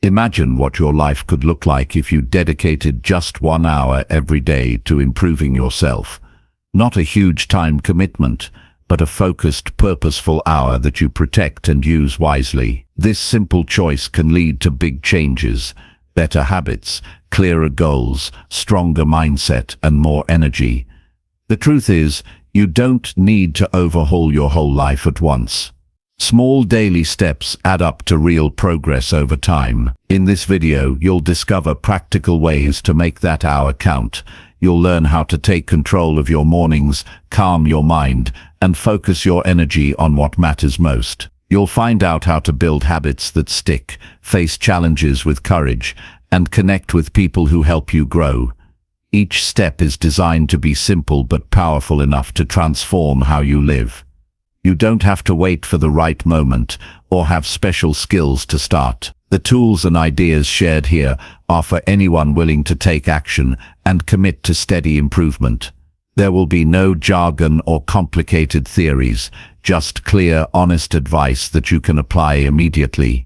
Imagine what your life could look like if you dedicated just 1 hour every day to improving yourself. Not a huge time commitment, but a focused, purposeful hour that you protect and use wisely. This simple choice can lead to big changes, better habits, clearer goals, stronger mindset, and more energy. The truth is, you don't need to overhaul your whole life at once. Small daily steps add up to real progress over time. In this video, you'll discover practical ways to make that hour count. You'll learn how to take control of your mornings, calm your mind, and focus your energy on what matters most. You'll find out how to build habits that stick, face challenges with courage, and connect with people who help you grow. Each step is designed to be simple but powerful enough to transform how you live. You don't have to wait for the right moment or have special skills to start. The tools and ideas shared here are for anyone willing to take action and commit to steady improvement. There will be no jargon or complicated theories, just clear, honest advice that you can apply immediately.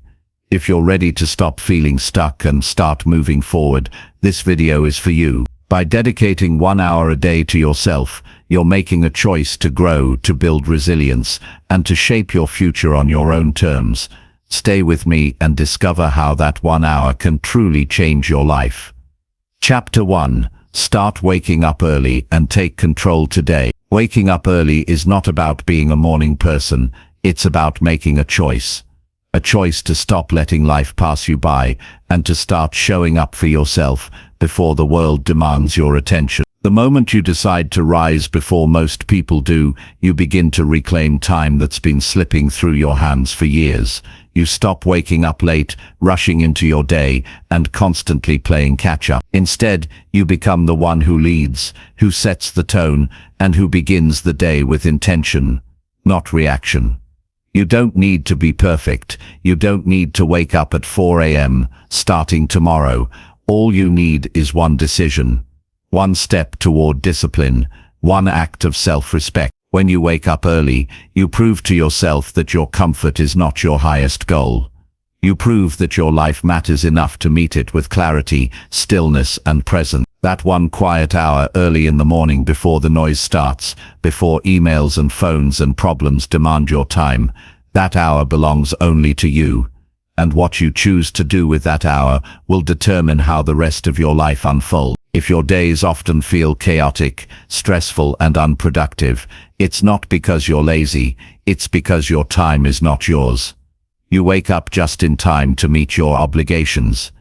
If you're ready to stop feeling stuck and start moving forward, this video is for you. By dedicating 1 hour a day to yourself, you're making a choice to grow, to build resilience, and to shape your future on your own terms. Stay with me and discover how that 1 hour can truly change your life. Chapter 1. Start waking up early and take control today. Waking up early is not about being a morning person, it's about making a choice. A choice to stop letting life pass you by and to start showing up for yourself before the world demands your attention. The moment you decide to rise before most people do, you begin to reclaim time that's been slipping through your hands for years. You stop waking up late, rushing into your day, and constantly playing catch-up. Instead, you become the one who leads, who sets the tone, and who begins the day with intention, not reaction. You don't need to be perfect. You don't need to wake up at 4 a.m. starting tomorrow. All you need is one decision, one step toward discipline, one act of self-respect. When you wake up early, you prove to yourself that your comfort is not your highest goal. You prove that your life matters enough to meet it with clarity, stillness, and presence. That one quiet hour early in the morning before the noise starts, before emails and phones and problems demand your time, that hour belongs only to you. And what you choose to do with that hour will determine how the rest of your life unfolds. If your days often feel chaotic, stressful, and unproductive, it's not because you're lazy, it's because your time is not yours. You wake up just in time to meet your obligations.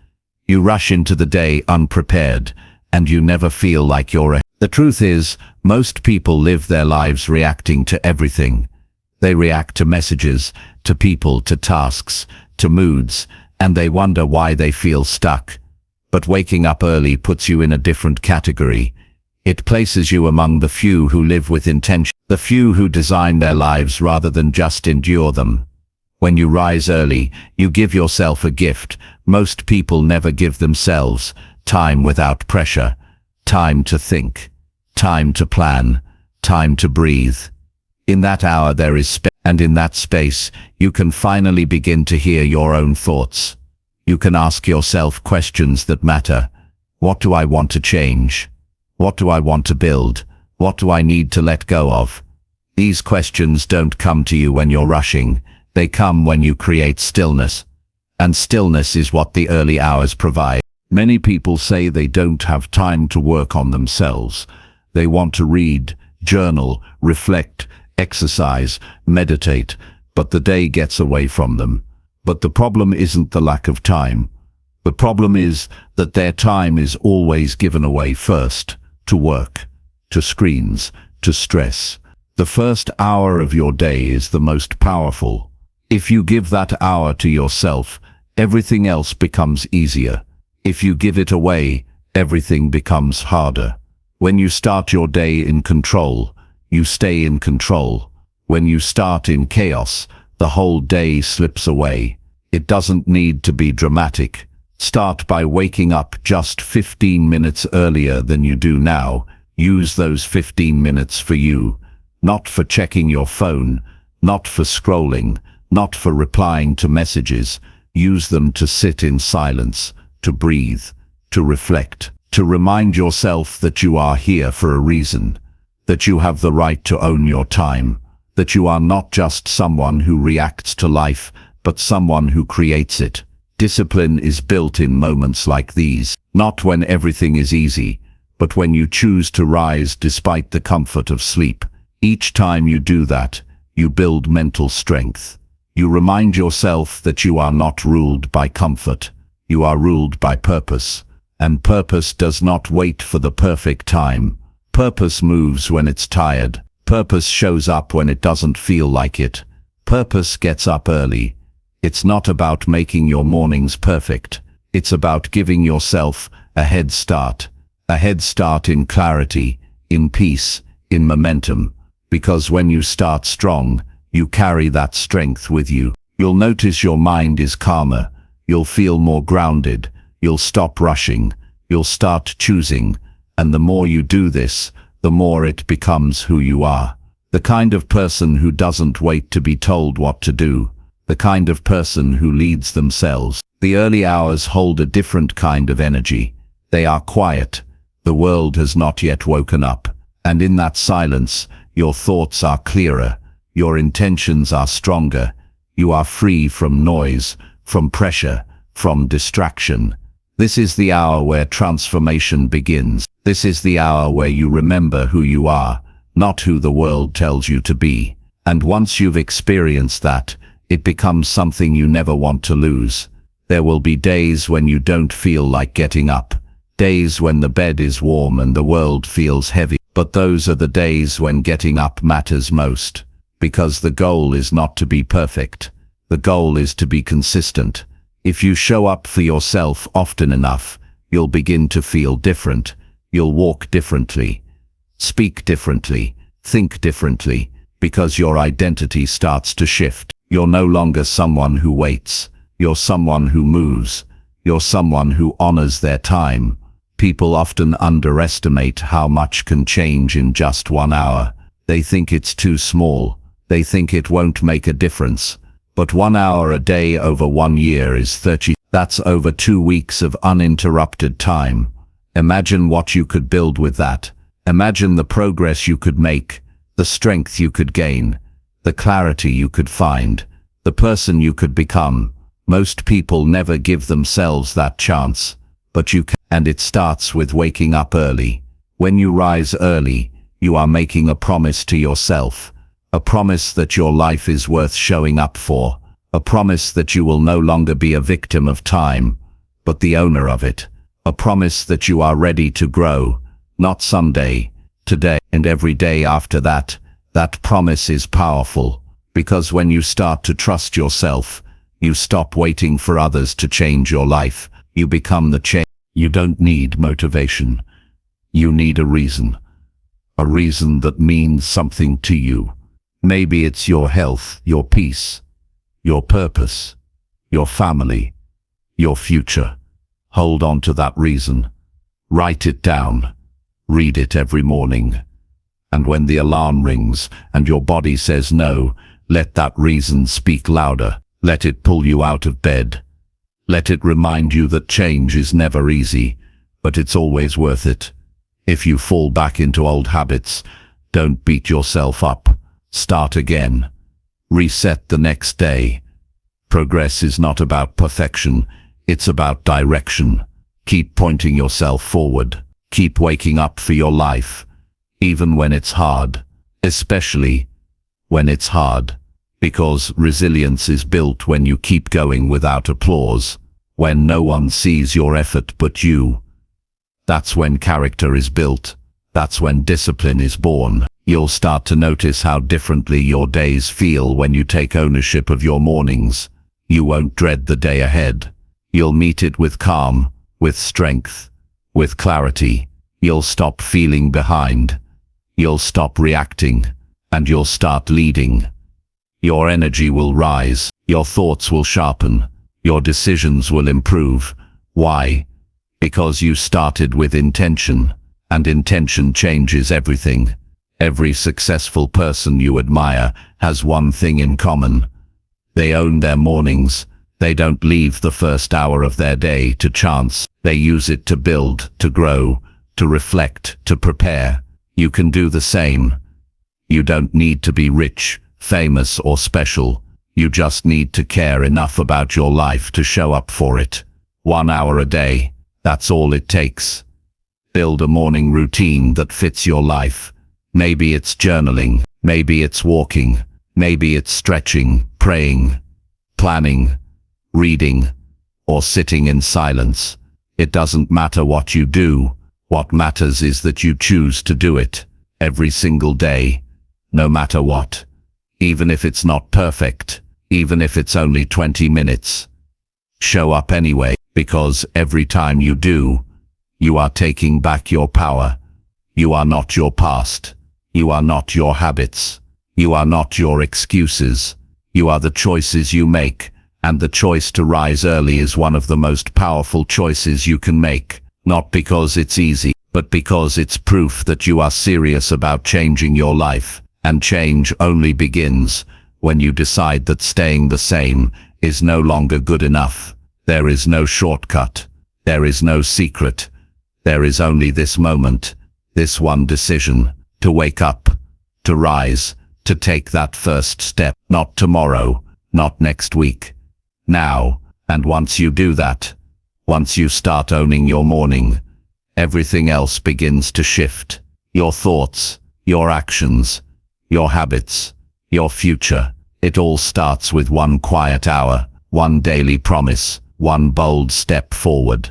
You rush into the day unprepared, and you never feel like you're ahead. The truth is, most people live their lives reacting to everything. They react to messages, to people, to tasks, to moods, and they wonder why they feel stuck. But waking up early puts you in a different category. It places you among the few who live with intention, the few who design their lives rather than just endure them. When you rise early, you give yourself a gift most people never give themselves: time without pressure, time to think, time to plan, time to breathe. In that hour there is space, and in that space you can finally begin to hear your own thoughts. You can ask yourself questions that matter. What do I want to change? What do I want to build? What do I need to let go of? These questions don't come to you when you're rushing. They come when you create stillness. And stillness is what the early hours provide. Many people say they don't have time to work on themselves. They want to read, journal, reflect, exercise, meditate, but the day gets away from them. But the problem isn't the lack of time. The problem is that their time is always given away first, to work, to screens, to stress. The first hour of your day is the most powerful. If you give that hour to yourself, everything else becomes easier. If you give it away, everything becomes harder. When you start your day in control, you stay in control. When you start in chaos, the whole day slips away. It doesn't need to be dramatic. Start by waking up just 15 minutes earlier than you do now. Use those 15 minutes for you. Not for checking your phone, not for scrolling, not for replying to messages. Use them to sit in silence, to breathe, to reflect, to remind yourself that you are here for a reason, that you have the right to own your time, that you are not just someone who reacts to life, but someone who creates it. Discipline is built in moments like these, not when everything is easy, but when you choose to rise despite the comfort of sleep. Each time you do that, you build mental strength. You remind yourself that you are not ruled by comfort. You are ruled by purpose. And purpose does not wait for the perfect time. Purpose moves when it's tired. Purpose shows up when it doesn't feel like it. Purpose gets up early. It's not about making your mornings perfect. It's about giving yourself a head start. A head start in clarity, in peace, in momentum. Because when you start strong, you carry that strength with you. You'll notice your mind is calmer. You'll feel more grounded. You'll stop rushing. You'll start choosing. And the more you do this, the more it becomes who you are. The kind of person who doesn't wait to be told what to do. The kind of person who leads themselves. The early hours hold a different kind of energy. They are quiet. The world has not yet woken up. And in that silence, your thoughts are clearer. Your intentions are stronger. You are free from noise, from pressure, from distraction. This is the hour where transformation begins. This is the hour where you remember who you are, not who the world tells you to be. And once you've experienced that, it becomes something you never want to lose. There will be days when you don't feel like getting up. Days when the bed is warm and the world feels heavy. But those are the days when getting up matters most. Because the goal is not to be perfect. The goal is to be consistent. If you show up for yourself often enough, you'll begin to feel different. You'll walk differently, speak differently, think differently, because your identity starts to shift. You're no longer someone who waits. You're someone who moves. You're someone who honors their time. People often underestimate how much can change in just 1 hour. They think it's too small. They think it won't make a difference. But 1 hour a day over 1 year is 30. That's over 2 weeks of uninterrupted time. Imagine what you could build with that. Imagine the progress you could make, the strength you could gain, the clarity you could find, the person you could become. Most people never give themselves that chance, but you can. And it starts with waking up early. When you rise early, you are making a promise to yourself. A promise that your life is worth showing up for. A promise that you will no longer be a victim of time, but the owner of it. A promise that you are ready to grow, not someday, today, and every day after that. That promise is powerful, because when you start to trust yourself, you stop waiting for others to change your life. You become the change. You don't need motivation. You need a reason that means something to you. Maybe it's your health, your peace, your purpose, your family, your future. Hold on to that reason. Write it down. Read it every morning. And when the alarm rings and your body says no, let that reason speak louder. Let it pull you out of bed. Let it remind you that change is never easy, but it's always worth it. If you fall back into old habits, don't beat yourself up. Start again. Reset the next day. Progress is not about perfection, it's about direction. Keep pointing yourself forward. Keep waking up for your life, even when it's hard, especially when it's hard. Because resilience is built when you keep going without applause, when no one sees your effort but you. That's when character is built. That's when discipline is born. You'll start to notice how differently your days feel when you take ownership of your mornings. You won't dread the day ahead. You'll meet it with calm, with strength, with clarity. You'll stop feeling behind. You'll stop reacting, and you'll start leading. Your energy will rise, your thoughts will sharpen, your decisions will improve. Why? Because you started with intention, and intention changes everything. Every successful person you admire has one thing in common. They own their mornings, They don't leave the first hour of their day to chance. They use it to build, to grow, to reflect, to prepare. You can do the same. You don't need to be rich, famous, or special. You just need to care enough about your life to show up for it. 1 hour a day, that's all it takes. Build a morning routine that fits your life. Maybe it's journaling, maybe it's walking, maybe it's stretching, praying, planning, reading, or sitting in silence. It doesn't matter what you do. What matters is that you choose to do it every single day, no matter what. Even if it's not perfect, even if it's only 20 minutes. Show up anyway, because every time you do, you are taking back your power. You are not your past. You are not your habits. You are not your excuses. You are the choices you make, and the choice to rise early is one of the most powerful choices you can make. Not because it's easy, but because it's proof that you are serious about changing your life. And change only begins when you decide that staying the same is no longer good enough. There is no shortcut. There is no secret. There is only this moment, this one decision, to wake up, to rise, to take that first step. Not tomorrow, not next week. Now. And once you do that, once you start owning your morning, everything else begins to shift. Your thoughts, your actions, your habits, your future. It all starts with one quiet hour, one daily promise, one bold step forward.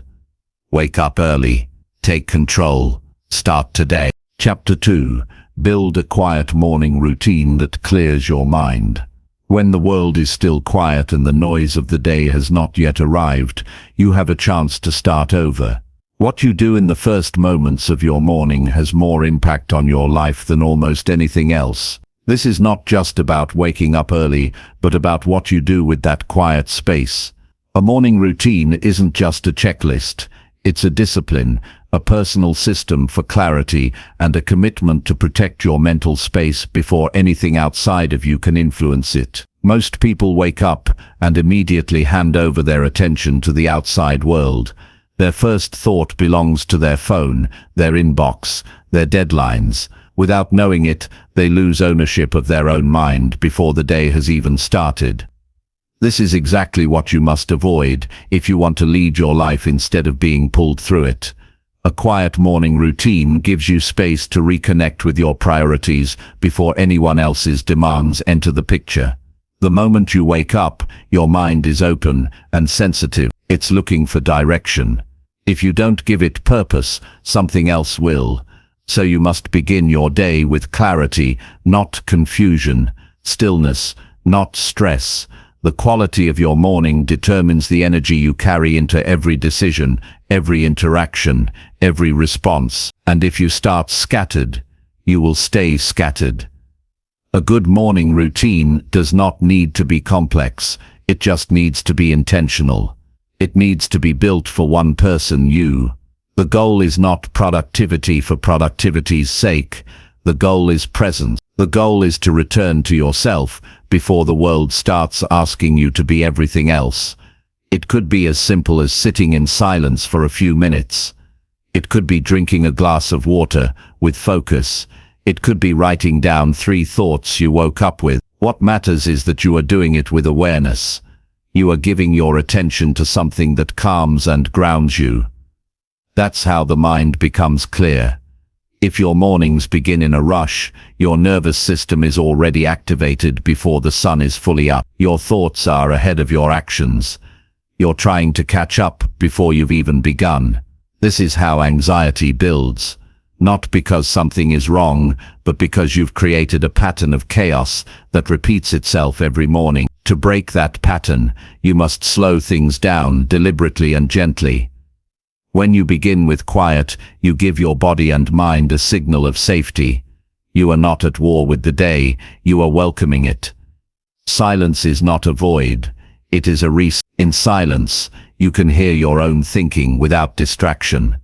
Wake up early. Take control. Start today. Chapter 2. Build a quiet morning routine that clears your mind. When the world is still quiet and the noise of the day has not yet arrived, you have a chance to start over. What you do in the first moments of your morning has more impact on your life than almost anything else. This is not just about waking up early, but about what you do with that quiet space. A morning routine isn't just a checklist. It's a discipline, a personal system for clarity, and a commitment to protect your mental space before anything outside of you can influence it. Most people wake up and immediately hand over their attention to the outside world. Their first thought belongs to their phone, their inbox, their deadlines. Without knowing it, they lose ownership of their own mind before the day has even started. This is exactly what you must avoid if you want to lead your life instead of being pulled through it. A quiet morning routine gives you space to reconnect with your priorities before anyone else's demands enter the picture. The moment you wake up, your mind is open and sensitive. It's looking for direction. If you don't give it purpose, something else will. So you must begin your day with clarity, not confusion, stillness, not stress. The quality of your morning determines the energy you carry into every decision, every interaction, every response. And if you start scattered, you will stay scattered. A good morning routine does not need to be complex. It just needs to be intentional. It needs to be built for one person, you. The goal is not productivity for productivity's sake. The goal is presence. The goal is to return to yourself before the world starts asking you to be everything else. It could be as simple as sitting in silence for a few minutes. It could be drinking a glass of water with focus. It could be writing down 3 thoughts you woke up with. What matters is that you are doing it with awareness. You are giving your attention to something that calms and grounds you. That's how the mind becomes clear. If your mornings begin in a rush, your nervous system is already activated before the sun is fully up. Your thoughts are ahead of your actions. You're trying to catch up before you've even begun. This is how anxiety builds. Not because something is wrong, but because you've created a pattern of chaos that repeats itself every morning. To break that pattern, you must slow things down deliberately and gently. When you begin with quiet, you give your body and mind a signal of safety. You are not at war with the day, you are welcoming it. Silence is not a void, it is a reset. In silence, you can hear your own thinking without distraction.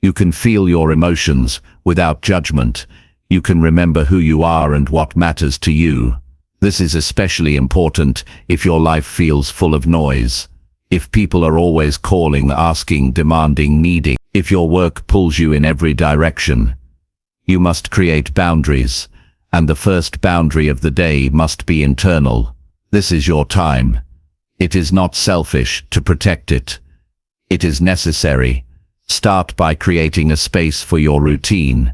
You can feel your emotions without judgment. You can remember who you are and what matters to you. This is especially important if your life feels full of noise. If people are always calling, asking, demanding, needing, if your work pulls you in every direction, you must create boundaries, and the first boundary of the day must be internal. This is your time. It is not selfish to protect it. It is necessary. Start by creating a space for your routine.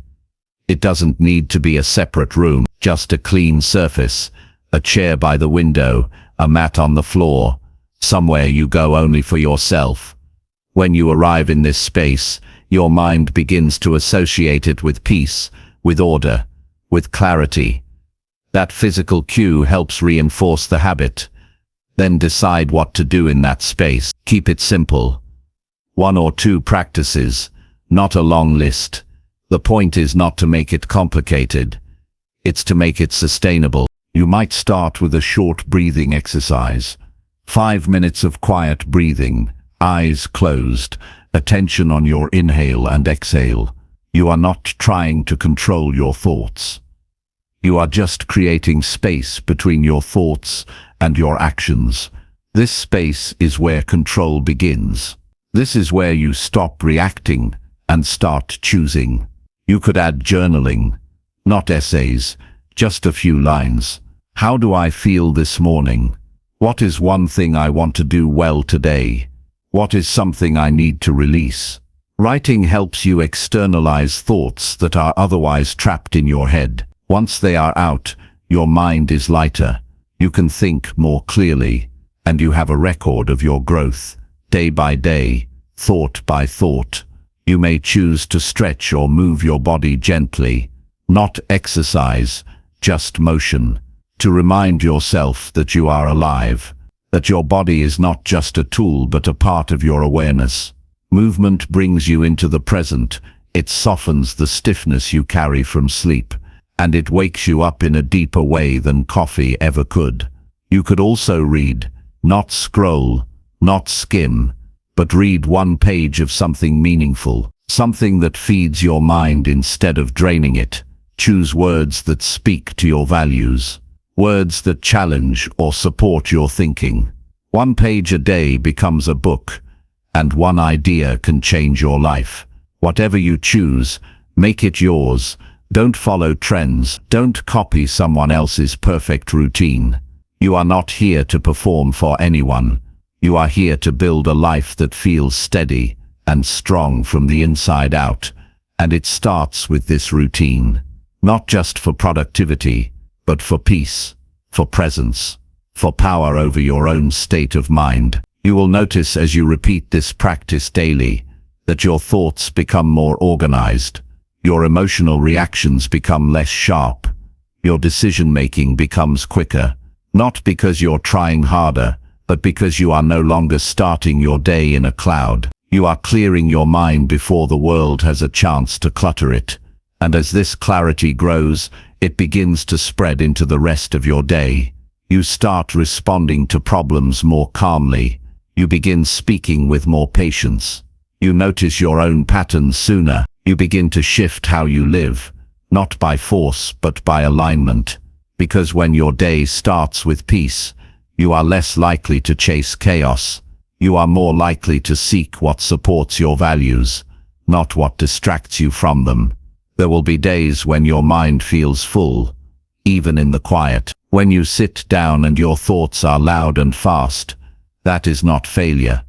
It doesn't need to be a separate room, just a clean surface, a chair by the window, a mat on the floor, somewhere you go only for yourself. When you arrive in this space, your mind begins to associate it with peace, with order, with clarity. That physical cue helps reinforce the habit. Then decide what to do in that space. Keep it simple. 1 or 2 practices, not a long list. The point is not to make it complicated. It's to make it sustainable. You might start with a short breathing exercise. 5 minutes of quiet breathing, eyes closed, attention on your inhale and exhale. You are not trying to control your thoughts. You are just creating space between your thoughts and your actions. This space is where control begins. This is where you stop reacting and start choosing. You could add journaling, not essays, just a few lines. How do I feel this morning? What is one thing I want to do well today? What is something I need to release? Writing helps you externalize thoughts that are otherwise trapped in your head. Once they are out, your mind is lighter. You can think more clearly, and you have a record of your growth. Day by day, thought by thought, you may choose to stretch or move your body gently, not exercise, just motion, to remind yourself that you are alive, that your body is not just a tool but a part of your awareness. Movement brings you into the present, it softens the stiffness you carry from sleep, and it wakes you up in a deeper way than coffee ever could. You could also read, not scroll, not skim, but read 1 page of something meaningful, something that feeds your mind instead of draining it. Choose words that speak to your values, words that challenge or support your thinking. 1 page a day becomes a book, and 1 idea can change your life. Whatever you choose, make it yours. Don't follow trends, don't copy someone else's perfect routine. You are not here to perform for anyone. You are here to build a life that feels steady and strong from the inside out, and it starts with this routine. Not just for productivity, but for peace, for presence, for power over your own state of mind. You will notice as you repeat this practice daily that your thoughts become more organized, your emotional reactions become less sharp, your decision-making becomes quicker, not because you're trying harder, but because you are no longer starting your day in a cloud. You are clearing your mind before the world has a chance to clutter it. And as this clarity grows, it begins to spread into the rest of your day. You start responding to problems more calmly. You begin speaking with more patience. You notice your own patterns sooner. You begin to shift how you live, not by force but by alignment. Because when your day starts with peace, you are less likely to chase chaos. You are more likely to seek what supports your values, not what distracts you from them. There will be days when your mind feels full, even in the quiet. When you sit down and your thoughts are loud and fast, that is not failure.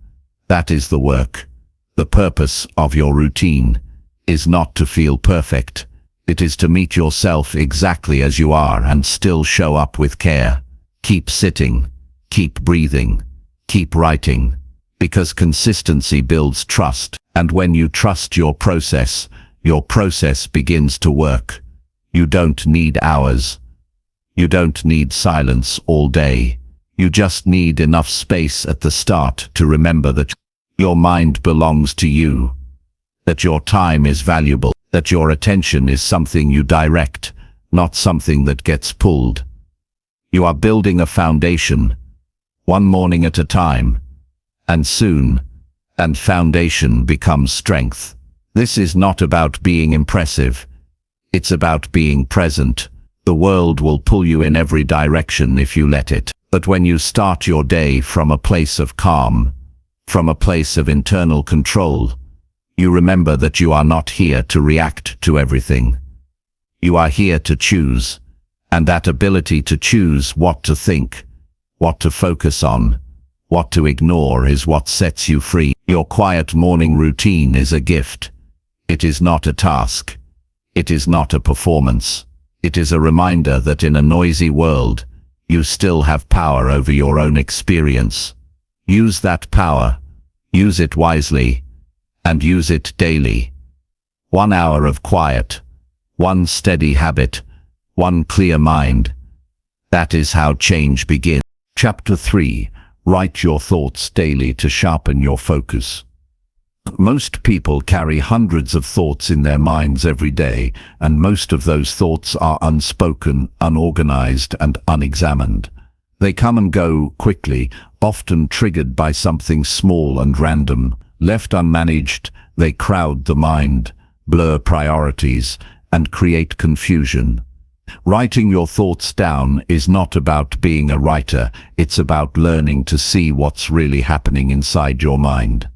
That is the work. The purpose of your routine is not to feel perfect. It is to meet yourself exactly as you are and still show up with care. Keep sitting, keep breathing, keep writing, because consistency builds trust, and when you trust your process begins to work. You don't need hours. You don't need silence all day. You just need enough space at the start to remember that your mind belongs to you, that your time is valuable, that your attention is something you direct, not something that gets pulled. You are building a foundation, 1 morning at a time, and soon, and foundation becomes strength. This is not about being impressive. It's about being present, The world will pull you in every direction if you let it. But when you start your day from a place of calm, from a place of internal control, you remember that you are not here to react to everything. You are here to choose, and that ability to choose what to think, what to focus on, what to ignore is what sets you free. Your quiet morning routine is a gift. It is not a task. It is not a performance. It is a reminder that in a noisy world, you still have power over your own experience. Use that power, use it wisely, and use it daily. 1 hour of quiet, one steady habit, one clear mind. That is how change begins. Chapter 3. Write your thoughts daily to sharpen your focus. Most people carry hundreds of thoughts in their minds every day, and most of those thoughts are unspoken, unorganized, and unexamined. They come and go quickly, often triggered by something small and random. Left unmanaged, they crowd the mind, blur priorities, and create confusion. Writing your thoughts down is not about being a writer, it's about learning to see what's really happening inside your mind.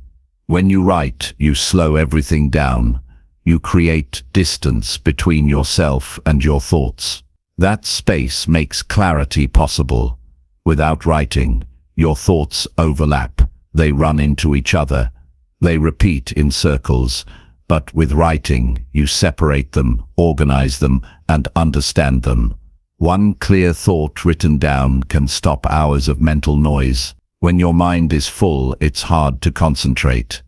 When you write, you slow everything down. You create distance between yourself and your thoughts. That space makes clarity possible. Without writing, your thoughts overlap. They run into each other. They repeat in circles. But with writing, you separate them, organize them, and understand them. One clear thought written down can stop hours of mental noise. When your mind is full, it's hard to concentrate.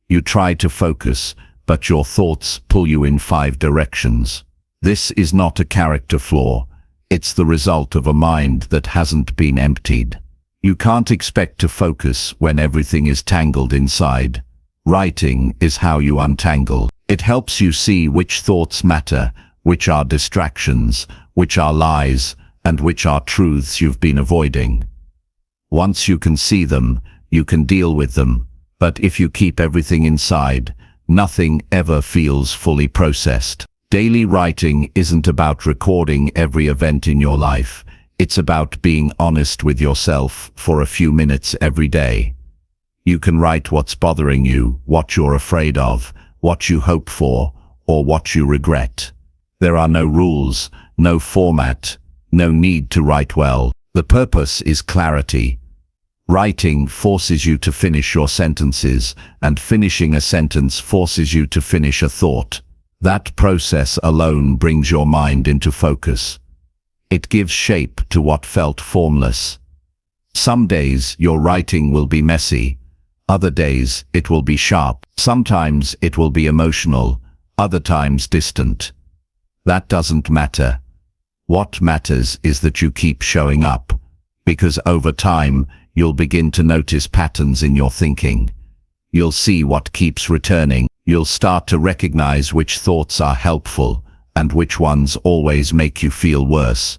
You try to focus, but your thoughts pull you in 5 directions. This is not a character flaw. It's the result of a mind that hasn't been emptied. You can't expect to focus when everything is tangled inside. Writing is how you untangle. It helps you see which thoughts matter, which are distractions, which are lies, and which are truths you've been avoiding. Once you can see them, you can deal with them. But if you keep everything inside, nothing ever feels fully processed. Daily writing isn't about recording every event in your life. It's about being honest with yourself for a few minutes every day. You can write what's bothering you, what you're afraid of, what you hope for, or what you regret. There are no rules, no format, no need to write well. The purpose is clarity. Writing forces you to finish your sentences, and finishing a sentence forces you to finish a thought. That process alone brings your mind into focus. It gives shape to what felt formless. Some days your writing will be messy. Other days it will be sharp. Sometimes it will be emotional, other times distant. That doesn't matter. What matters is that you keep showing up, because over time you'll begin to notice patterns in your thinking. You'll see what keeps returning. You'll start to recognize which thoughts are helpful and which ones always make you feel worse.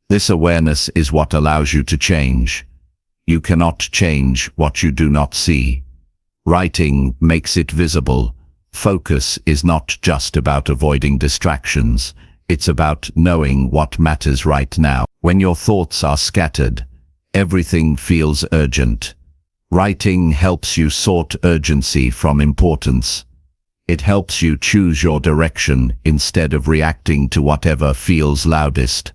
This awareness is what allows you to change. You cannot change what you do not see. Writing makes it visible. Focus is not just about avoiding distractions. It's about knowing what matters right now. When your thoughts are scattered, everything feels urgent. Writing helps you sort urgency from importance. It helps you choose your direction instead of reacting to whatever feels loudest.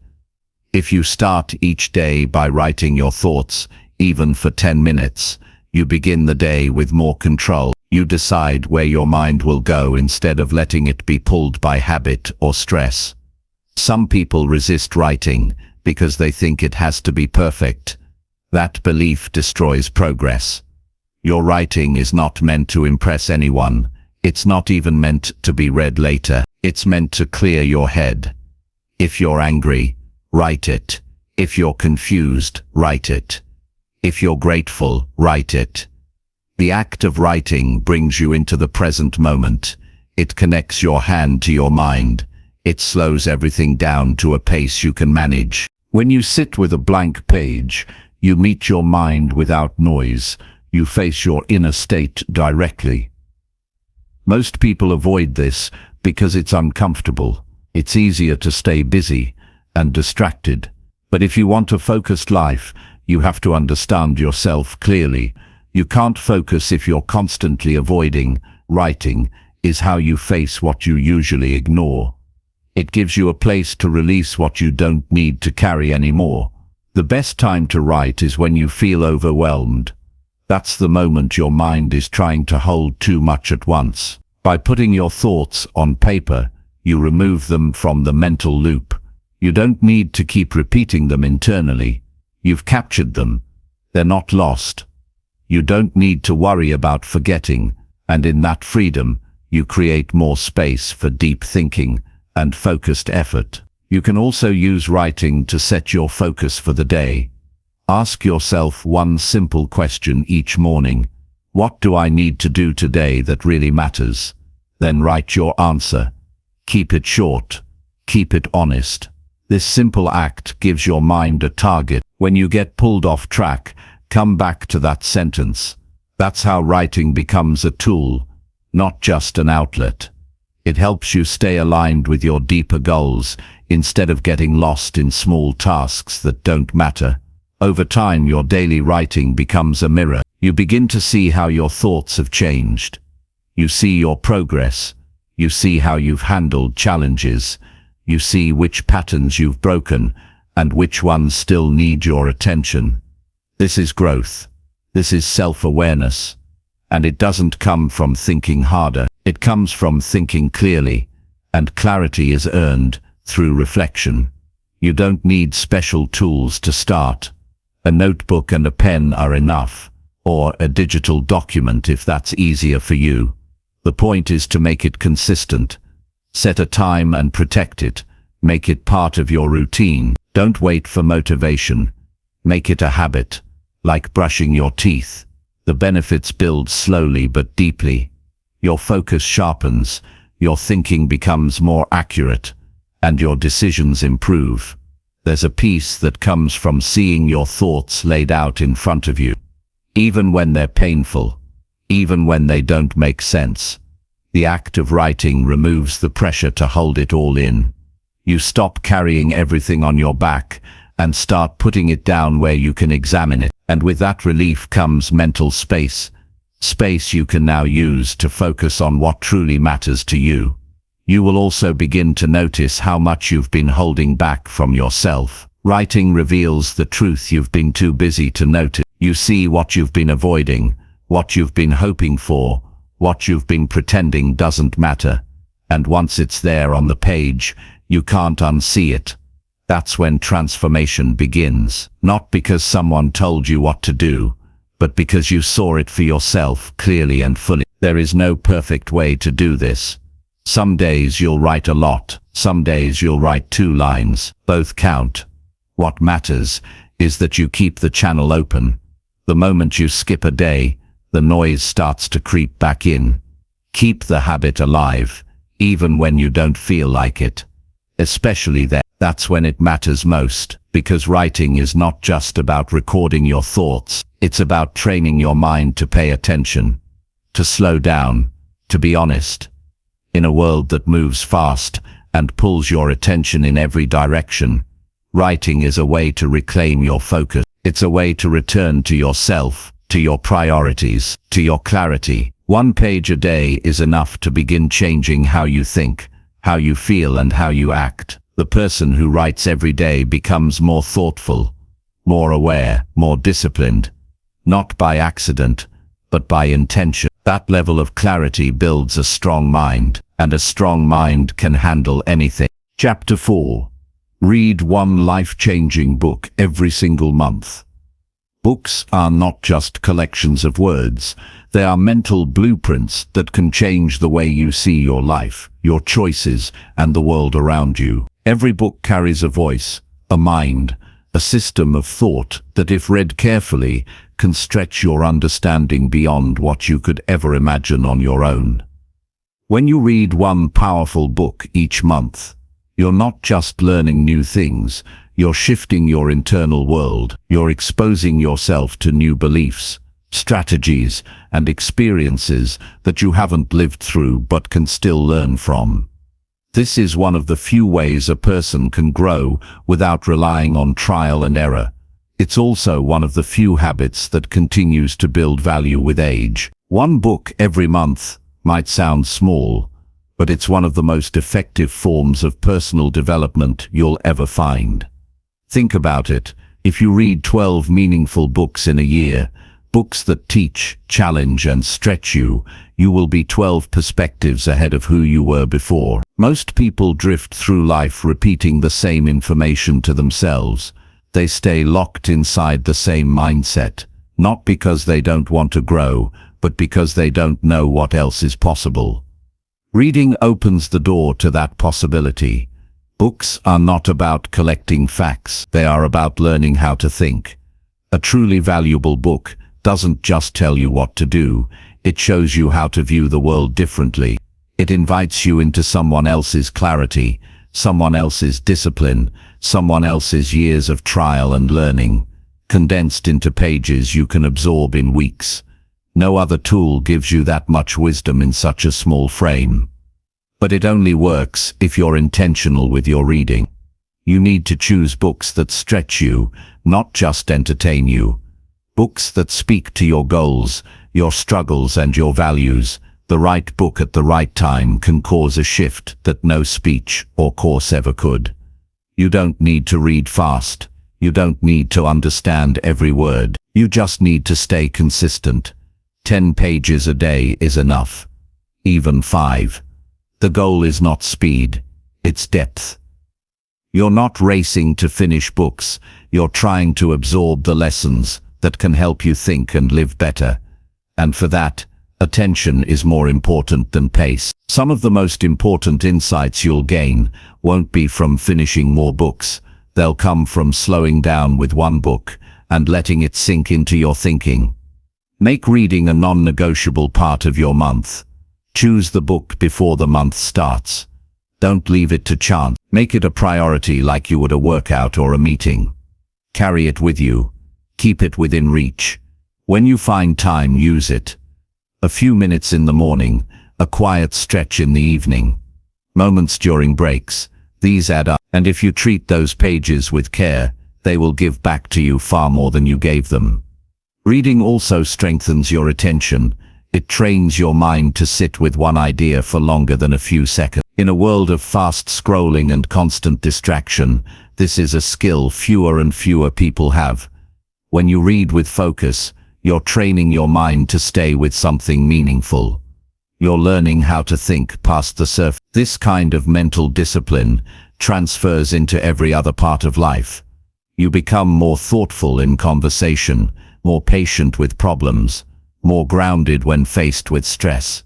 If you start each day by writing your thoughts, even for 10 minutes, you begin the day with more control. You decide where your mind will go instead of letting it be pulled by habit or stress. Some people resist writing because they think it has to be perfect. That belief destroys progress. Your writing is not meant to impress anyone. It's not even meant to be read later. It's meant to clear your head. If you're angry, write it. If you're confused, write it. If you're grateful, write it. The act of writing brings you into the present moment. It connects your hand to your mind. It slows everything down to a pace you can manage. When you sit with a blank page, you meet your mind without noise. You face your inner state directly. Most people avoid this because it's uncomfortable. It's easier to stay busy, and distracted. But if you want a focused life, you have to understand yourself clearly. You can't focus if you're constantly avoiding. Writing is how you face what you usually ignore. It gives you a place to release what you don't need to carry anymore. The best time to write is when you feel overwhelmed. That's the moment your mind is trying to hold too much at once. By putting your thoughts on paper, you remove them from the mental loop. You don't need to keep repeating them internally. You've captured them. They're not lost. You don't need to worry about forgetting, and in that freedom, you create more space for deep thinking and focused effort. You can also use writing to set your focus for the day. Ask yourself one simple question each morning. What do I need to do today that really matters? Then write your answer. Keep it short. Keep it honest. This simple act gives your mind a target. When you get pulled off track, come back to that sentence. That's how writing becomes a tool, not just an outlet. It helps you stay aligned with your deeper goals instead of getting lost in small tasks that don't matter. Over time, your daily writing becomes a mirror. You begin to see how your thoughts have changed. You see your progress. You see how you've handled challenges. You see which patterns you've broken and which ones still need your attention. This is growth. This is self-awareness. And it doesn't come from thinking harder. It comes from thinking clearly. And clarity is earned through reflection. You don't need special tools to start. A notebook and a pen are enough, or a digital document if that's easier for you. The point is to make it consistent. Set a time and protect it. Make it part of your routine. Don't wait for motivation. Make it a habit, like brushing your teeth. The benefits build slowly but deeply. Your focus sharpens, your thinking becomes more accurate, and your decisions improve. There's a peace that comes from seeing your thoughts laid out in front of you. Even when they're painful, even when they don't make sense. The act of writing removes the pressure to hold it all in. You stop carrying everything on your back and start putting it down where you can examine it. And with that relief comes mental space. Space you can now use to focus on what truly matters to you. You will also begin to notice how much you've been holding back from yourself. Writing reveals the truth you've been too busy to notice. You see what you've been avoiding, what you've been hoping for, what you've been pretending doesn't matter. And once it's there on the page, you can't unsee it. That's when transformation begins. Not because someone told you what to do, but because you saw it for yourself clearly and fully. There is no perfect way to do this. Some days you'll write a lot, some days you'll write 2 lines. Both count. What matters is that you keep the channel open. The moment you skip a day, the noise starts to creep back in. Keep the habit alive, even when you don't feel like it. Especially then. That's when it matters most, because writing is not just about recording your thoughts. It's about training your mind to pay attention, to slow down, to be honest. In a world that moves fast and pulls your attention in every direction, writing is a way to reclaim your focus. It's a way to return to yourself, to your priorities, to your clarity. 1 page a day is enough to begin changing how you think, how you feel, and how you act. The person who writes every day becomes more thoughtful, more aware, more disciplined, not by accident, but by intention. That level of clarity builds a strong mind, and a strong mind can handle anything. Chapter 4. Read 1 life-changing book every single month. Books are not just collections of words. They are mental blueprints that can change the way you see your life, your choices, and the world around you. Every book carries a voice, a mind, a system of thought that, if read carefully, can stretch your understanding beyond what you could ever imagine on your own. When you read 1 powerful book each month, you're not just learning new things, you're shifting your internal world. You're exposing yourself to new beliefs, strategies, and experiences that you haven't lived through but can still learn from. This is one of the few ways a person can grow without relying on trial and error. It's also one of the few habits that continues to build value with age. One book every month might sound small, but it's one of the most effective forms of personal development you'll ever find. Think about it. If you read 12 meaningful books in a year, books that teach, challenge, and stretch you, you will be 12 perspectives ahead of who you were before. Most people drift through life repeating the same information to themselves. They stay locked inside the same mindset, not because they don't want to grow, but because they don't know what else is possible. Reading opens the door to that possibility. Books are not about collecting facts, they are about learning how to think. A truly valuable book doesn't just tell you what to do, it shows you how to view the world differently. It invites you into someone else's clarity, someone else's discipline, someone else's years of trial and learning, condensed into pages you can absorb in weeks. No other tool gives you that much wisdom in such a small frame. But it only works if you're intentional with your reading. You need to choose books that stretch you, not just entertain you. Books that speak to your goals, your struggles, and your values. The right book at the right time can cause a shift that no speech or course ever could. You don't need to read fast. You don't need to understand every word. You just need to stay consistent. 10 pages a day is enough. Even 5. The goal is not speed, it's depth. You're not racing to finish books. You're trying to absorb the lessons that can help you think and live better. And for that, attention is more important than pace. Some of the most important insights you'll gain won't be from finishing more books. They'll come from slowing down with one book and letting it sink into your thinking. Make reading a non-negotiable part of your month. Choose the book before the month starts. Don't leave it to chance. Make it a priority like you would a workout or a meeting. Carry it with you. Keep it within reach. When you find time, use it. A few minutes in the morning, a quiet stretch in the evening, moments during breaks, these add up. And if you treat those pages with care, they will give back to you far more than you gave them. Reading also strengthens your attention. It trains your mind to sit with one idea for longer than a few seconds. In a world of fast scrolling and constant distraction, this is a skill fewer and fewer people have. When you read with focus, you're training your mind to stay with something meaningful. You're learning how to think past the surface. This kind of mental discipline transfers into every other part of life. You become more thoughtful in conversation, more patient with problems, more grounded when faced with stress.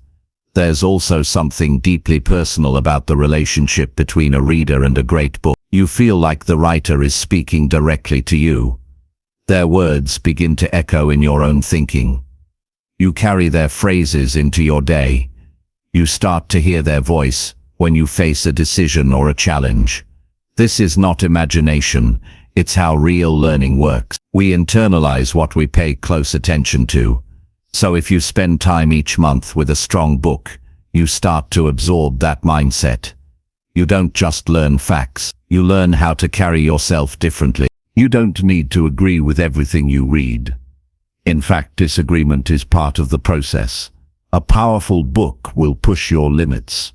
There's also something deeply personal about the relationship between a reader and a great book. You feel like the writer is speaking directly to you. Their words begin to echo in your own thinking. You carry their phrases into your day. You start to hear their voice when you face a decision or a challenge. This is not imagination, it's how real learning works. We internalize what we pay close attention to. So if you spend time each month with a strong book, you start to absorb that mindset. You don't just learn facts, you learn how to carry yourself differently. You don't need to agree with everything you read. In fact, disagreement is part of the process. A powerful book will push your limits.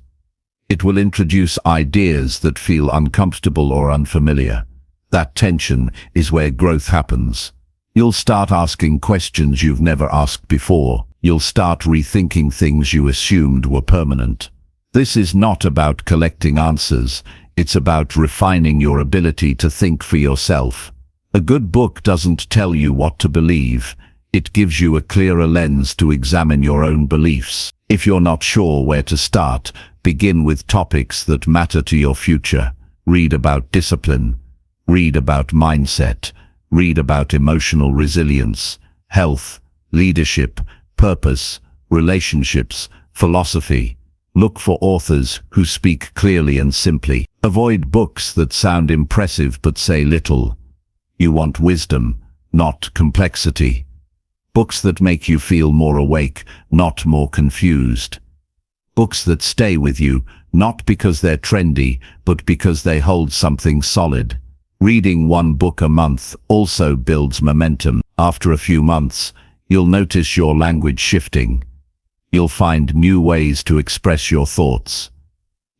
It will introduce ideas that feel uncomfortable or unfamiliar. That tension is where growth happens. You'll start asking questions you've never asked before. You'll start rethinking things you assumed were permanent. This is not about collecting answers. It's about refining your ability to think for yourself. A good book doesn't tell you what to believe. It gives you a clearer lens to examine your own beliefs. If you're not sure where to start, begin with topics that matter to your future. Read about discipline. Read about mindset. Read about emotional resilience, health, leadership, purpose, relationships, philosophy. Look for authors who speak clearly and simply. Avoid books that sound impressive but say little. You want wisdom, not complexity. Books that make you feel more awake, not more confused. Books that stay with you, not because they're trendy, but because they hold something solid. Reading one book a month also builds momentum. After a few months, you'll notice your language shifting. You'll find new ways to express your thoughts.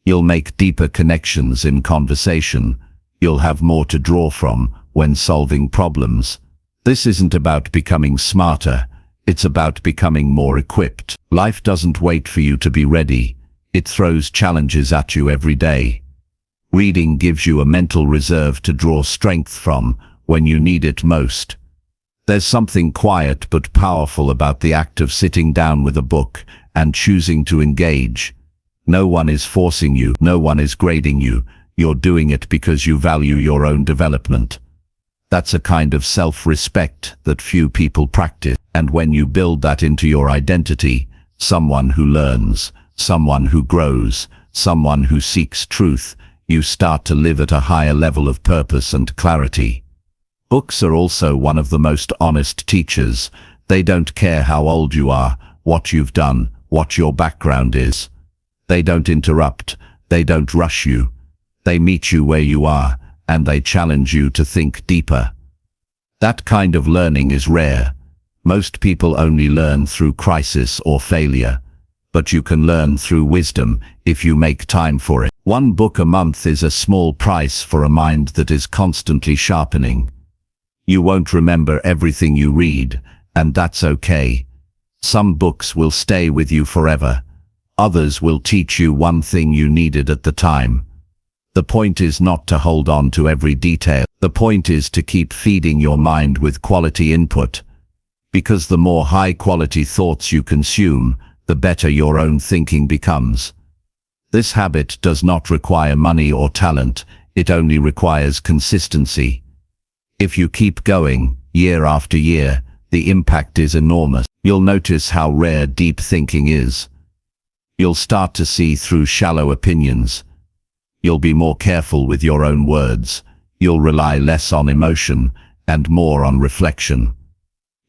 You'll make deeper connections in conversation. You'll have more to draw from when solving problems. This isn't about becoming smarter. It's about becoming more equipped. Life doesn't wait for you to be ready. It throws challenges at you every day. Reading gives you a mental reserve to draw strength from when you need it most. There's something quiet but powerful about the act of sitting down with a book and choosing to engage. No one is forcing you, no one is grading you. You're doing it because you value your own development. That's a kind of self-respect that few people practice. And when you build that into your identity, someone who learns, someone who grows, someone who seeks truth, you start to live at a higher level of purpose and clarity. Books are also one of the most honest teachers. They don't care how old you are, what you've done, what your background is. They don't interrupt, they don't rush you. They meet you where you are, and they challenge you to think deeper. That kind of learning is rare. Most people only learn through crisis or failure, but you can learn through wisdom if you make time for it. One book a month is a small price for a mind that is constantly sharpening. You won't remember everything you read, and that's okay. Some books will stay with you forever. Others will teach you one thing you needed at the time. The point is not to hold on to every detail. The point is to keep feeding your mind with quality input. Because the more high-quality thoughts you consume, the better your own thinking becomes. This habit does not require money or talent, it only requires consistency. If you keep going, year after year, the impact is enormous. You'll notice how rare deep thinking is. You'll start to see through shallow opinions. You'll be more careful with your own words. You'll rely less on emotion and more on reflection.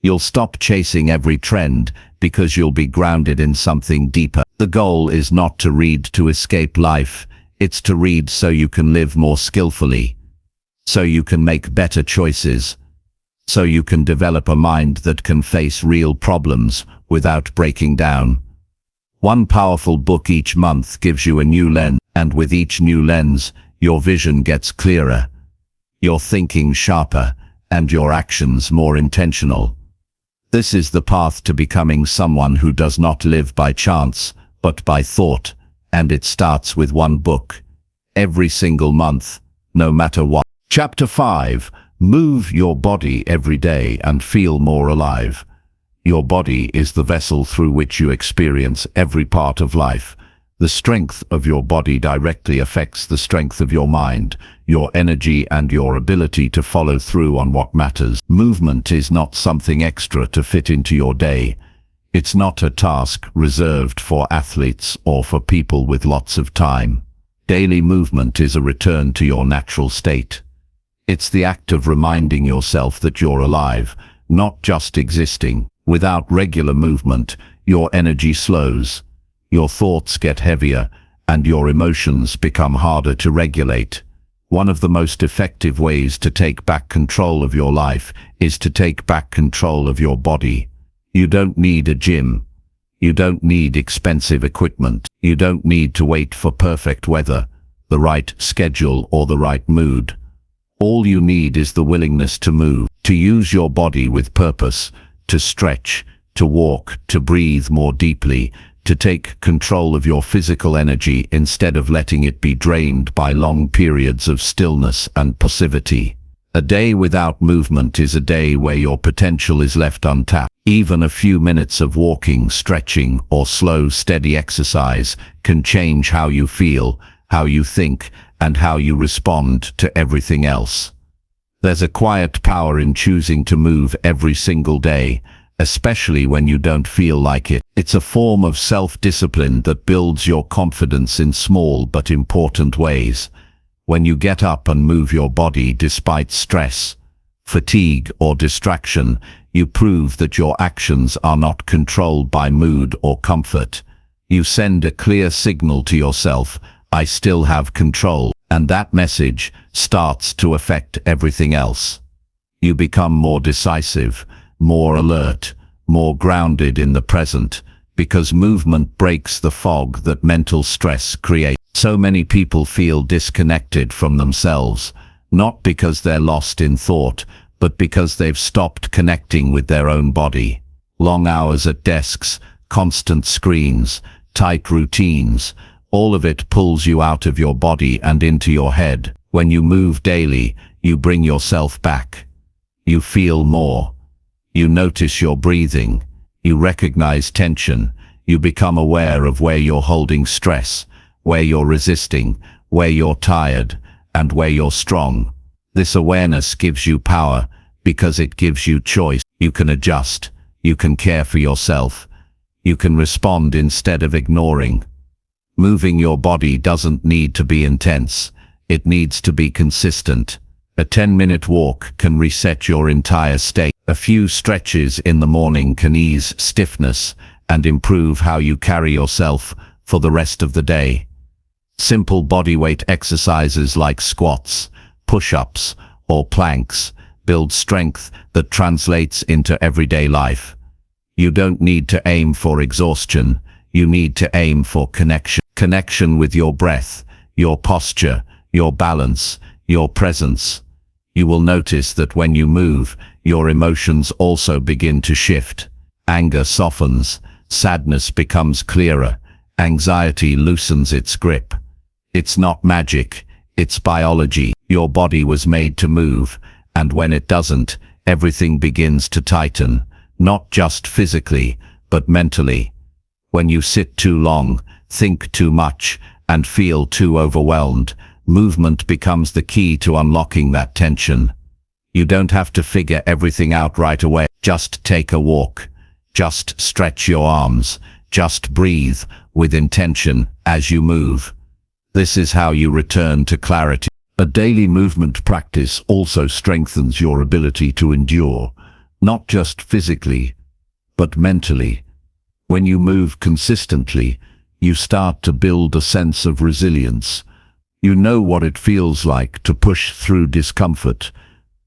You'll stop chasing every trend because you'll be grounded in something deeper. The goal is not to read to escape life, it's to read so you can live more skillfully, so you can make better choices, so you can develop a mind that can face real problems without breaking down. One powerful book each month gives you a new lens, and with each new lens, your vision gets clearer, your thinking sharper, and your actions more intentional. This is the path to becoming someone who does not live by chance, but by thought, and it starts with one book, every single month, no matter what. Chapter 5. Move your body every day and feel more alive. Your body is the vessel through which you experience every part of life. The strength of your body directly affects the strength of your mind, your energy, and your ability to follow through on what matters. Movement is not something extra to fit into your day. It's not a task reserved for athletes or for people with lots of time. Daily movement is a return to your natural state. It's the act of reminding yourself that you're alive, not just existing. Without regular movement, your energy slows. Your thoughts get heavier, and your emotions become harder to regulate. One of the most effective ways to take back control of your life is to take back control of your body. You don't need a gym. You don't need expensive equipment. You don't need to wait for perfect weather, the right schedule, or the right mood. All you need is the willingness to move, to use your body with purpose, to stretch, to walk, to breathe more deeply, to take control of your physical energy instead of letting it be drained by long periods of stillness and passivity. A day without movement is a day where your potential is left untapped. Even a few minutes of walking, stretching, or slow, steady exercise can change how you feel, how you think, and how you respond to everything else. There's a quiet power in choosing to move every single day, especially when you don't feel like it. It's a form of self-discipline that builds your confidence in small but important ways. When you get up and move your body despite stress, fatigue, or distraction, you prove that your actions are not controlled by mood or comfort. You send a clear signal to yourself, I still have control. And that message starts to affect everything else. You become more decisive, more alert, more grounded in the present, because movement breaks the fog that mental stress creates. So many people feel disconnected from themselves, not because they're lost in thought, but because they've stopped connecting with their own body. Long hours at desks, constant screens, tight routines, all of it pulls you out of your body and into your head. When you move daily, you bring yourself back. You feel more. You notice your breathing. You recognize tension. You become aware of where you're holding stress, where you're resisting, where you're tired, and where you're strong. This awareness gives you power because it gives you choice. You can adjust. You can care for yourself. You can respond instead of ignoring. Moving your body doesn't need to be intense. It needs to be consistent. A 10-minute walk can reset your entire state. A few stretches in the morning can ease stiffness and improve how you carry yourself for the rest of the day. Simple bodyweight exercises like squats, push-ups, or planks build strength that translates into everyday life. You don't need to aim for exhaustion. You need to aim for connection. Connection with your breath, your posture, your balance, your presence. You will notice that when you move, your emotions also begin to shift. Anger softens, sadness becomes clearer, anxiety loosens its grip. It's not magic, it's biology. Your body was made to move, and when it doesn't, everything begins to tighten, not just physically, but mentally. When you sit too long, think too much, and feel too overwhelmed, movement becomes the key to unlocking that tension. You don't have to figure everything out right away. Just take a walk. Just stretch your arms. Just breathe with intention as you move. This is how you return to clarity. A daily movement practice also strengthens your ability to endure, not just physically, but mentally. When you move consistently, you start to build a sense of resilience. You know what it feels like to push through discomfort.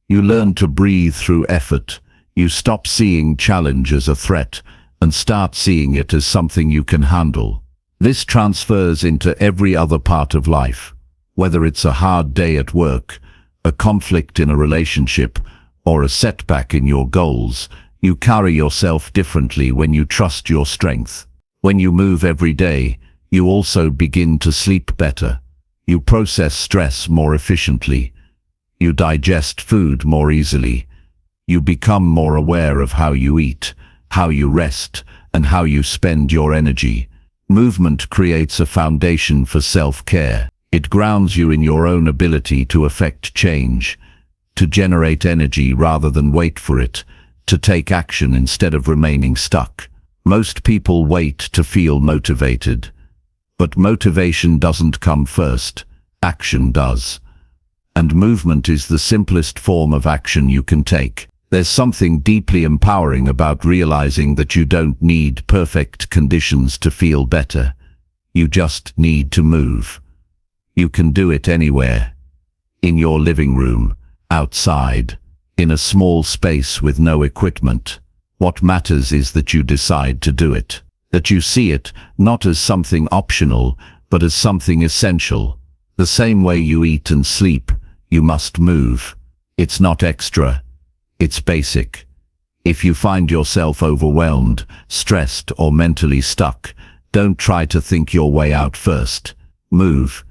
You learn to breathe through effort. You stop seeing challenge as a threat and start seeing it as something you can handle. This transfers into every other part of life. Whether it's a hard day at work, a conflict in a relationship, or a setback in your goals, you carry yourself differently when you trust your strength. When you move every day, you also begin to sleep better. You process stress more efficiently. You digest food more easily. You become more aware of how you eat, how you rest, and how you spend your energy. Movement creates a foundation for self-care. It grounds you in your own ability to affect change, to generate energy rather than wait for it, to take action instead of remaining stuck. Most people wait to feel motivated. But motivation doesn't come first. Action does. And movement is the simplest form of action you can take. There's something deeply empowering about realizing that you don't need perfect conditions to feel better. You just need to move. You can do it anywhere. In your living room, outside, in a small space with no equipment. What matters is that you decide to do it. That you see it not as something optional, but as something essential. The same way you eat and sleep, you must move. It's not extra. It's basic. If you find yourself overwhelmed, stressed, or mentally stuck, don't try to think your way out first. Move.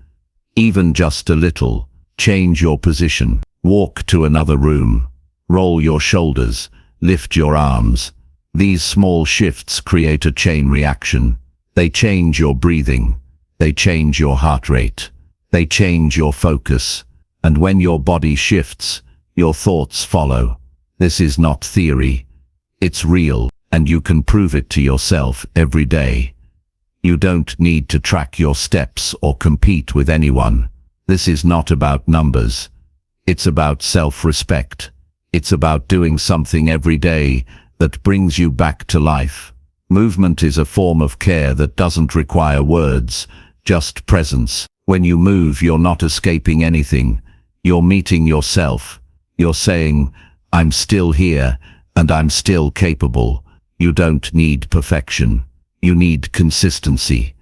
Even just a little. Change your position. Walk to another room. Roll your shoulders. Lift your arms. These small shifts create a chain reaction. They change your breathing. They change your heart rate. They change your focus. And when your body shifts, your thoughts follow. This is not theory. It's real, and you can prove it to yourself every day. You don't need to track your steps or compete with anyone. This is not about numbers. It's about self-respect. It's about doing something every day that brings you back to life. Movement is a form of care that doesn't require words, just presence. When you move, you're not escaping anything. You're meeting yourself. You're saying, I'm still here, and I'm still capable. You don't need perfection. You need consistency.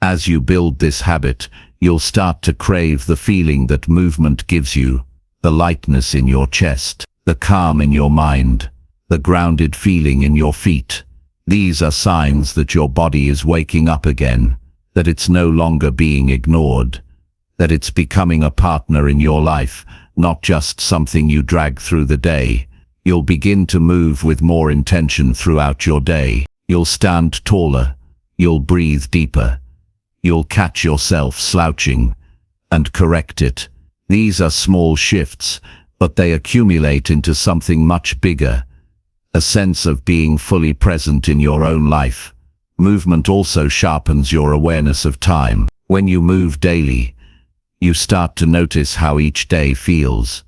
As you build this habit, you'll start to crave the feeling that movement gives you, the lightness in your chest, the calm in your mind, the grounded feeling in your feet. These are signs that your body is waking up again, that it's no longer being ignored, that it's becoming a partner in your life, not just something you drag through the day. You'll begin to move with more intention throughout your day. You'll stand taller. You'll breathe deeper. You'll catch yourself slouching and correct it. These are small shifts, but they accumulate into something much bigger, a sense of being fully present in your own life. Movement also sharpens your awareness of time. When you move daily, you start to notice how each day feels.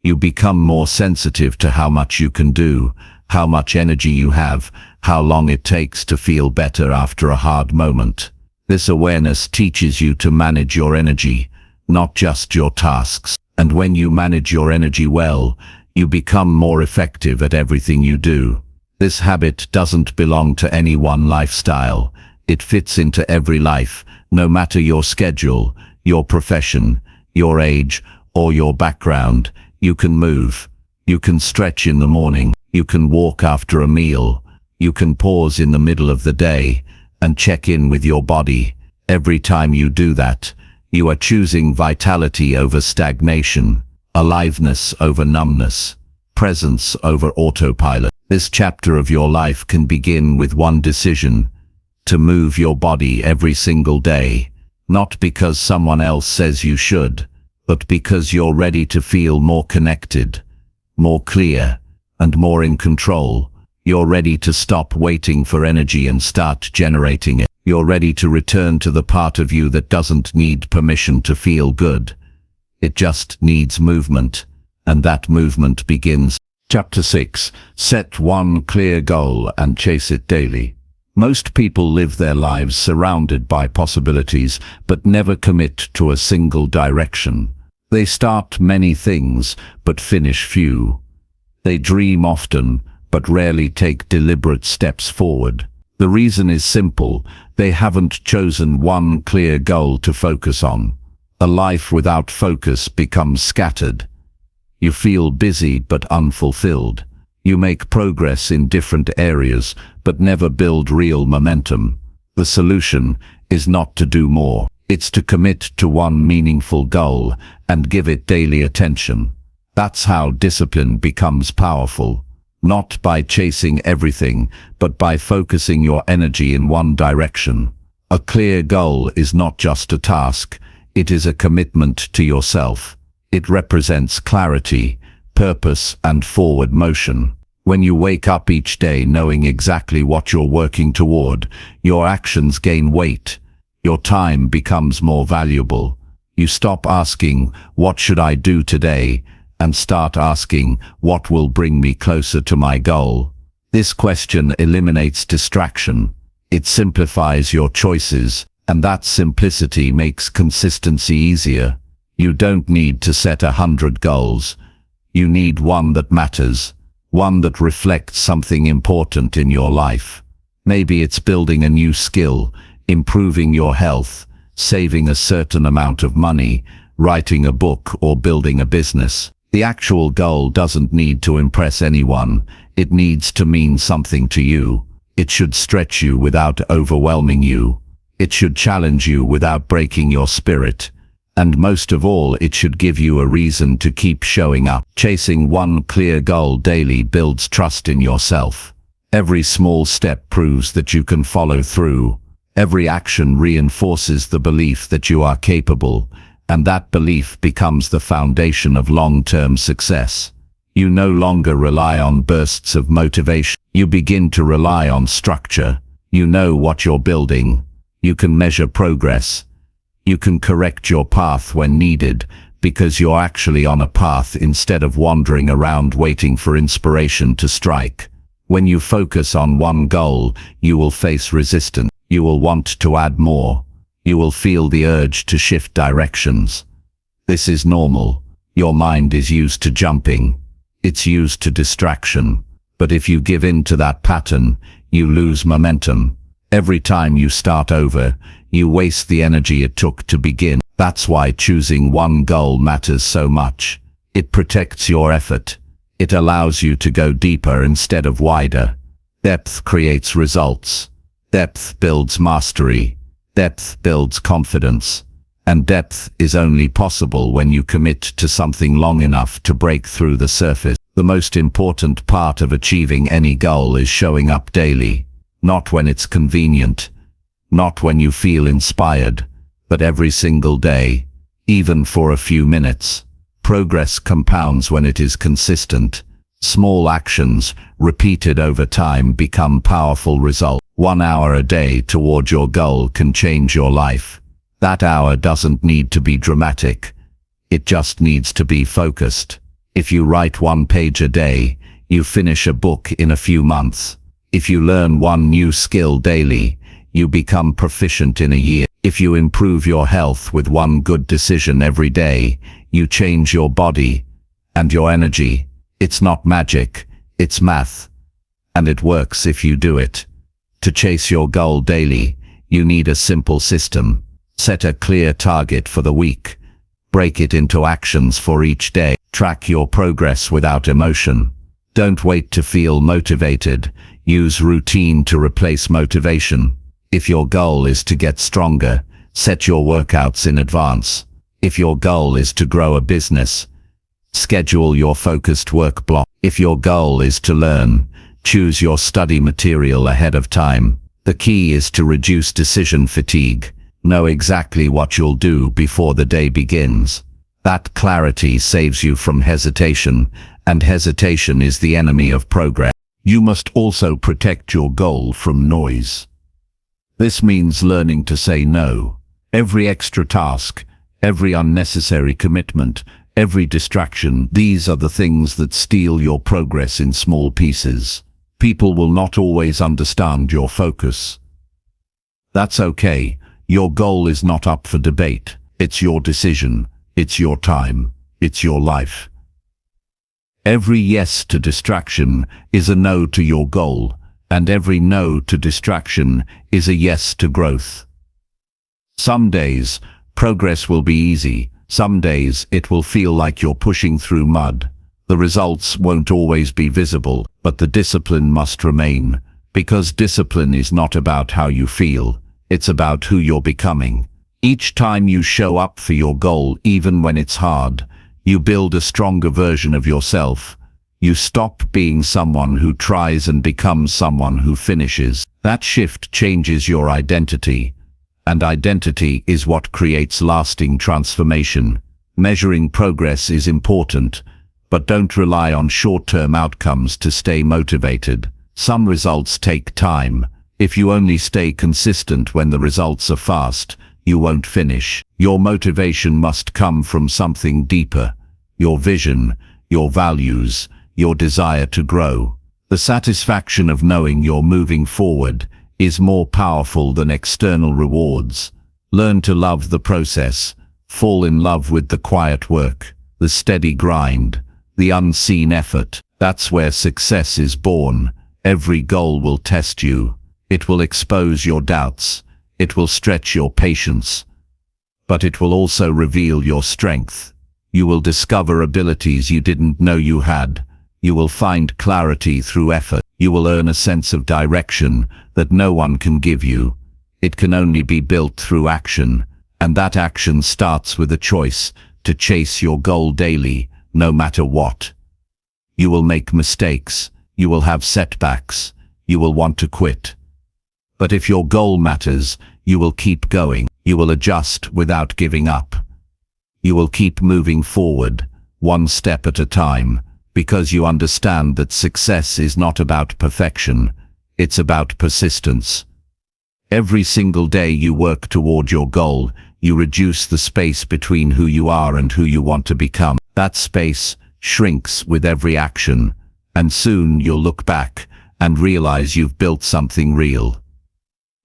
You become more sensitive to how much you can do, how much energy you have, how long it takes to feel better after a hard moment. This awareness teaches you to manage your energy, not just your tasks. And when you manage your energy well, you become more effective at everything you do. This habit doesn't belong to any one lifestyle. It fits into every life, no matter your schedule, your profession, your age, or your background. You can move. You can stretch in the morning. You can walk after a meal. You can pause in the middle of the day and check in with your body. Every time you do that, you are choosing vitality over stagnation, aliveness over numbness, presence over autopilot. This chapter of your life can begin with one decision: to move your body every single day, not because someone else says you should, but because you're ready to feel more connected, more clear, and more in control. You're ready to stop waiting for energy and start generating it. You're ready to return to the part of you that doesn't need permission to feel good. It just needs movement, and that movement begins. Chapter 6. Set one clear goal and chase it daily. Most people live their lives surrounded by possibilities, but never commit to a single direction. They start many things, but finish few. They dream often, but rarely take deliberate steps forward. The reason is simple: they haven't chosen one clear goal to focus on. A life without focus becomes scattered. You feel busy but unfulfilled. You make progress in different areas, but never build real momentum. The solution is not to do more. It's to commit to one meaningful goal and give it daily attention. That's how discipline becomes powerful. Not by chasing everything, but by focusing your energy in one direction. A clear goal is not just a task, it is a commitment to yourself. It represents clarity, purpose, and forward motion. When you wake up each day knowing exactly what you're working toward, your actions gain weight. Your time becomes more valuable. You stop asking, "What should I do today?" and start asking, "What will bring me closer to my goal?" This question eliminates distraction. It simplifies your choices, and that simplicity makes consistency easier. You don't need to set 100 goals. You need one that matters, one that reflects something important in your life. Maybe it's building a new skill, improving your health, saving a certain amount of money, writing a book, or building a business. The actual goal doesn't need to impress anyone. It needs to mean something to you. It should stretch you without overwhelming you. It should challenge you without breaking your spirit. And most of all, it should give you a reason to keep showing up. Chasing one clear goal daily builds trust in yourself. Every small step proves that you can follow through. Every action reinforces the belief that you are capable, and that belief becomes the foundation of long-term success. You no longer rely on bursts of motivation. You begin to rely on structure. You know what you're building. You can measure progress. You can correct your path when needed, because you're actually on a path instead of wandering around waiting for inspiration to strike. When you focus on one goal, you will face resistance. You will want to add more. You will feel the urge to shift directions. This is normal. Your mind is used to jumping. It's used to distraction. But if you give in to that pattern, you lose momentum. Every time you start over, you waste the energy it took to begin. That's why choosing one goal matters so much. It protects your effort. It allows you to go deeper instead of wider. Depth creates results. Depth builds mastery. Depth builds confidence. And depth is only possible when you commit to something long enough to break through the surface. The most important part of achieving any goal is showing up daily. Not when it's convenient. Not when you feel inspired. But every single day. Even for a few minutes. Progress compounds when it is consistent. Small actions, repeated over time, become powerful results. 1 hour a day toward your goal can change your life. That hour doesn't need to be dramatic. It just needs to be focused. If you write 1 page a day, you finish a book in a few months. If you learn 1 new skill daily, you become proficient in a year. If you improve your health with 1 good decision every day, you change your body and your energy. It's not magic, it's math. And it works if you do it. To chase your goal daily, you need a simple system. Set a clear target for the week. Break it into actions for each day. Track your progress without emotion. Don't wait to feel motivated. Use routine to replace motivation. If your goal is to get stronger, set your workouts in advance. If your goal is to grow a business, schedule your focused work block. If your goal is to learn, choose your study material ahead of time. The key is to reduce decision fatigue. Know exactly what you'll do before the day begins. That clarity saves you from hesitation, and hesitation is the enemy of progress. You must also protect your goal from noise. This means learning to say no. Every extra task, every unnecessary commitment, every distraction, these are the things that steal your progress in small pieces. People will not always understand your focus. That's okay. Your goal is not up for debate. It's your decision. It's your time. It's your life. Every yes to distraction is a no to your goal, and every no to distraction is a yes to growth. Some days, progress will be easy. Some days, it will feel like you're pushing through mud. The results won't always be visible, but the discipline must remain, because discipline is not about how you feel. It's about who you're becoming. Each time you show up for your goal, even when it's hard, you build a stronger version of yourself. You stop being someone who tries and becomes someone who finishes. That shift changes your identity. And identity is what creates lasting transformation. Measuring progress is important, but don't rely on short-term outcomes to stay motivated. Some results take time. If you only stay consistent when the results are fast, you won't finish. Your motivation must come from something deeper. Your vision, your values, your desire to grow. The satisfaction of knowing you're moving forward is more powerful than external rewards. Learn to love the process. Fall in love with the quiet work, the steady grind, the unseen effort. That's where success is born. Every goal will test you. It will expose your doubts. It will stretch your patience. But it will also reveal your strength. You will discover abilities you didn't know you had. You will find clarity through effort. You will earn a sense of direction that no one can give you. It can only be built through action, and that action starts with a choice to chase your goal daily, no matter what. You will make mistakes. You will have setbacks. You will want to quit. But if your goal matters, you will keep going. You will adjust without giving up. You will keep moving forward, one step at a time, because you understand that success is not about perfection, it's about persistence. Every single day you work toward your goal, you reduce the space between who you are and who you want to become. That space shrinks with every action, and soon you'll look back and realize you've built something real.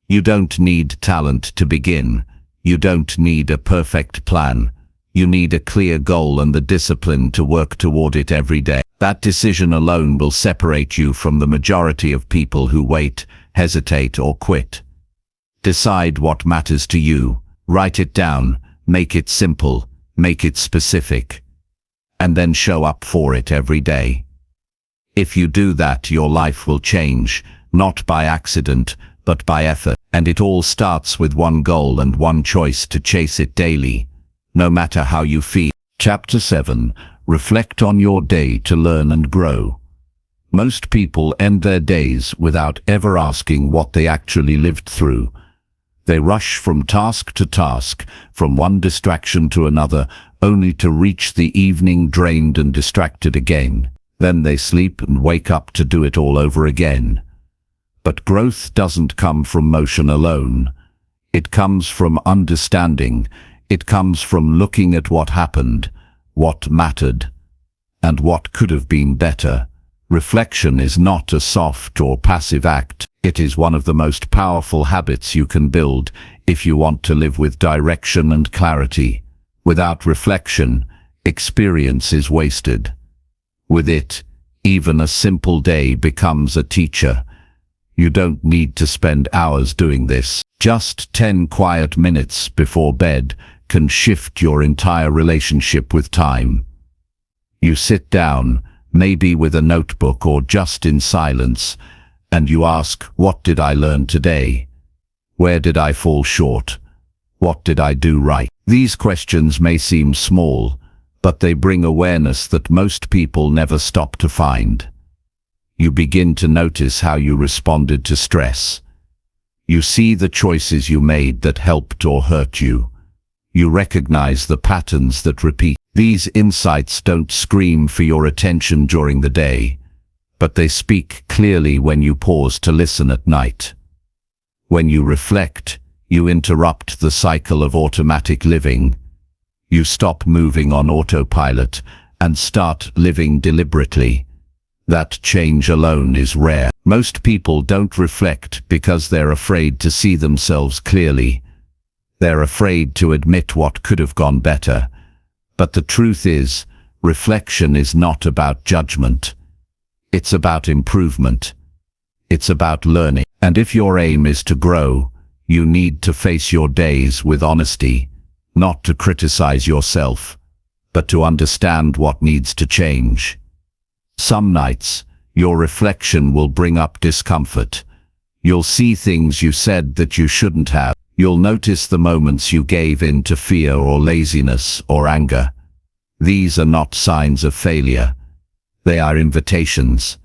You don't need talent to begin. You don't need a perfect plan. You need a clear goal and the discipline to work toward it every day. That decision alone will separate you from the majority of people who wait, hesitate, or quit. Decide what matters to you. Write it down. Make it simple. Make it specific. And then show up for it every day. If you do that, your life will change, not by accident, but by effort. And it all starts with one goal and one choice to chase it daily, no matter how you feel. Chapter 7. Reflect on your day to learn and grow. Most people end their days without ever asking what they actually lived through. They rush from task to task, from one distraction to another, only to reach the evening drained and distracted again. Then they sleep and wake up to do it all over again. But growth doesn't come from motion alone. It comes from understanding. It comes from looking at what happened, what mattered, and what could have been better. Reflection is not a soft or passive act. It is one of the most powerful habits you can build if you want to live with direction and clarity. Without reflection, experience is wasted. With it, even a simple day becomes a teacher. You don't need to spend hours doing this. Just 10 quiet minutes before bed can shift your entire relationship with time. You sit down, maybe with a notebook or just in silence, and you ask, what did I learn today? Where did I fall short? What did I do right? These questions may seem small, but they bring awareness that most people never stop to find. You begin to notice how you responded to stress. You see the choices you made that helped or hurt you. You recognize the patterns that repeat. These insights don't scream for your attention during the day, but they speak clearly when you pause to listen at night. When you reflect, you interrupt the cycle of automatic living. You stop moving on autopilot and start living deliberately. That change alone is rare. Most people don't reflect because they're afraid to see themselves clearly. They're afraid to admit what could have gone better. But the truth is, reflection is not about judgment. It's about improvement. It's about learning. And if your aim is to grow, you need to face your days with honesty, not to criticize yourself, but to understand what needs to change. Some nights, your reflection will bring up discomfort. You'll see things you said that you shouldn't have. You'll notice the moments you gave in to fear or laziness or anger. These are not signs of failure. They are invitations.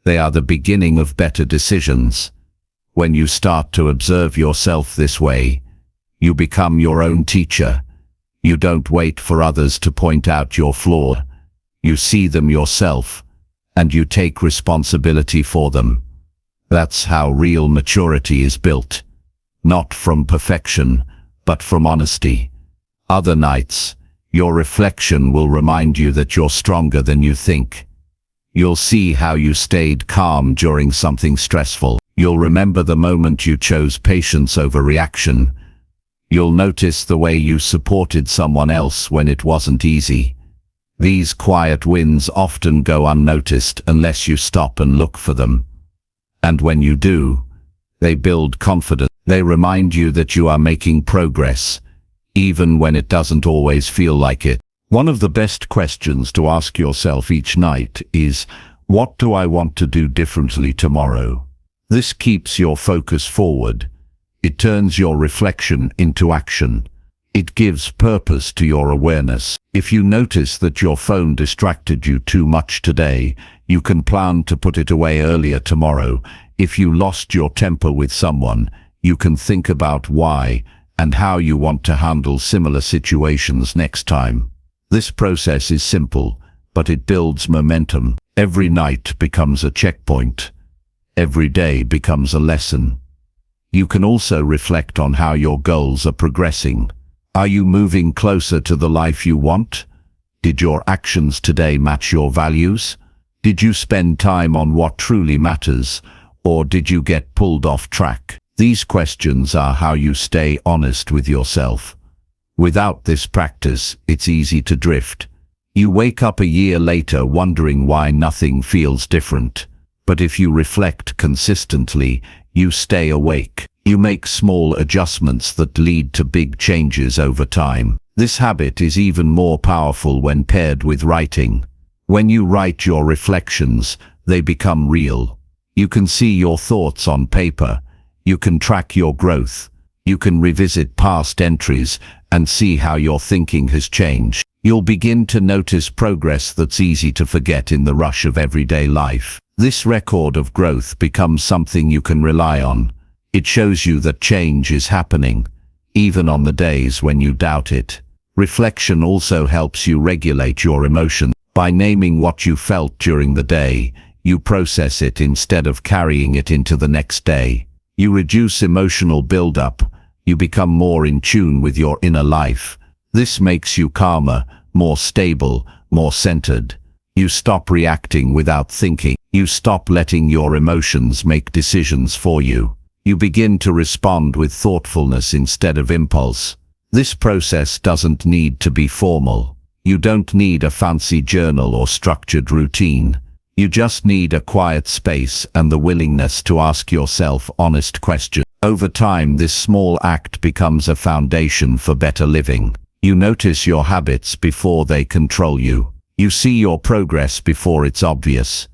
They are the beginning of better decisions. When you start to observe yourself this way, you become your own teacher. You don't wait for others to point out your flaw. You see them yourself, and you take responsibility for them. That's how real maturity is built. Not from perfection, but from honesty. Other nights, your reflection will remind you that you're stronger than you think. You'll see how you stayed calm during something stressful. You'll remember the moment you chose patience over reaction. You'll notice the way you supported someone else when it wasn't easy. These quiet wins often go unnoticed unless you stop and look for them. And when you do, they build confidence. They remind you that you are making progress, even when it doesn't always feel like it. One of the best questions to ask yourself each night is, what do I want to do differently tomorrow? This keeps your focus forward. It turns your reflection into action. It gives purpose to your awareness. If you notice that your phone distracted you too much today, you can plan to put it away earlier tomorrow. If you lost your temper with someone, you can think about why and how you want to handle similar situations next time. This process is simple, but it builds momentum. Every night becomes a checkpoint. Every day becomes a lesson. You can also reflect on how your goals are progressing. Are you moving closer to the life you want? Did your actions today match your values? Did you spend time on what truly matters, or did you get pulled off track? These questions are how you stay honest with yourself. Without this practice, it's easy to drift. You wake up a year later wondering why nothing feels different. But if you reflect consistently, you stay awake. You make small adjustments that lead to big changes over time. This habit is even more powerful when paired with writing. When you write your reflections, they become real. You can see your thoughts on paper. You can track your growth. You can revisit past entries and see how your thinking has changed. You'll begin to notice progress that's easy to forget in the rush of everyday life. This record of growth becomes something you can rely on. It shows you that change is happening, even on the days when you doubt it. Reflection also helps you regulate your emotions. By naming what you felt during the day, you process it instead of carrying it into the next day. You reduce emotional buildup. You become more in tune with your inner life. This makes you calmer, more stable, more centered. You stop reacting without thinking. You stop letting your emotions make decisions for you. You begin to respond with thoughtfulness instead of impulse. This process doesn't need to be formal. You don't need a fancy journal or structured routine. You just need a quiet space and the willingness to ask yourself honest questions. Over time, this small act becomes a foundation for better living. You notice your habits before they control you. You see your progress before it's obvious.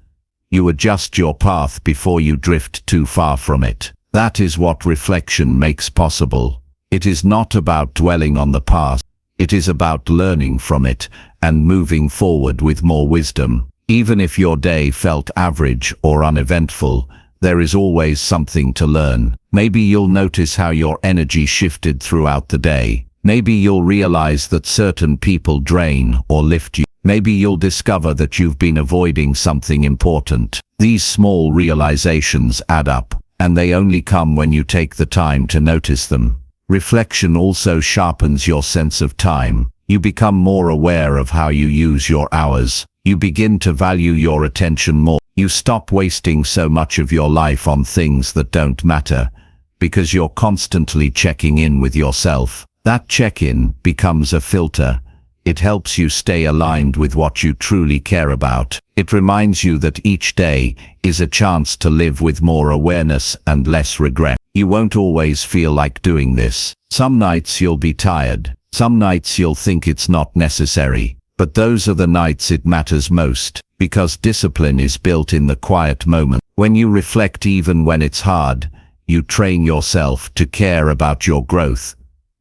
You adjust your path before you drift too far from it. That is what reflection makes possible. It is not about dwelling on the past. It is about learning from it and moving forward with more wisdom. Even if your day felt average or uneventful, there is always something to learn. Maybe you'll notice how your energy shifted throughout the day. Maybe you'll realize that certain people drain or lift you. Maybe you'll discover that you've been avoiding something important. These small realizations add up, and they only come when you take the time to notice them. Reflection also sharpens your sense of time. You become more aware of how you use your hours. You begin to value your attention more. You stop wasting so much of your life on things that don't matter, because you're constantly checking in with yourself. That check-in becomes a filter. It helps you stay aligned with what you truly care about. It reminds you that each day is a chance to live with more awareness and less regret. You won't always feel like doing this. Some nights you'll be tired. Some nights you'll think it's not necessary. But those are the nights it matters most, because discipline is built in the quiet moment. When you reflect even when it's hard, you train yourself to care about your growth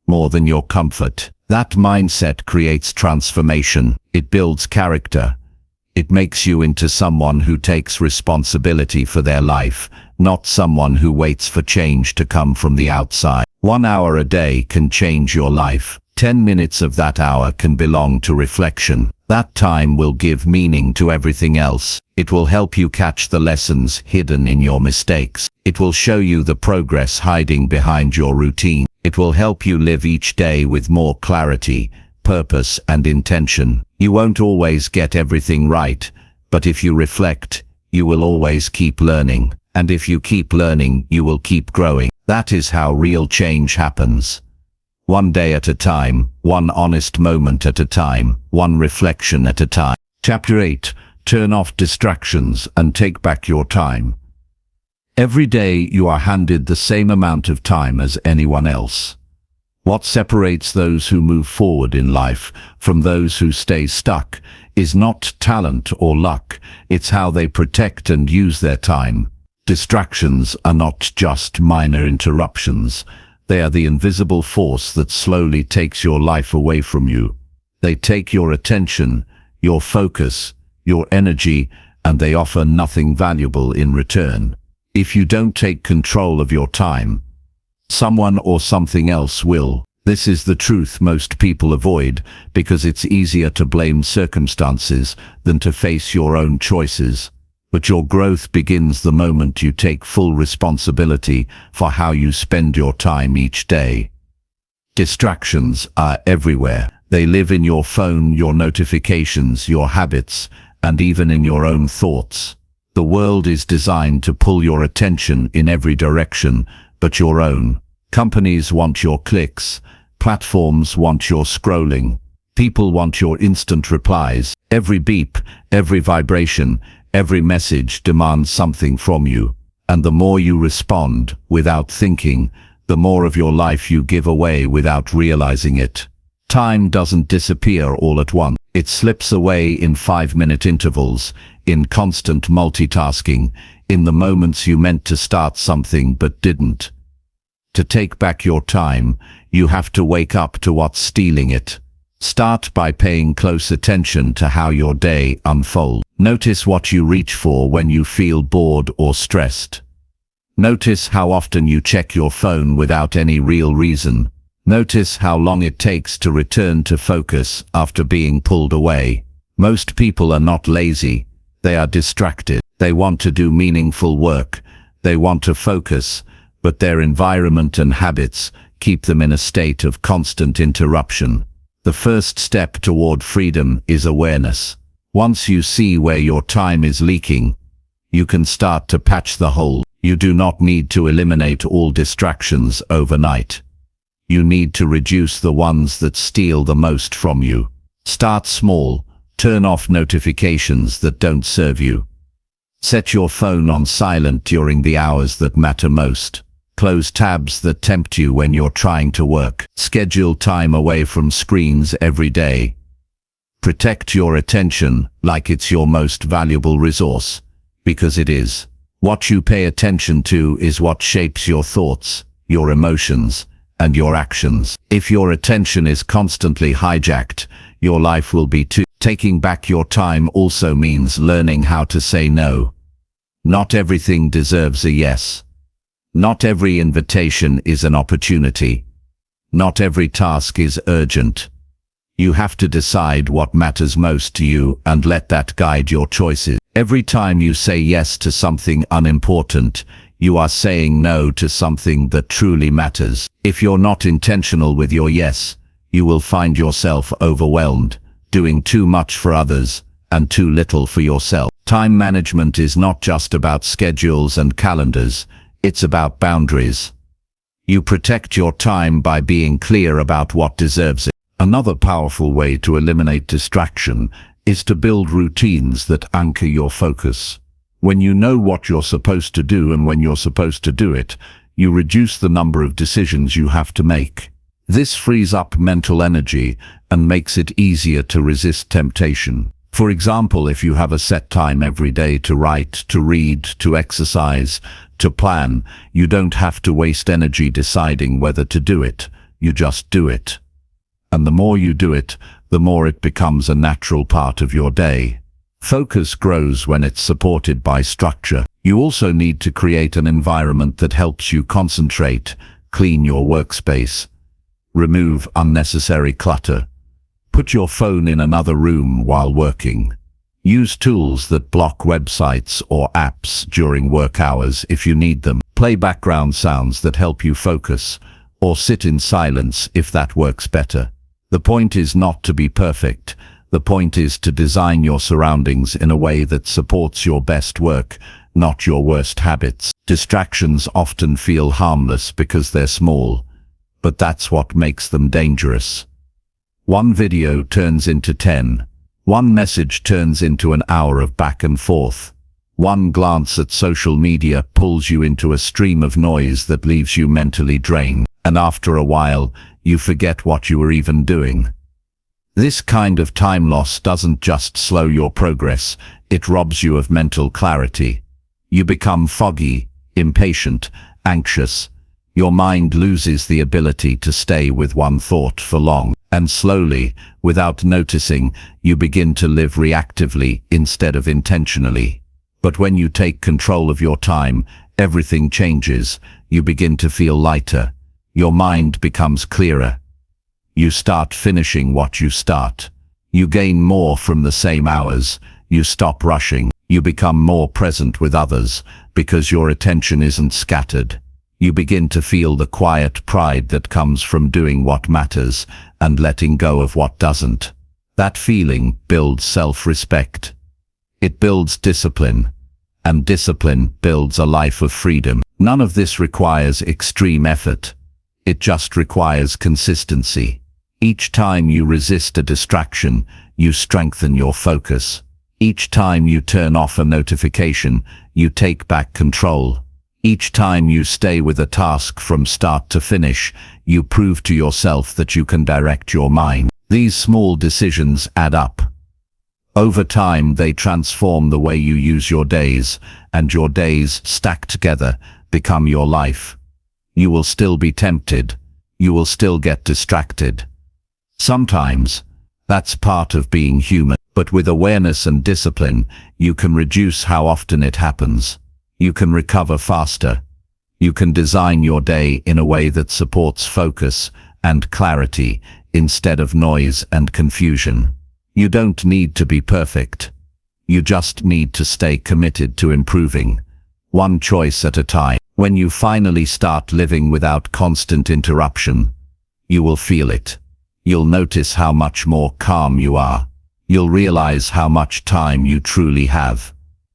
more than your comfort. That mindset creates transformation. It builds character. It makes you into someone who takes responsibility for their life, not someone who waits for change to come from the outside. 1 hour a day can change your life. 10 minutes of that hour can belong to reflection. That time will give meaning to everything else. It will help you catch the lessons hidden in your mistakes. It will show you the progress hiding behind your routine. It will help you live each day with more clarity, purpose, and intention. You won't always get everything right, but if you reflect, you will always keep learning. And if you keep learning, you will keep growing. That is how real change happens. One day at a time, one honest moment at a time, one reflection at a time. Chapter 8. Turn off distractions and take back your time. Every day you are handed the same amount of time as anyone else. What separates those who move forward in life from those who stay stuck is not talent or luck, it's how they protect and use their time. Distractions are not just minor interruptions. They are the invisible force that slowly takes your life away from you. They take your attention, your focus, your energy, and they offer nothing valuable in return. If you don't take control of your time, someone or something else will. This is the truth most people avoid because it's easier to blame circumstances than to face your own choices. But your growth begins the moment you take full responsibility for how you spend your time each day. Distractions are everywhere. They live in your phone, your notifications, your habits, and even in your own thoughts. The world is designed to pull your attention in every direction, but your own. Companies want your clicks. Platforms want your scrolling. People want your instant replies. Every beep, every vibration, every message demands something from you. And the more you respond without thinking, the more of your life you give away without realizing it. Time doesn't disappear all at once. It slips away in 5-minute intervals, in constant multitasking, in the moments you meant to start something but didn't. To take back your time, you have to wake up to what's stealing it. Start by paying close attention to how your day unfolds. Notice what you reach for when you feel bored or stressed. Notice how often you check your phone without any real reason. Notice how long it takes to return to focus after being pulled away. Most people are not lazy. They are distracted. They want to do meaningful work. They want to focus, but their environment and habits keep them in a state of constant interruption. The first step toward freedom is awareness. Once you see where your time is leaking, you can start to patch the hole. You do not need to eliminate all distractions overnight. You need to reduce the ones that steal the most from you. Start small. Turn off notifications that don't serve you. Set your phone on silent during the hours that matter most. Close tabs that tempt you when you're trying to work. Schedule time away from screens every day. Protect your attention like it's your most valuable resource, because it is. What you pay attention to is what shapes your thoughts, your emotions, and your actions. If your attention is constantly hijacked, your life will be too. Taking back your time also means learning how to say no. Not everything deserves a yes. Not every invitation is an opportunity. Not every task is urgent. You have to decide what matters most to you and let that guide your choices. Every time you say yes to something unimportant, you are saying no to something that truly matters. If you're not intentional with your yes, you will find yourself overwhelmed, doing too much for others and too little for yourself. Time management is not just about schedules and calendars. It's about boundaries. You protect your time by being clear about what deserves it. Another powerful way to eliminate distraction is to build routines that anchor your focus. When you know what you're supposed to do and when you're supposed to do it, you reduce the number of decisions you have to make. This frees up mental energy and makes it easier to resist temptation. For example, if you have a set time every day to write, to read, to exercise, to plan, you don't have to waste energy deciding whether to do it. You just do it. And the more you do it, the more it becomes a natural part of your day. Focus grows when it's supported by structure. You also need to create an environment that helps you concentrate. Clean your workspace. Remove unnecessary clutter. Put your phone in another room while working. Use tools that block websites or apps during work hours if you need them. Play background sounds that help you focus, or sit in silence if that works better. The point is not to be perfect. The point is to design your surroundings in a way that supports your best work, not your worst habits. Distractions often feel harmless because they're small, but that's what makes them dangerous. One video turns into 10. One message turns into an hour of back and forth. One glance at social media pulls you into a stream of noise that leaves you mentally drained, and after a while, you forget what you were even doing. This kind of time loss doesn't just slow your progress, it robs you of mental clarity. You become foggy, impatient, anxious. Your mind loses the ability to stay with one thought for long. And slowly, without noticing, you begin to live reactively instead of intentionally. But when you take control of your time, everything changes. You begin to feel lighter. Your mind becomes clearer. You start finishing what you start. You gain more from the same hours. You stop rushing. You become more present with others because your attention isn't scattered. You begin to feel the quiet pride that comes from doing what matters and letting go of what doesn't. That feeling builds self-respect. It builds discipline, and discipline builds a life of freedom. None of this requires extreme effort. It just requires consistency. Each time you resist a distraction, you strengthen your focus. Each time you turn off a notification, you take back control. Each time you stay with a task from start to finish, you prove to yourself that you can direct your mind. These small decisions add up. Over time, they transform the way you use your days, and your days, stacked together, become your life. You will still be tempted. You will still get distracted. Sometimes, that's part of being human. But with awareness and discipline, you can reduce how often it happens. You can recover faster. You can design your day in a way that supports focus and clarity instead of noise and confusion. You don't need to be perfect. You just need to stay committed to improving, one choice at a time. When you finally start living without constant interruption, you will feel it. You'll notice how much more calm you are. You'll realize how much time you truly have.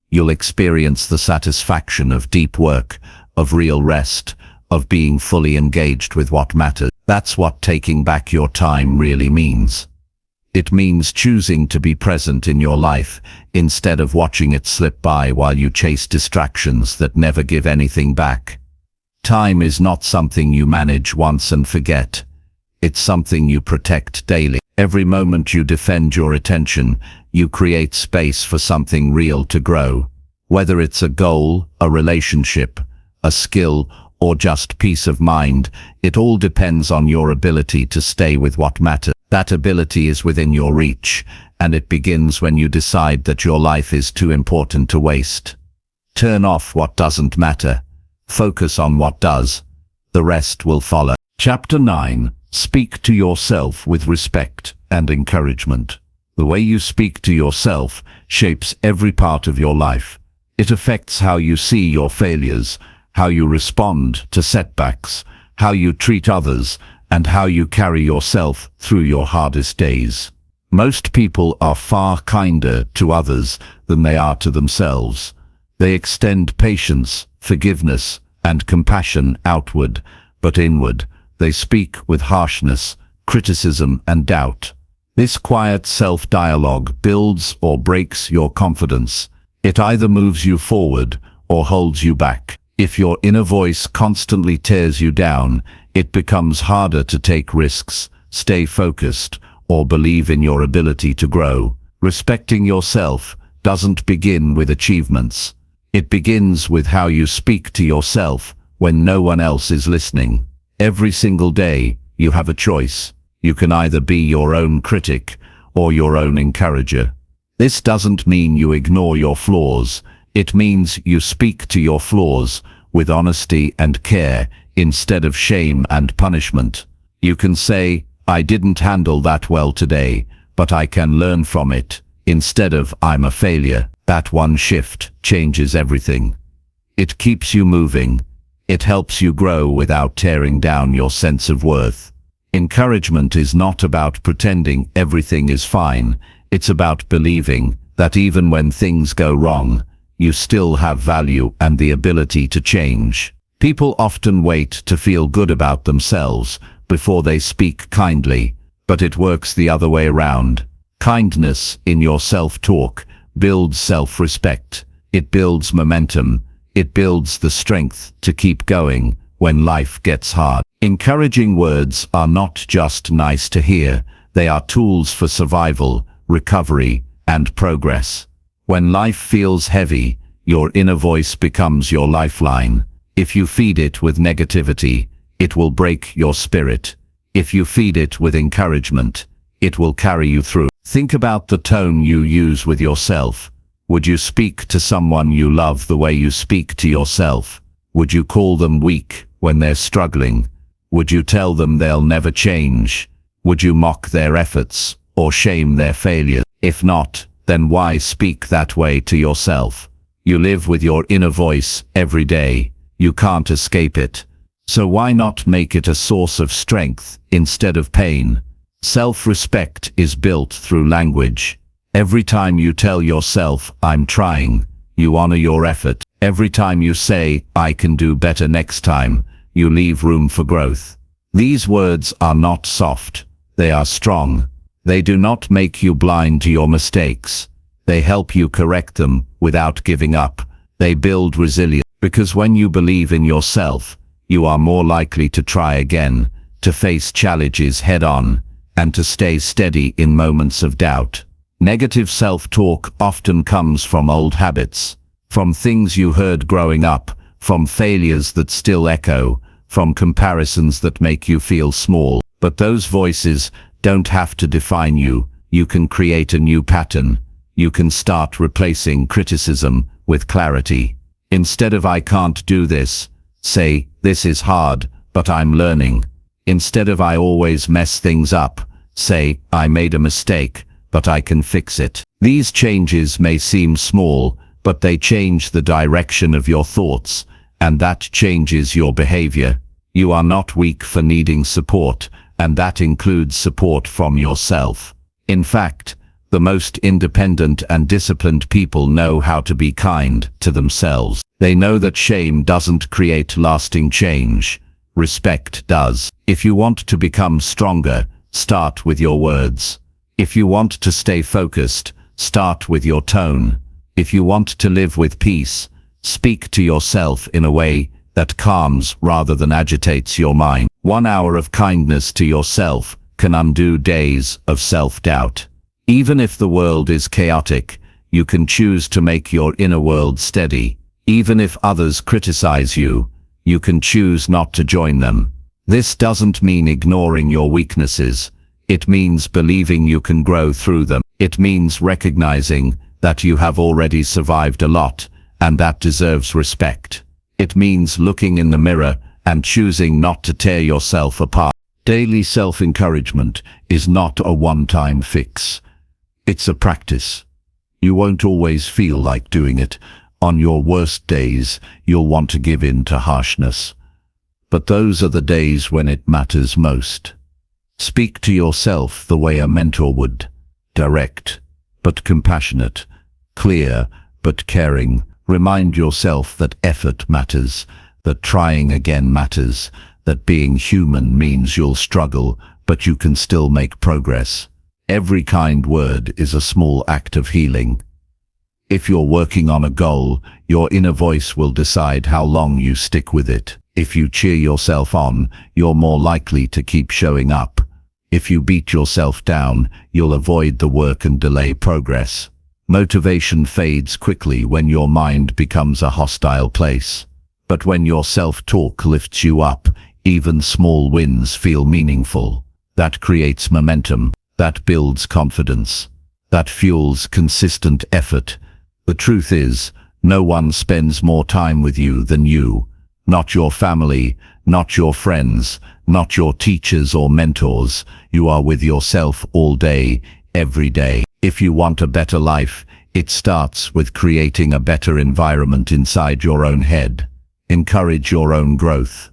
You'll experience the satisfaction of deep work, of real rest, of being fully engaged with what matters. That's what taking back your time really means. It means choosing to be present in your life, instead of watching it slip by while you chase distractions that never give anything back. Time is not something you manage once and forget. It's something you protect daily. Every moment you defend your attention, you create space for something real to grow. Whether it's a goal, a relationship, a skill, or just peace of mind, it all depends on your ability to stay with what matters. That ability is within your reach, and it begins when you decide that your life is too important to waste. Turn off what doesn't matter. Focus on what does. The rest will follow. Chapter 9. Speak to yourself with respect and encouragement. The way you speak to yourself shapes every part of your life. It affects how you see your failures, how you respond to setbacks, how you treat others, and how you carry yourself through your hardest days. Most people are far kinder to others than they are to themselves. They extend patience, forgiveness, and compassion outward, but inward, they speak with harshness, criticism, and doubt. This quiet self-dialogue builds or breaks your confidence. It either moves you forward or holds you back. If your inner voice constantly tears you down, it becomes harder to take risks, stay focused, or believe in your ability to grow. Respecting yourself doesn't begin with achievements. It begins with how you speak to yourself when no one else is listening. Every single day, you have a choice. You can either be your own critic or your own encourager. This doesn't mean you ignore your flaws. It means you speak to your flaws with honesty and care instead of shame and punishment. You can say, "I didn't handle that well today, but I can learn from it," instead of "I'm a failure." That one shift changes everything. It keeps you moving. It helps you grow without tearing down your sense of worth. Encouragement is not about pretending everything is fine. It's about believing that even when things go wrong, you still have value and the ability to change. People often wait to feel good about themselves before they speak kindly, but it works the other way around. Kindness in your self-talk builds self-respect. It builds momentum. It builds the strength to keep going when life gets hard. Encouraging words are not just nice to hear. They are tools for survival, recovery, and progress. When life feels heavy, your inner voice becomes your lifeline. If you feed it with negativity, it will break your spirit. If you feed it with encouragement, it will carry you through. Think about the tone you use with yourself. Would you speak to someone you love the way you speak to yourself? Would you call them weak when they're struggling? Would you tell them they'll never change? Would you mock their efforts or shame their failures? If not, then why speak that way to yourself? You live with your inner voice every day. You can't escape it. So why not make it a source of strength instead of pain? Self-respect is built through language. Every time you tell yourself, "I'm trying," you honor your effort. Every time you say, "I can do better next time," you leave room for growth. These words are not soft. They are strong. They do not make you blind to your mistakes. They help you correct them without giving up. They build resilience, because when you believe in yourself, you are more likely to try again, to face challenges head-on, and to stay steady in moments of doubt. Negative self-talk often comes from old habits, from things you heard growing up, from failures that still echo, from comparisons that make you feel small. But those voices don't have to define you. You can create a new pattern. You can start replacing criticism with clarity. Instead of "I can't do this," say, "This is hard, but I'm learning." Instead of "I always mess things up," say, "I made a mistake, but I can fix it." These changes may seem small, but they change the direction of your thoughts, and that changes your behavior. You are not weak for needing support, and that includes support from yourself. In fact, the most independent and disciplined people know how to be kind to themselves. They know that shame doesn't create lasting change. Respect does. If you want to become stronger, start with your words. If you want to stay focused, start with your tone. If you want to live with peace, speak to yourself in a way that calms rather than agitates your mind. 1 hour of kindness to yourself can undo days of self-doubt. Even if the world is chaotic, you can choose to make your inner world steady. Even if others criticize you, you can choose not to join them. This doesn't mean ignoring your weaknesses. It means believing you can grow through them. It means recognizing that you have already survived a lot, and that deserves respect. It means looking in the mirror and choosing not to tear yourself apart. Daily self-encouragement is not a one-time fix. It's a practice. You won't always feel like doing it. On your worst days, you'll want to give in to harshness. But those are the days when it matters most. Speak to yourself the way a mentor would. Direct, but compassionate. Clear, but caring. Remind yourself that effort matters, that trying again matters, that being human means you'll struggle, but you can still make progress. Every kind word is a small act of healing. If you're working on a goal, your inner voice will decide how long you stick with it. If you cheer yourself on, you're more likely to keep showing up. If you beat yourself down, you'll avoid the work and delay progress. Motivation fades quickly when your mind becomes a hostile place. But when your self-talk lifts you up, even small wins feel meaningful. That creates momentum. That builds confidence. That fuels consistent effort. The truth is, no one spends more time with you than you. Not your family, not your friends, not your teachers or mentors. You are with yourself all day, every day. If you want a better life, it starts with creating a better environment inside your own head. Encourage your own growth.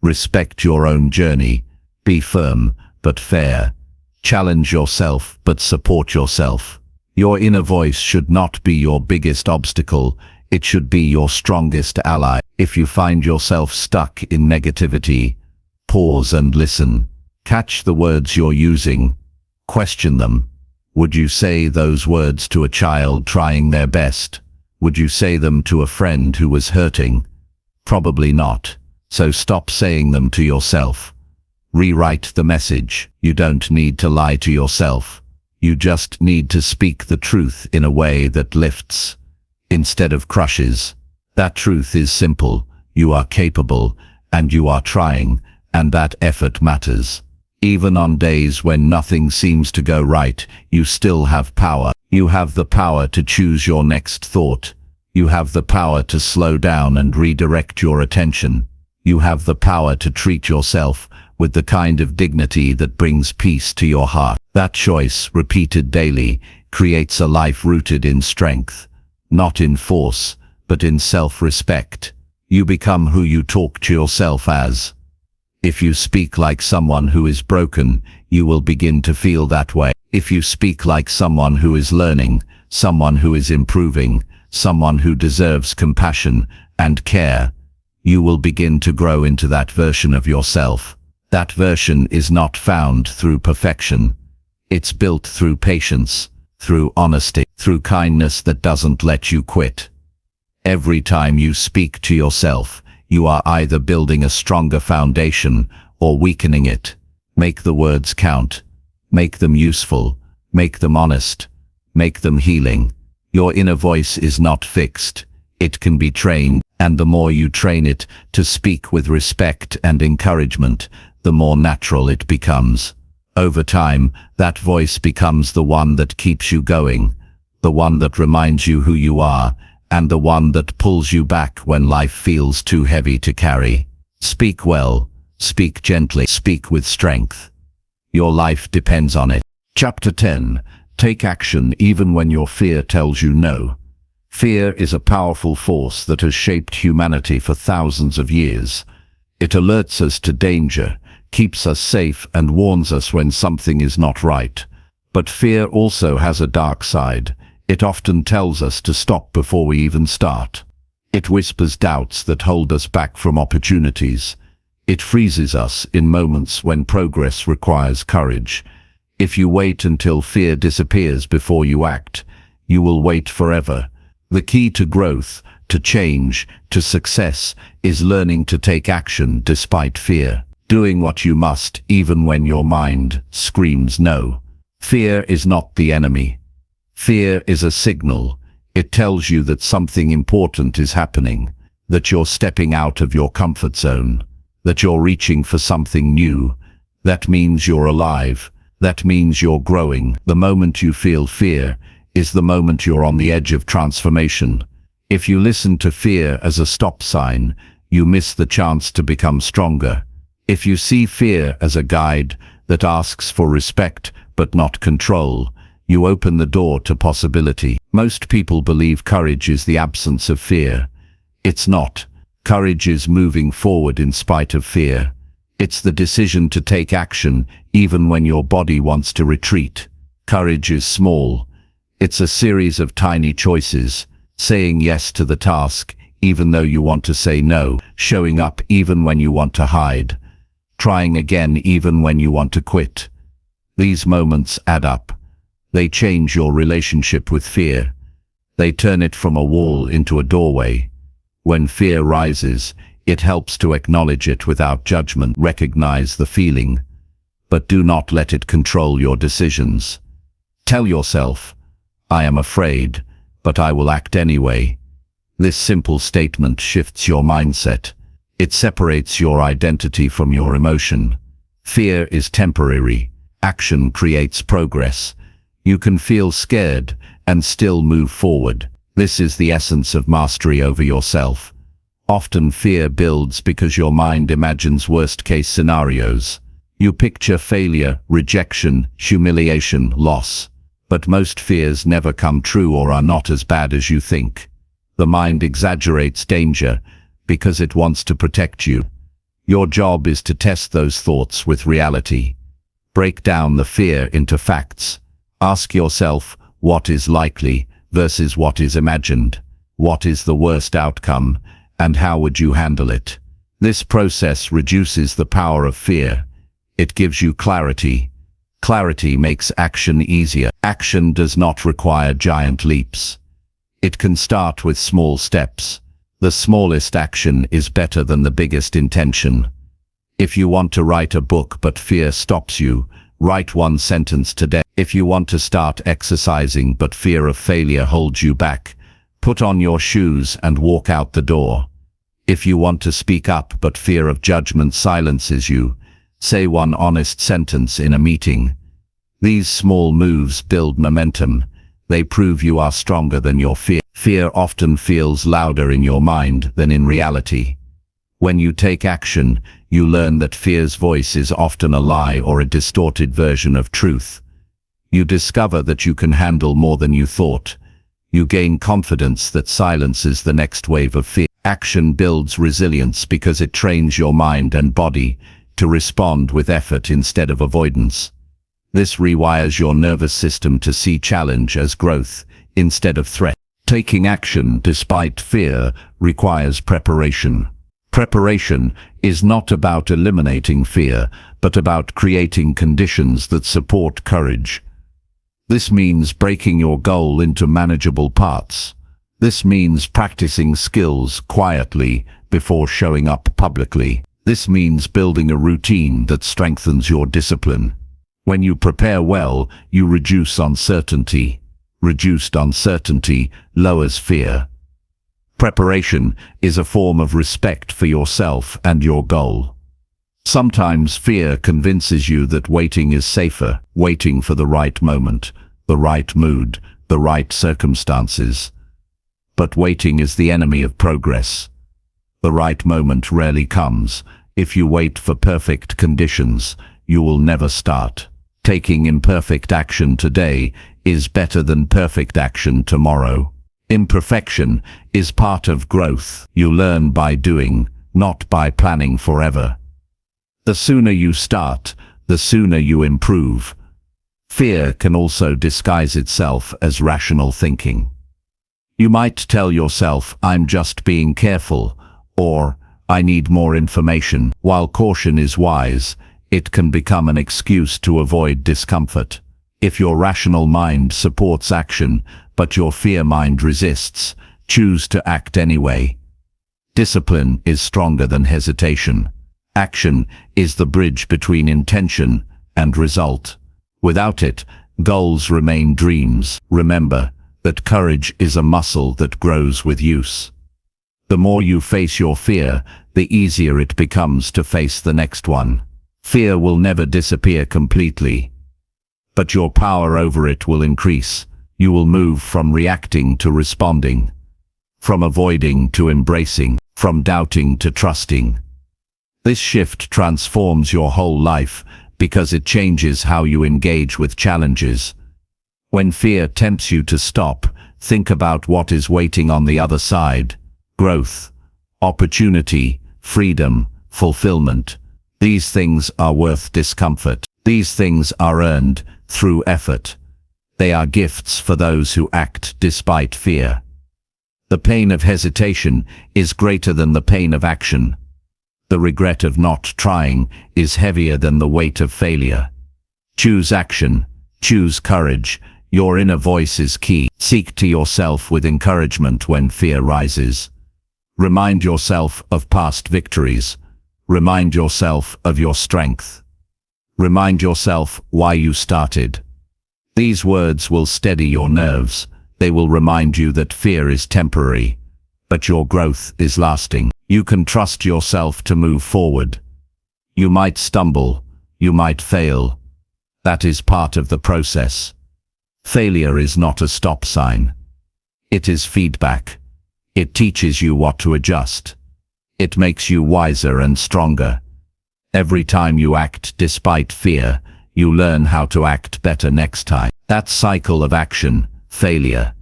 Respect your own journey. Be firm, but fair. Challenge yourself, but support yourself. Your inner voice should not be your biggest obstacle. It should be your strongest ally. If you find yourself stuck in negativity, pause and listen. Catch the words you're using. Question them. Would you say those words to a child trying their best? Would you say them to a friend who was hurting? Probably not. So stop saying them to yourself. Rewrite the message. You don't need to lie to yourself. You just need to speak the truth in a way that lifts, instead of crushes. That truth is simple. You are capable, and you are trying, and that effort matters. Even on days when nothing seems to go right, you still have power. You have the power to choose your next thought. You have the power to slow down and redirect your attention. You have the power to treat yourself with the kind of dignity that brings peace to your heart. That choice, repeated daily, creates a life rooted in strength, not in force, but in self-respect. You become who you talk to yourself as. If you speak like someone who is broken, you will begin to feel that way. If you speak like someone who is learning, someone who is improving, someone who deserves compassion and care, you will begin to grow into that version of yourself. That version is not found through perfection. It's built through patience, through honesty, through kindness that doesn't let you quit. Every time you speak to yourself, you are either building a stronger foundation or weakening it. Make the words count. Make them useful. Make them honest. Make them healing. Your inner voice is not fixed. It can be trained, and the more you train it to speak with respect and encouragement, the more natural it becomes. Over time, that voice becomes the one that keeps you going, the one that reminds you who you are, and the one that pulls you back when life feels too heavy to carry. Speak well, speak gently, speak with strength. Your life depends on it. Chapter 10. Take action even when your fear tells you no. Fear is a powerful force that has shaped humanity for thousands of years. It alerts us to danger, keeps us safe, and warns us when something is not right. But fear also has a dark side. It often tells us to stop before we even start. It whispers doubts that hold us back from opportunities. It freezes us in moments when progress requires courage. If you wait until fear disappears before you act, you will wait forever. The key to growth, to change, to success is learning to take action despite fear. Doing what you must even when your mind screams no. Fear is not the enemy. Fear is a signal. It tells you that something important is happening, that you're stepping out of your comfort zone, that you're reaching for something new. That means you're alive. That means you're growing. The moment you feel fear is the moment you're on the edge of transformation. If you listen to fear as a stop sign, you miss the chance to become stronger. If you see fear as a guide that asks for respect but not control, you open the door to possibility. Most people believe courage is the absence of fear. It's not. Courage is moving forward in spite of fear. It's the decision to take action even when your body wants to retreat. Courage is small. It's a series of tiny choices, saying yes to the task even though you want to say no, showing up even when you want to hide, trying again even when you want to quit. These moments add up. They change your relationship with fear. They turn it from a wall into a doorway. When fear rises, it helps to acknowledge it without judgment. Recognize the feeling, but do not let it control your decisions. Tell yourself, I am afraid, but I will act anyway. This simple statement shifts your mindset. It separates your identity from your emotion. Fear is temporary. Action creates progress. You can feel scared and still move forward. This is the essence of mastery over yourself. Often fear builds because your mind imagines worst-case scenarios. You picture failure, rejection, humiliation, loss. But most fears never come true or are not as bad as you think. The mind exaggerates danger because it wants to protect you. Your job is to test those thoughts with reality. Break down the fear into facts. Ask yourself, what is likely versus what is imagined? What is the worst outcome, and how would you handle it? This process reduces the power of fear. It gives you clarity. Clarity makes action easier. Action does not require giant leaps. It can start with small steps. The smallest action is better than the biggest intention. If you want to write a book but fear stops you, write one sentence today. If you want to start exercising but fear of failure holds you back, put on your shoes and walk out the door. If you want to speak up but fear of judgment silences you, say one honest sentence in a meeting. These small moves build momentum. They prove you are stronger than your fear. Fear often feels louder in your mind than in reality. When you take action, you learn that fear's voice is often a lie or a distorted version of truth. You discover that you can handle more than you thought. You gain confidence that silences the next wave of fear. Action builds resilience because it trains your mind and body to respond with effort instead of avoidance. This rewires your nervous system to see challenge as growth instead of threat. Taking action despite fear requires preparation. Preparation is not about eliminating fear, but about creating conditions that support courage. This means breaking your goal into manageable parts. This means practicing skills quietly before showing up publicly. This means building a routine that strengthens your discipline. When you prepare well, you reduce uncertainty. Reduced uncertainty lowers fear. Preparation is a form of respect for yourself and your goal. Sometimes fear convinces you that waiting is safer, waiting for the right moment, the right mood, the right circumstances. But waiting is the enemy of progress. The right moment rarely comes. If you wait for perfect conditions, you will never start. Taking imperfect action today is better than perfect action tomorrow. Imperfection is part of growth. You learn by doing, not by planning forever. The sooner you start, the sooner you improve. Fear can also disguise itself as rational thinking. You might tell yourself, "I'm just being careful," or "I need more information." While caution is wise, it can become an excuse to avoid discomfort. If your rational mind supports action, but your fear mind resists, choose to act anyway. Discipline is stronger than hesitation. Action is the bridge between intention and result. Without it, goals remain dreams. Remember that courage is a muscle that grows with use. The more you face your fear, the easier it becomes to face the next one. Fear will never disappear completely, but your power over it will increase. You will move from reacting to responding, from avoiding to embracing, from doubting to trusting. This shift transforms your whole life because it changes how you engage with challenges. When fear tempts you to stop, think about what is waiting on the other side. Growth, opportunity, freedom, fulfillment. These things are worth discomfort. These things are earned through effort. They are gifts for those who act despite fear. The pain of hesitation is greater than the pain of action. The regret of not trying is heavier than the weight of failure. Choose action. Choose courage. Your inner voice is key. Seek to yourself with encouragement when fear rises. Remind yourself of past victories. Remind yourself of your strength. Remind yourself why you started. These words will steady your nerves. They will remind you that fear is temporary, but your growth is lasting. You can trust yourself to move forward. You might stumble. You might fail. That is part of the process. Failure is not a stop sign. It is feedback. It teaches you what to adjust. It makes you wiser and stronger. Every time you act despite fear, you learn how to act better next time. That cycle of action, failure,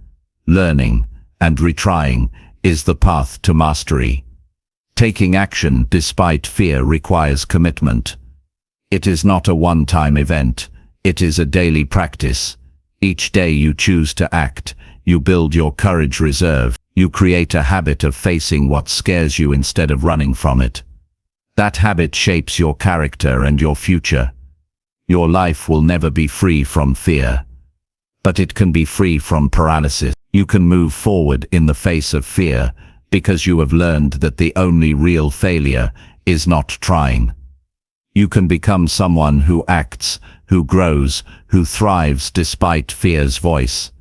learning, and retrying is the path to mastery. Taking action despite fear requires commitment. It is not a one-time event. It is a daily practice. Each day you choose to act, you build your courage reserve. You create a habit of facing what scares you instead of running from it. That habit shapes your character and your future. Your life will never be free from fear, but it can be free from paralysis. You can move forward in the face of fear because you have learned that the only real failure is not trying. You can become someone who acts, who grows, who thrives despite fear's voice.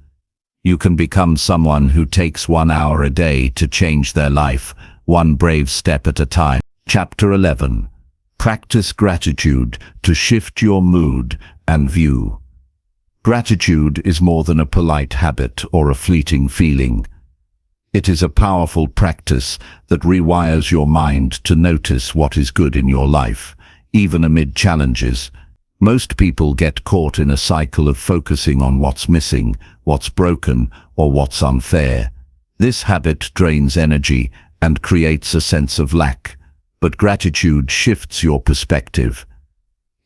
You can become someone who takes 1 hour a day to change their life, one brave step at a time. Chapter 11. Practice gratitude to shift your mood and view. Gratitude is more than a polite habit or a fleeting feeling. It is a powerful practice that rewires your mind to notice what is good in your life, even amid challenges. Most people get caught in a cycle of focusing on what's missing, what's broken, or what's unfair. This habit drains energy and creates a sense of lack, but gratitude shifts your perspective.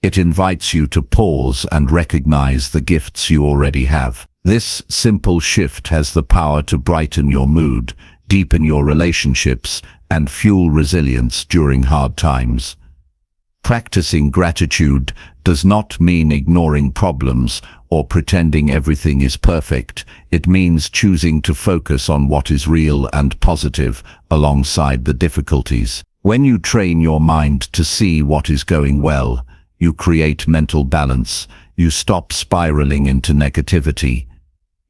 It invites you to pause and recognize the gifts you already have. This simple shift has the power to brighten your mood, deepen your relationships, and fuel resilience during hard times. Practicing gratitude does not mean ignoring problems or pretending everything is perfect. It means choosing to focus on what is real and positive alongside the difficulties. When you train your mind to see what is going well, you create mental balance. You stop spiraling into negativity.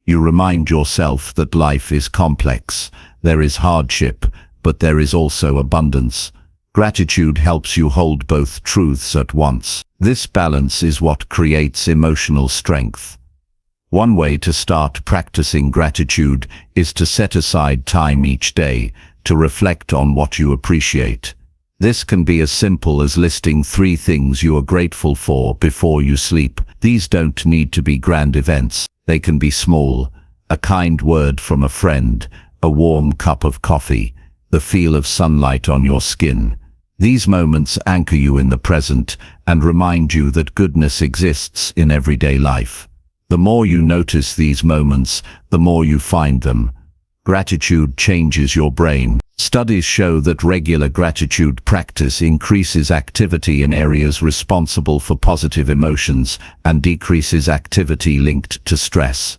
You remind yourself that life is complex. There is hardship, but there is also abundance. Gratitude helps you hold both truths at once. This balance is what creates emotional strength. One way to start practicing gratitude is to set aside time each day to reflect on what you appreciate. This can be as simple as listing 3 things you are grateful for before you sleep. These don't need to be grand events. They can be small: a kind word from a friend, a warm cup of coffee, the feel of sunlight on your skin. These moments anchor you in the present and remind you that goodness exists in everyday life. The more you notice these moments, the more you find them. Gratitude changes your brain. Studies show that regular gratitude practice increases activity in areas responsible for positive emotions and decreases activity linked to stress.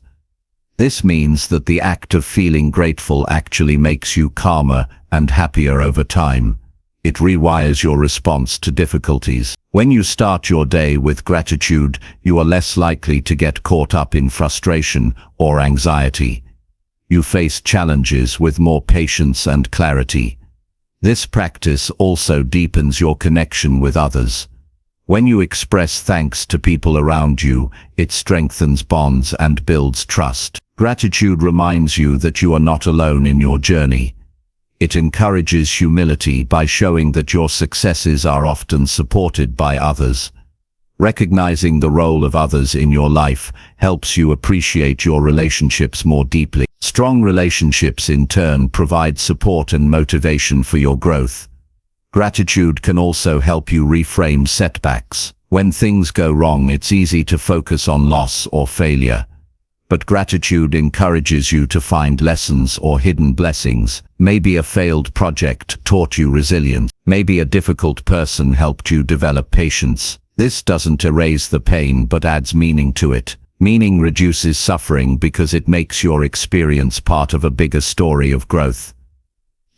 This means that the act of feeling grateful actually makes you calmer and happier over time. It rewires your response to difficulties. When you start your day with gratitude, you are less likely to get caught up in frustration or anxiety. You face challenges with more patience and clarity. This practice also deepens your connection with others. When you express thanks to people around you, it strengthens bonds and builds trust. Gratitude reminds you that you are not alone in your journey. It encourages humility by showing that your successes are often supported by others. Recognizing the role of others in your life helps you appreciate your relationships more deeply. Strong relationships in turn provide support and motivation for your growth. Gratitude can also help you reframe setbacks. When things go wrong, it's easy to focus on loss or failure. But gratitude encourages you to find lessons or hidden blessings. Maybe a failed project taught you resilience. Maybe a difficult person helped you develop patience. This doesn't erase the pain but adds meaning to it. Meaning reduces suffering because it makes your experience part of a bigger story of growth.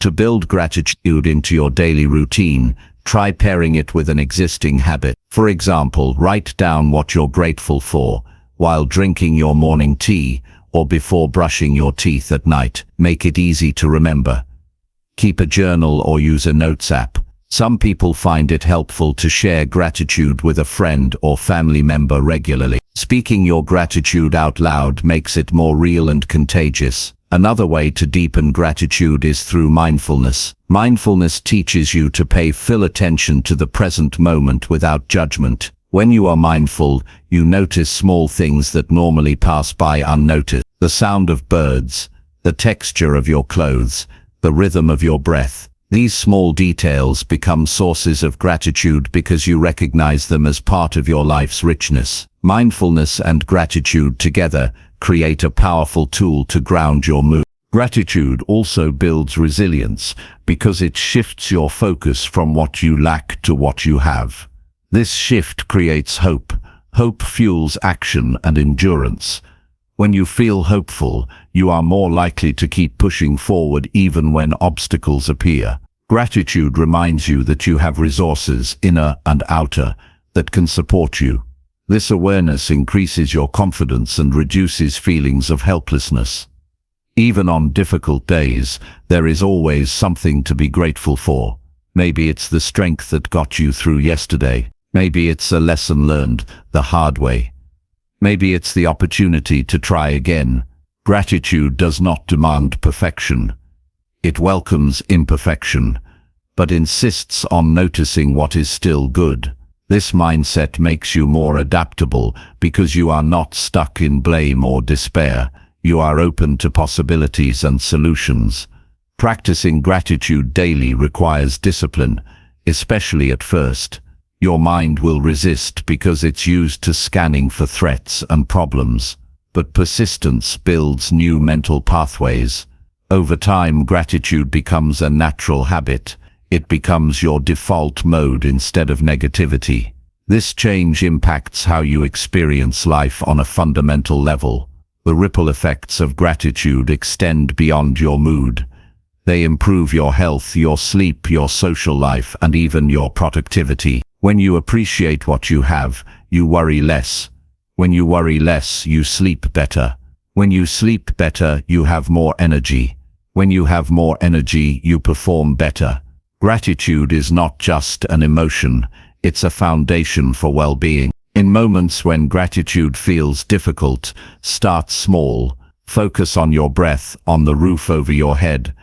To build gratitude into your daily routine, try pairing it with an existing habit. For example, write down what you're grateful for while drinking your morning tea or before brushing your teeth at night. Make it easy to remember. Keep a journal or use a notes app. Some people find it helpful to share gratitude with a friend or family member regularly. Speaking your gratitude out loud makes it more real and contagious. Another way to deepen gratitude is through mindfulness. Mindfulness teaches you to pay full attention to the present moment without judgment. When you are mindful, you notice small things that normally pass by unnoticed. The sound of birds, the texture of your clothes, the rhythm of your breath. These small details become sources of gratitude because you recognize them as part of your life's richness. Mindfulness and gratitude together create a powerful tool to ground your mood. Gratitude also builds resilience because it shifts your focus from what you lack to what you have. This shift creates hope. Hope fuels action and endurance. When you feel hopeful, you are more likely to keep pushing forward even when obstacles appear. Gratitude reminds you that you have resources, inner and outer, that can support you. This awareness increases your confidence and reduces feelings of helplessness. Even on difficult days, there is always something to be grateful for. Maybe it's the strength that got you through yesterday. Maybe it's a lesson learned the hard way. Maybe it's the opportunity to try again. Gratitude does not demand perfection. It welcomes imperfection, but insists on noticing what is still good. This mindset makes you more adaptable because you are not stuck in blame or despair. You are open to possibilities and solutions. Practicing gratitude daily requires discipline, especially at first. Your mind will resist because it's used to scanning for threats and problems. But persistence builds new mental pathways. Over time, gratitude becomes a natural habit. It becomes your default mode instead of negativity. This change impacts how you experience life on a fundamental level. The ripple effects of gratitude extend beyond your mood. They improve your health, your sleep, your social life, and even your productivity. When you appreciate what you have, you worry less. When you worry less, you sleep better. When you sleep better, you have more energy. When you have more energy, you perform better. Gratitude is not just an emotion, it's a foundation for well-being. In moments when gratitude feels difficult, start small. Focus on your breath, on the roof over your head,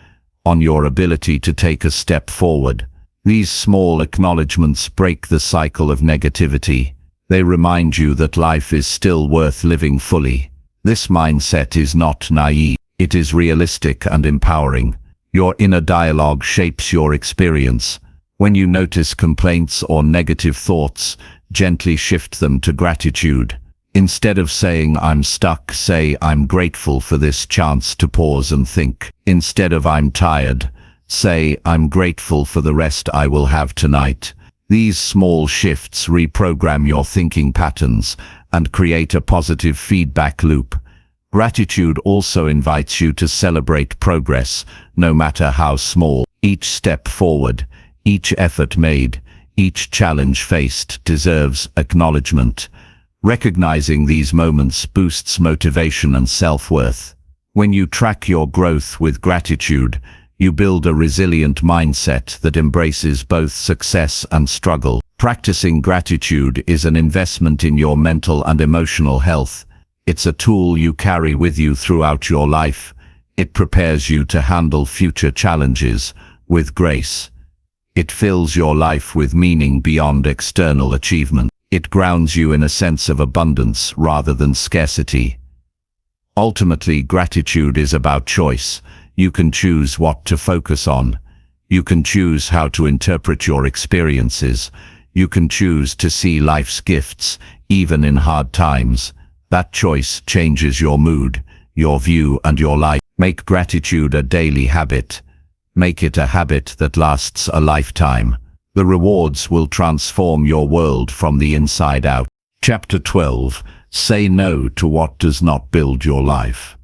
on your ability to take a step forward. These small acknowledgements break the cycle of negativity. They remind you that life is still worth living fully. This mindset is not naive. It is realistic and empowering. Your inner dialogue shapes your experience. When you notice complaints or negative thoughts, gently shift them to gratitude. Instead of saying, "I'm stuck," say, "I'm grateful for this chance to pause and think." Instead of "I'm tired," say, "I'm grateful for the rest I will have tonight." These small shifts reprogram your thinking patterns and create a positive feedback loop. Gratitude also invites you to celebrate progress, no matter how small. Each step forward, each effort made, each challenge faced deserves acknowledgement. Recognizing these moments boosts motivation and self-worth. When you track your growth with gratitude, you build a resilient mindset that embraces both success and struggle. Practicing gratitude is an investment in your mental and emotional health. It's a tool you carry with you throughout your life. It prepares you to handle future challenges with grace. It fills your life with meaning beyond external achievement. It grounds you in a sense of abundance rather than scarcity. Ultimately, gratitude is about choice. You can choose what to focus on. You can choose how to interpret your experiences. You can choose to see life's gifts, even in hard times. That choice changes your mood, your view, and your life. Make gratitude a daily habit. Make it a habit that lasts a lifetime. The rewards will transform your world from the inside out. Chapter 12. Say no to what does not build your life.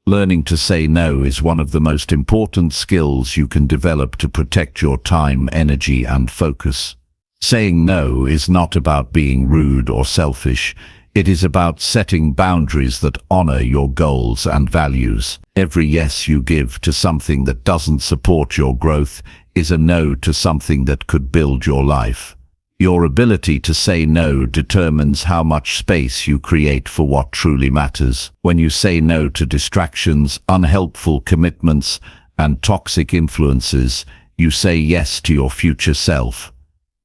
Learning to say no is one of the most important skills you can develop to protect your time, energy, and focus. Saying no is not about being rude or selfish. It is about setting boundaries that honor your goals and values. Every yes you give to something that doesn't support your growth is a no to something that could build your life. Your ability to say no determines how much space you create for what truly matters. When you say no to distractions, unhelpful commitments, and toxic influences, you say yes to your future self.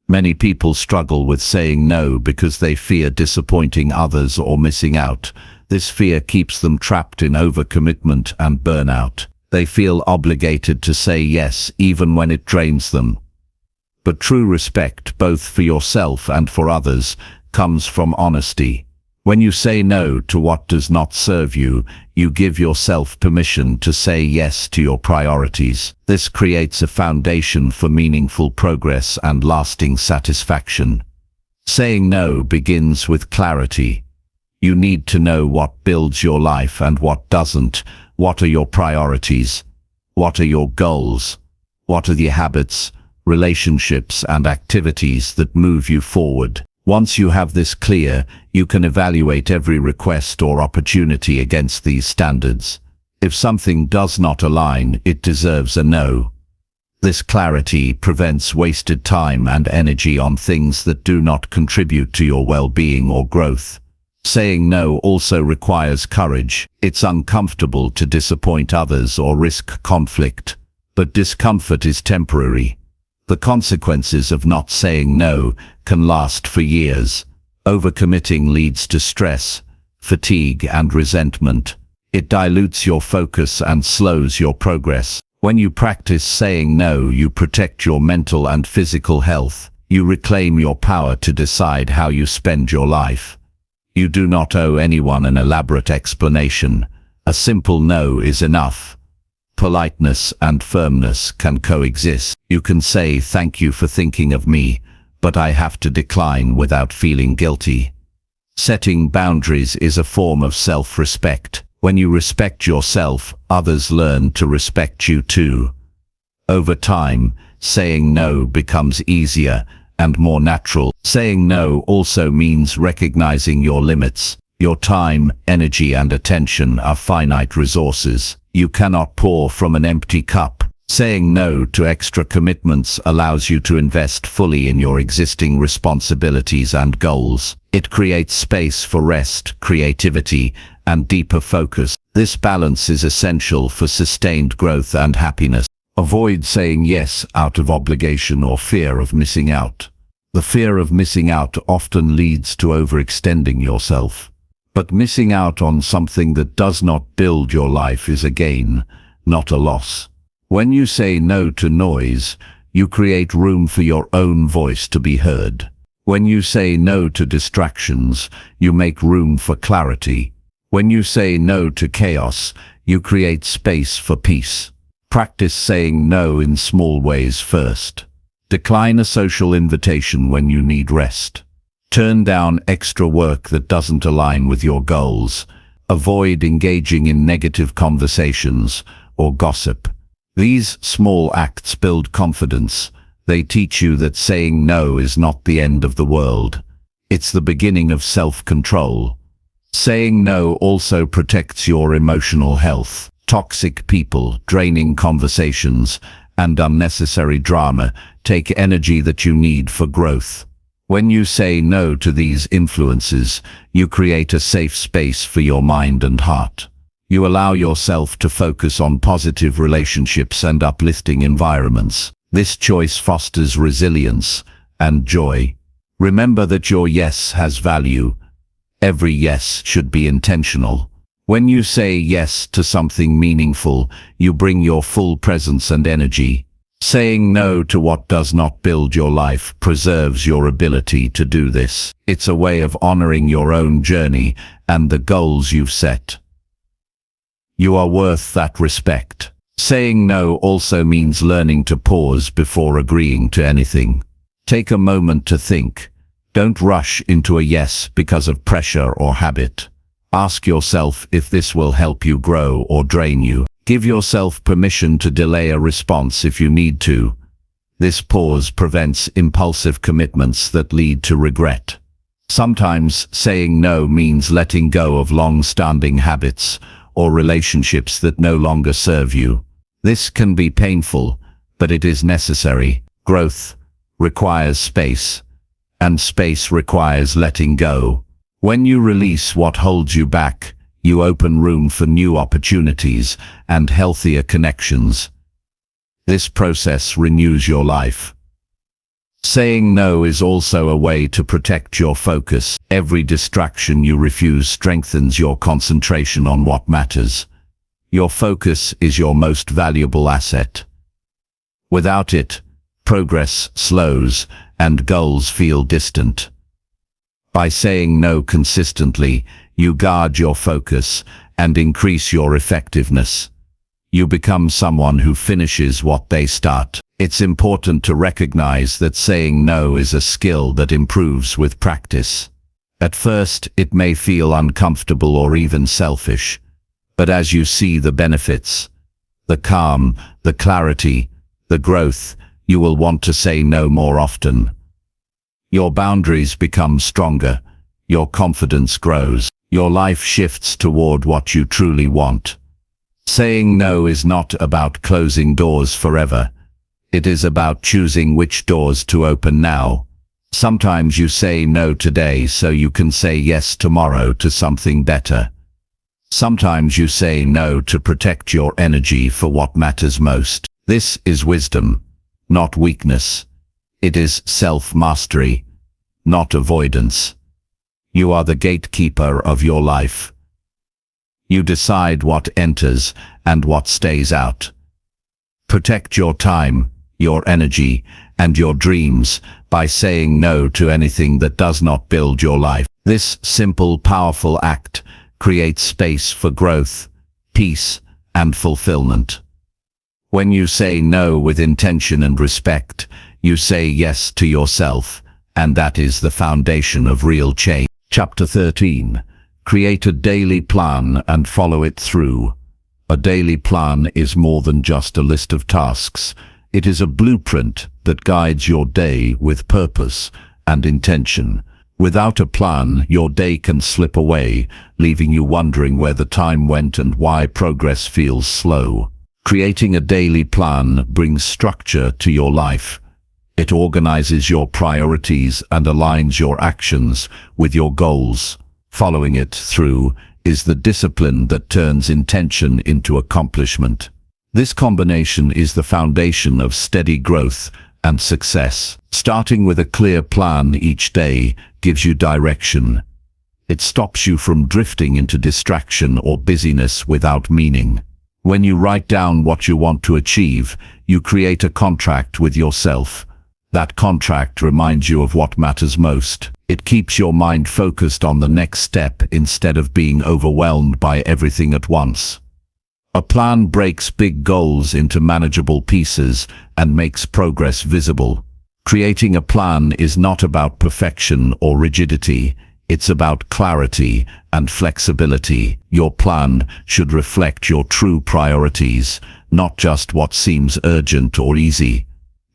Many people struggle with saying no because they fear disappointing others or missing out. This fear keeps them trapped in overcommitment and burnout. They feel obligated to say yes even when it drains them. But true respect, both for yourself and for others, comes from honesty. When you say no to what does not serve you, you give yourself permission to say yes to your priorities. This creates a foundation for meaningful progress and lasting satisfaction. Saying no begins with clarity. You need to know what builds your life and what doesn't. What are your priorities? What are your goals? What are the habits, relationships, and activities that move you forward? Once you have this clear, you can evaluate every request or opportunity against these standards. If something does not align, it deserves a no. This clarity prevents wasted time and energy on things that do not contribute to your well-being or growth. Saying no also requires courage. It's uncomfortable to disappoint others or risk conflict, but discomfort is temporary. The consequences of not saying no can last for years. Overcommitting leads to stress, fatigue, and resentment. It dilutes your focus and slows your progress. When you practice saying no, you protect your mental and physical health. You reclaim your power to decide how you spend your life. You do not owe anyone an elaborate explanation. A simple no is enough. Politeness and firmness can coexist. You can say, "Thank you for thinking of me, but I have to decline," without feeling guilty. Setting boundaries is a form of self-respect. When you respect yourself, others learn to respect you too. Over time, saying no becomes easier and more natural. Saying no also means recognizing your limits. Your time, energy, and attention are finite resources. You cannot pour from an empty cup. Saying no to extra commitments allows you to invest fully in your existing responsibilities and goals. It creates space for rest, creativity, and deeper focus. This balance is essential for sustained growth and happiness. Avoid saying yes out of obligation or fear of missing out. The fear of missing out often leads to overextending yourself. But missing out on something that does not build your life is a gain, not a loss. When you say no to noise, you create room for your own voice to be heard. When you say no to distractions, you make room for clarity. When you say no to chaos, you create space for peace. Practice saying no in small ways first. Decline a social invitation when you need rest. Turn down extra work that doesn't align with your goals. Avoid engaging in negative conversations or gossip. These small acts build confidence. They teach you that saying no is not the end of the world. It's the beginning of self-control. Saying no also protects your emotional health. Toxic people, draining conversations, and unnecessary drama take energy that you need for growth. When you say no to these influences, you create a safe space for your mind and heart. You allow yourself to focus on positive relationships and uplifting environments. This choice fosters resilience and joy. Remember that your yes has value. Every yes should be intentional. When you say yes to something meaningful, you bring your full presence and energy. Saying no to what does not build your life preserves your ability to do this. It's a way of honoring your own journey and the goals you've set. You are worth that respect. Saying no also means learning to pause before agreeing to anything. Take a moment to think. Don't rush into a yes because of pressure or habit. Ask yourself if this will help you grow or drain you. Give yourself permission to delay a response if you need to. This pause prevents impulsive commitments that lead to regret. Sometimes saying no means letting go of long-standing habits or relationships that no longer serve you. This can be painful, but it is necessary. Growth requires space, and space requires letting go. When you release what holds you back, you open room for new opportunities and healthier connections. This process renews your life. Saying no is also a way to protect your focus. Every distraction you refuse strengthens your concentration on what matters. Your focus is your most valuable asset. Without it, progress slows and goals feel distant. By saying no consistently, you guard your focus and increase your effectiveness. You become someone who finishes what they start. It's important to recognize that saying no is a skill that improves with practice. At first, it may feel uncomfortable or even selfish, but as you see the benefits, the calm, the clarity, the growth, you will want to say no more often. Your boundaries become stronger, your confidence grows, your life shifts toward what you truly want. Saying no is not about closing doors forever. It is about choosing which doors to open now. Sometimes you say no today so you can say yes tomorrow to something better. Sometimes you say no to protect your energy for what matters most. This is wisdom, not weakness. It is self-mastery, not avoidance. You are the gatekeeper of your life. You decide what enters and what stays out. Protect your time, your energy, and your dreams by saying no to anything that does not build your life. This simple, powerful act creates space for growth, peace, and fulfillment. When you say no with intention and respect, you say yes to yourself, and that is the foundation of real change. Chapter 13. Create a daily plan and follow it through. A daily plan is more than just a list of tasks. It is a blueprint that guides your day with purpose and intention. Without a plan, your day can slip away, leaving you wondering where the time went and why progress feels slow. Creating a daily plan brings structure to your life. It organizes your priorities and aligns your actions with your goals. Following it through is the discipline that turns intention into accomplishment. This combination is the foundation of steady growth and success. Starting with a clear plan each day gives you direction. It stops you from drifting into distraction or busyness without meaning. When you write down what you want to achieve, you create a contract with yourself. That contract reminds you of what matters most. It keeps your mind focused on the next step instead of being overwhelmed by everything at once. A plan breaks big goals into manageable pieces and makes progress visible. Creating a plan is not about perfection or rigidity. It's about clarity and flexibility. Your plan should reflect your true priorities, not just what seems urgent or easy.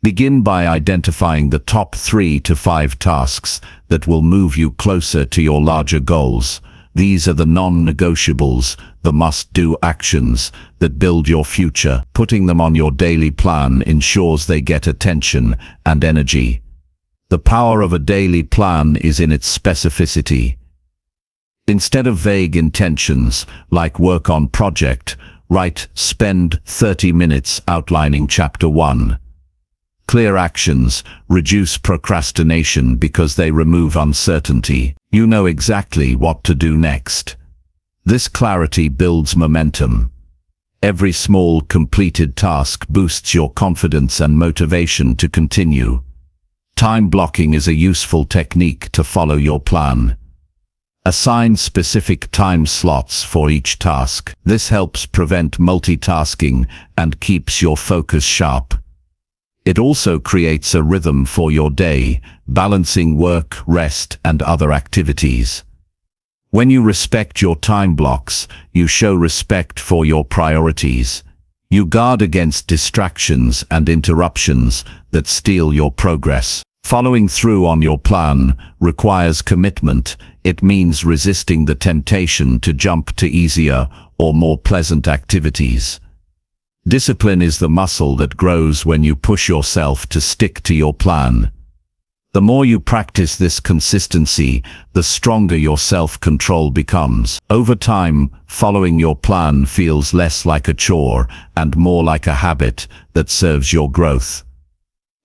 Begin by identifying the top 3 to 5 tasks that will move you closer to your larger goals. These are the non-negotiables, the must-do actions that build your future. Putting them on your daily plan ensures they get attention and energy. The power of a daily plan is in its specificity. Instead of vague intentions, like work on project, write spend 30 minutes outlining chapter 1. Clear actions reduce procrastination because they remove uncertainty. You know exactly what to do next. This clarity builds momentum. Every small completed task boosts your confidence and motivation to continue. Time blocking is a useful technique to follow your plan. Assign specific time slots for each task. This helps prevent multitasking and keeps your focus sharp. It also creates a rhythm for your day, balancing work, rest, and other activities. When you respect your time blocks, you show respect for your priorities. You guard against distractions and interruptions that steal your progress. Following through on your plan requires commitment. It means resisting the temptation to jump to easier or more pleasant activities. Discipline is the muscle that grows when you push yourself to stick to your plan. The more you practice this consistency, the stronger your self-control becomes. Over time, following your plan feels less like a chore and more like a habit that serves your growth.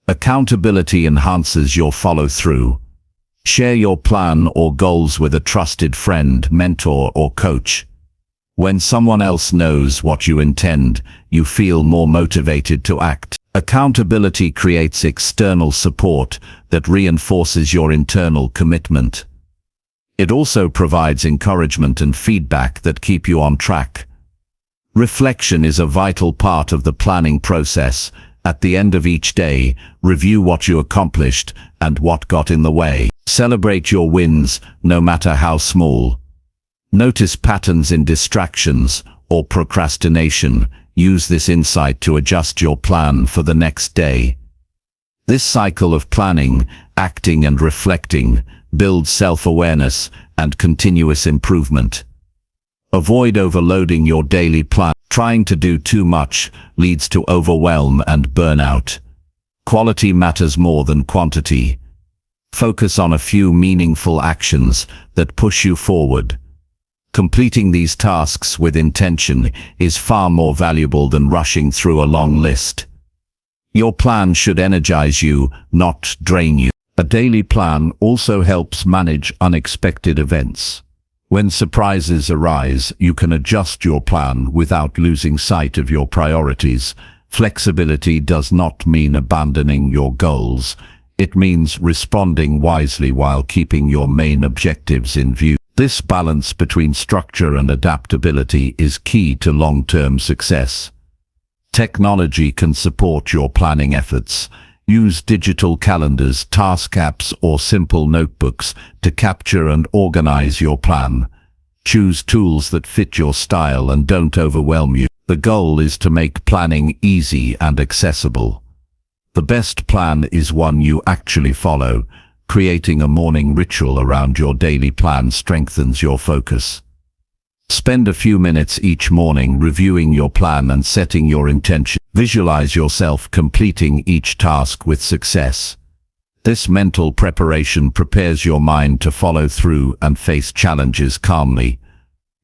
Accountability enhances your follow-through. Share your plan or goals with a trusted friend, mentor, or coach. When someone else knows what you intend, you feel more motivated to act. Accountability creates external support that reinforces your internal commitment. It also provides encouragement and feedback that keep you on track. Reflection is a vital part of the planning process. At the end of each day, review what you accomplished and what got in the way. Celebrate your wins, no matter how small. Notice patterns in distractions or procrastination. Use this insight to adjust your plan for the next day. This cycle of planning, acting, and reflecting builds self-awareness and continuous improvement. Avoid overloading your daily plan. Trying to do too much leads to overwhelm and burnout. Quality matters more than quantity. Focus on a few meaningful actions that push you forward. Completing these tasks with intention is far more valuable than rushing through a long list. Your plan should energize you, not drain you. A daily plan also helps manage unexpected events. When surprises arise, you can adjust your plan without losing sight of your priorities Flexibility does not mean abandoning your goals. It means responding wisely while keeping your main objectives in view. This balance between structure and adaptability is key to long-term success. Technology can support your planning efforts. Use digital calendars, task apps, or simple notebooks to capture and organize your plan. Choose tools that fit your style and don't overwhelm you. The goal is to make planning easy and accessible. The best plan is one you actually follow. Creating a morning ritual around your daily plan strengthens your focus. Spend a few minutes each morning reviewing your plan and setting your intention. Visualize yourself completing each task with success. This mental preparation prepares your mind to follow through and face challenges calmly.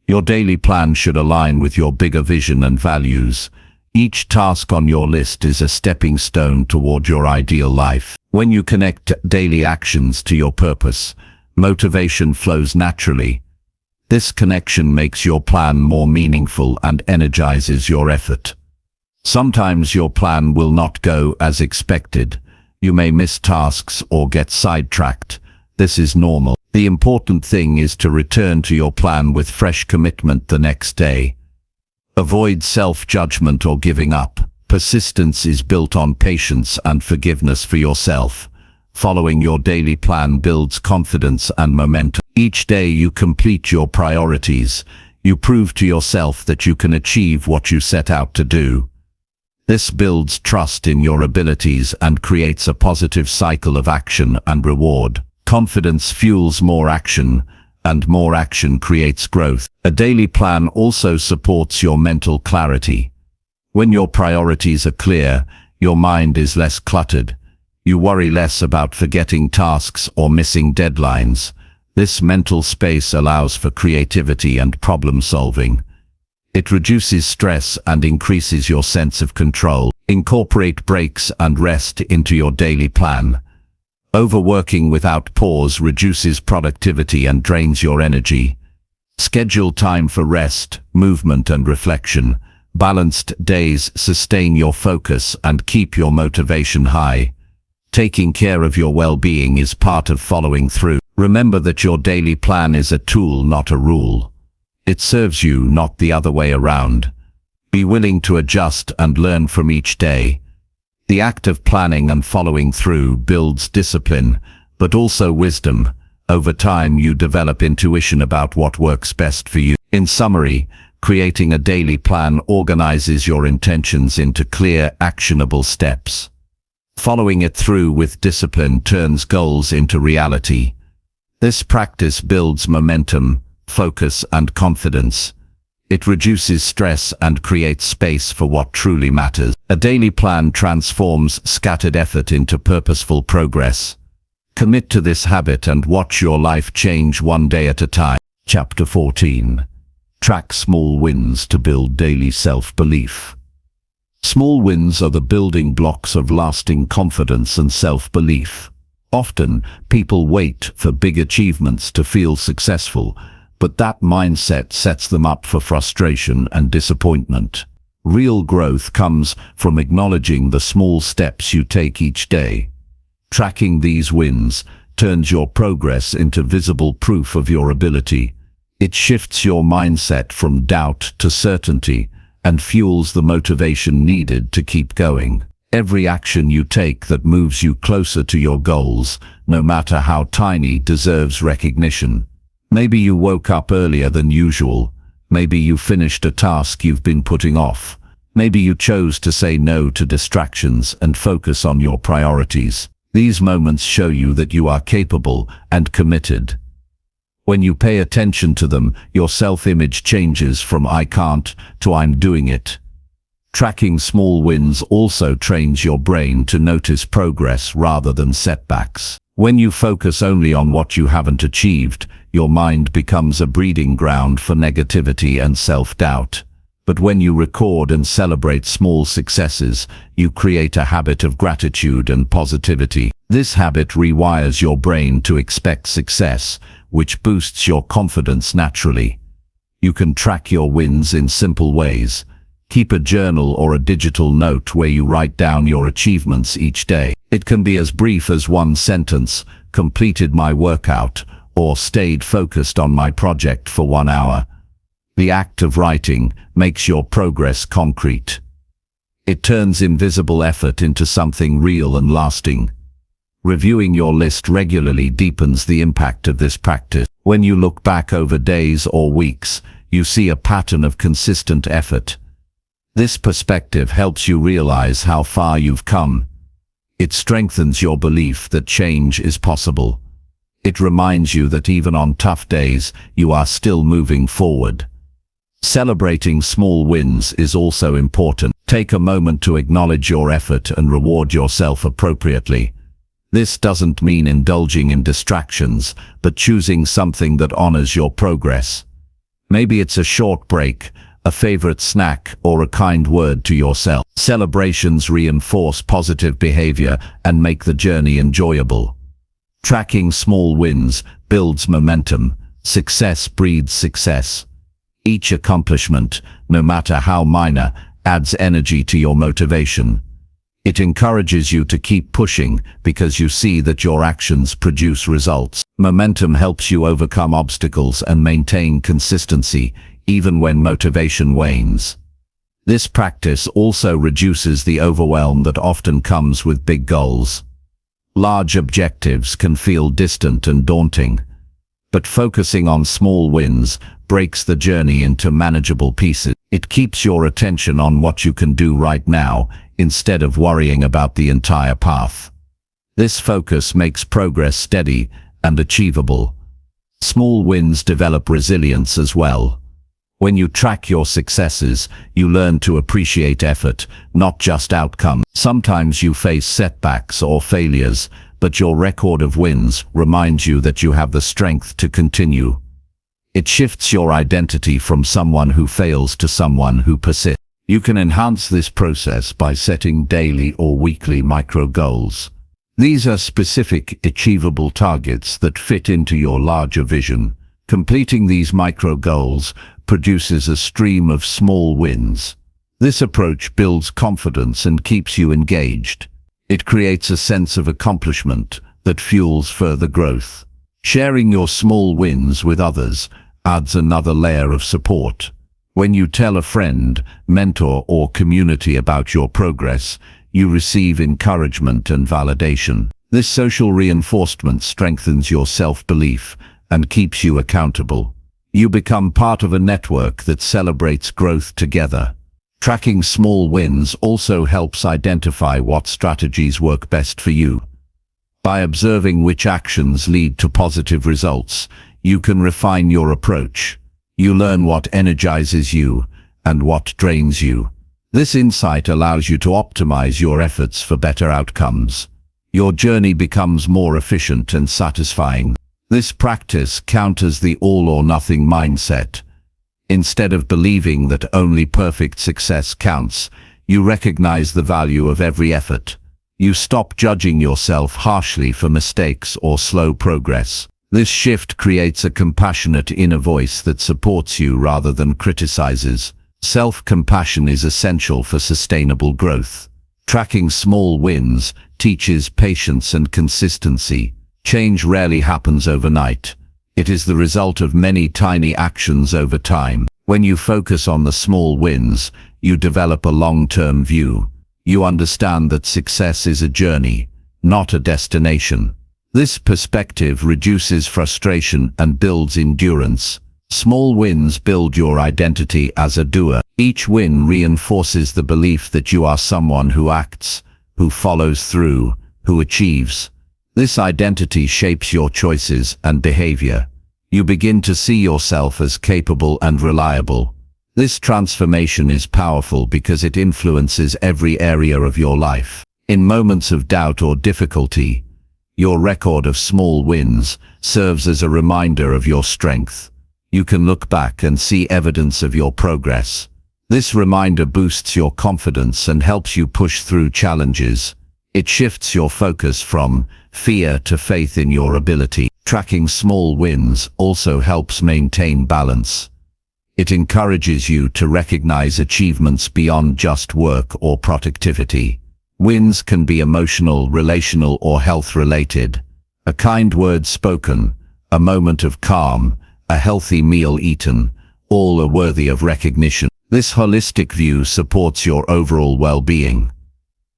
Your daily plan should align with your bigger vision and values. Each task on your list is a stepping stone toward your ideal life. When you connect daily actions to your purpose, motivation flows naturally. This connection makes your plan more meaningful and energizes your effort. Sometimes your plan will not go as expected. You may miss tasks or get sidetracked. This is normal. The important thing is to return to your plan with fresh commitment the next day. Avoid self-judgment or giving up. Persistence is built on patience and forgiveness for yourself. Following your daily plan builds confidence and momentum. Each day you complete your priorities. You prove to yourself that you can achieve what you set out to do. This builds trust in your abilities and creates a positive cycle of action and reward. Confidence fuels more action, and more action creates growth. A daily plan also supports your mental clarity. When your priorities are clear, your mind is less cluttered. You worry less about forgetting tasks or missing deadlines. This mental space allows for creativity and problem solving. It reduces stress and increases your sense of control. Incorporate breaks and rest into your daily plan. Overworking without pause reduces productivity and drains your energy. Schedule time for rest, movement, and reflection. Balanced days sustain your focus and keep your motivation high. Taking care of your well-being is part of following through. Remember that your daily plan is a tool, not a rule. It serves you, not the other way around. Be willing to adjust and learn from each day. The act of planning and following through builds discipline, but also wisdom. Over time, you develop intuition about what works best for you. In summary, creating a daily plan organizes your intentions into clear, actionable steps. Following it through with discipline turns goals into reality. This practice builds momentum, focus, and confidence. It reduces stress and creates space for what truly matters. A daily plan transforms scattered effort into purposeful progress. Commit to this habit and watch your life change one day at a time. Chapter 14. Track small wins to build daily self-belief. Small wins are the building blocks of lasting confidence and self-belief. Often, people wait for big achievements to feel successful, but that mindset sets them up for frustration and disappointment. Real growth comes from acknowledging the small steps you take each day. Tracking these wins turns your progress into visible proof of your ability. It shifts your mindset from doubt to certainty and fuels the motivation needed to keep going. Every action you take that moves you closer to your goals, no matter how tiny, deserves recognition. Maybe you woke up earlier than usual. Maybe you finished a task you've been putting off. Maybe you chose to say no to distractions and focus on your priorities. These moments show you that you are capable and committed. When you pay attention to them, your self-image changes from "I can't" to "I'm doing it." Tracking small wins also trains your brain to notice progress rather than setbacks. When you focus only on what you haven't achieved, your mind becomes a breeding ground for negativity and self-doubt. But when you record and celebrate small successes, you create a habit of gratitude and positivity. This habit rewires your brain to expect success, which boosts your confidence naturally. You can track your wins in simple ways. Keep a journal or a digital note where you write down your achievements each day. It can be as brief as one sentence: completed my workout, or stayed focused on my project for 1 hour. The act of writing makes your progress concrete. It turns invisible effort into something real and lasting. Reviewing your list regularly deepens the impact of this practice. When you look back over days or weeks, you see a pattern of consistent effort. This perspective helps you realize how far you've come. It strengthens your belief that change is possible. It reminds you that even on tough days, you are still moving forward. Celebrating small wins is also important. Take a moment to acknowledge your effort and reward yourself appropriately. This doesn't mean indulging in distractions, but choosing something that honors your progress. Maybe it's a short break, a favorite snack, or a kind word to yourself. Celebrations reinforce positive behavior and make the journey enjoyable. Tracking small wins builds momentum. Success breeds success. Each accomplishment, no matter how minor, adds energy to your motivation. It encourages you to keep pushing because you see that your actions produce results. Momentum helps you overcome obstacles and maintain consistency, even when motivation wanes. This practice also reduces the overwhelm that often comes with big goals. Large objectives can feel distant and daunting, but focusing on small wins breaks the journey into manageable pieces. It keeps your attention on what you can do right now, instead of worrying about the entire path. This focus makes progress steady and achievable. Small wins develop resilience as well. When you track your successes, you learn to appreciate effort, not just outcome. Sometimes you face setbacks or failures, but your record of wins reminds you that you have the strength to continue. It shifts your identity from someone who fails to someone who persists. You can enhance this process by setting daily or weekly micro goals. These are specific, achievable targets that fit into your larger vision. Completing these micro goals produces a stream of small wins. This approach builds confidence and keeps you engaged. It creates a sense of accomplishment that fuels further growth. Sharing your small wins with others adds another layer of support. When you tell a friend, mentor, or community about your progress, you receive encouragement and validation. This social reinforcement strengthens your self-belief and keeps you accountable. You become part of a network that celebrates growth together. Tracking small wins also helps identify what strategies work best for you. By observing which actions lead to positive results, you can refine your approach. You learn what energizes you and what drains you. This insight allows you to optimize your efforts for better outcomes. Your journey becomes more efficient and satisfying. This practice counters the all-or-nothing mindset. Instead of believing that only perfect success counts, you recognize the value of every effort. You stop judging yourself harshly for mistakes or slow progress. This shift creates a compassionate inner voice that supports you rather than criticizes. Self-compassion is essential for sustainable growth. Tracking small wins teaches patience and consistency. Change rarely happens overnight. It is the result of many tiny actions over time. When you focus on the small wins, you develop a long-term view. You understand that success is a journey, not a destination. This perspective reduces frustration and builds endurance. Small wins build your identity as a doer. Each win reinforces the belief that you are someone who acts, who follows through, who achieves. This identity shapes your choices and behavior. You begin to see yourself as capable and reliable. This transformation is powerful because it influences every area of your life. In moments of doubt or difficulty, your record of small wins serves as a reminder of your strength. You can look back and see evidence of your progress. This reminder boosts your confidence and helps you push through challenges. It shifts your focus from fear to faith in your ability. Tracking small wins also helps maintain balance. It encourages you to recognize achievements beyond just work or productivity. Wins can be emotional, relational, or health-related. A kind word spoken, a moment of calm, a healthy meal eaten, all are worthy of recognition. This holistic view supports your overall well-being.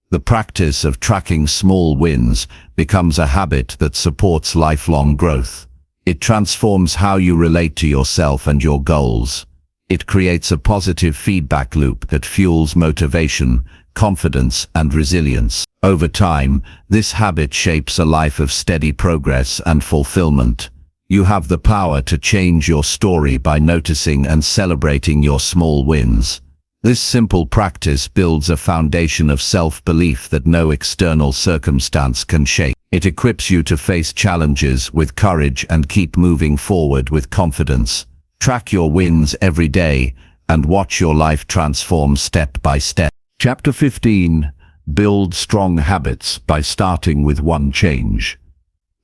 The practice of tracking small wins becomes a habit that supports lifelong growth. It transforms how you relate to yourself and your goals. It creates a positive feedback loop that fuels motivation, confidence, and resilience. Over time, this habit shapes a life of steady progress and fulfillment. You have the power to change your story by noticing and celebrating your small wins. This simple practice builds a foundation of self-belief that no external circumstance can shake. It equips you to face challenges with courage and keep moving forward with confidence. Track your wins every day and watch your life transform step by step. Chapter 15. Build strong habits by starting with one change.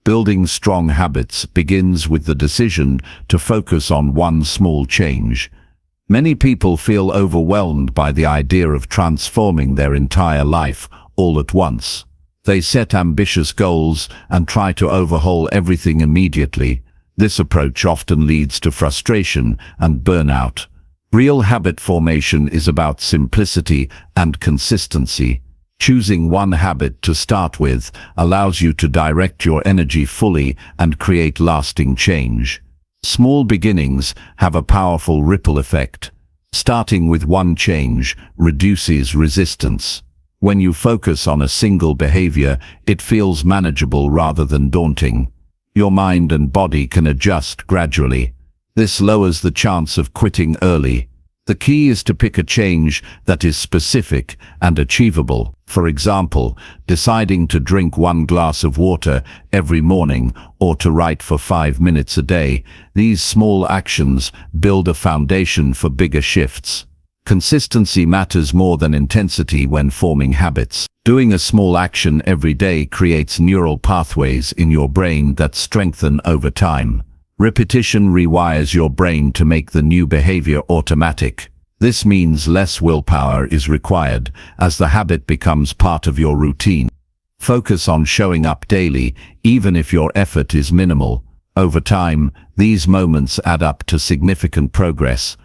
Building strong habits begins with the decision to focus on one small change. Many people feel overwhelmed by the idea of transforming their entire life all at once. They set ambitious goals and try to overhaul everything immediately. This approach often leads to frustration and burnout. Real habit formation is about simplicity and consistency. Choosing one habit to start with allows you to direct your energy fully and create lasting change. Small beginnings have a powerful ripple effect. Starting with one change reduces resistance. When you focus on a single behavior, it feels manageable rather than daunting. Your mind and body can adjust gradually. This lowers the chance of quitting early. The key is to pick a change that is specific and achievable. For example, deciding to drink 1 glass of water every morning or to write for 5 minutes a day. These small actions build a foundation for bigger shifts. Consistency matters more than intensity when forming habits. Doing a small action every day creates neural pathways in your brain that strengthen over time. Repetition rewires your brain to make the new behavior automatic. This means less willpower is required as the habit becomes part of your routine. Focus on showing up daily, even if your effort is minimal. Over time, these moments add up to significant progress.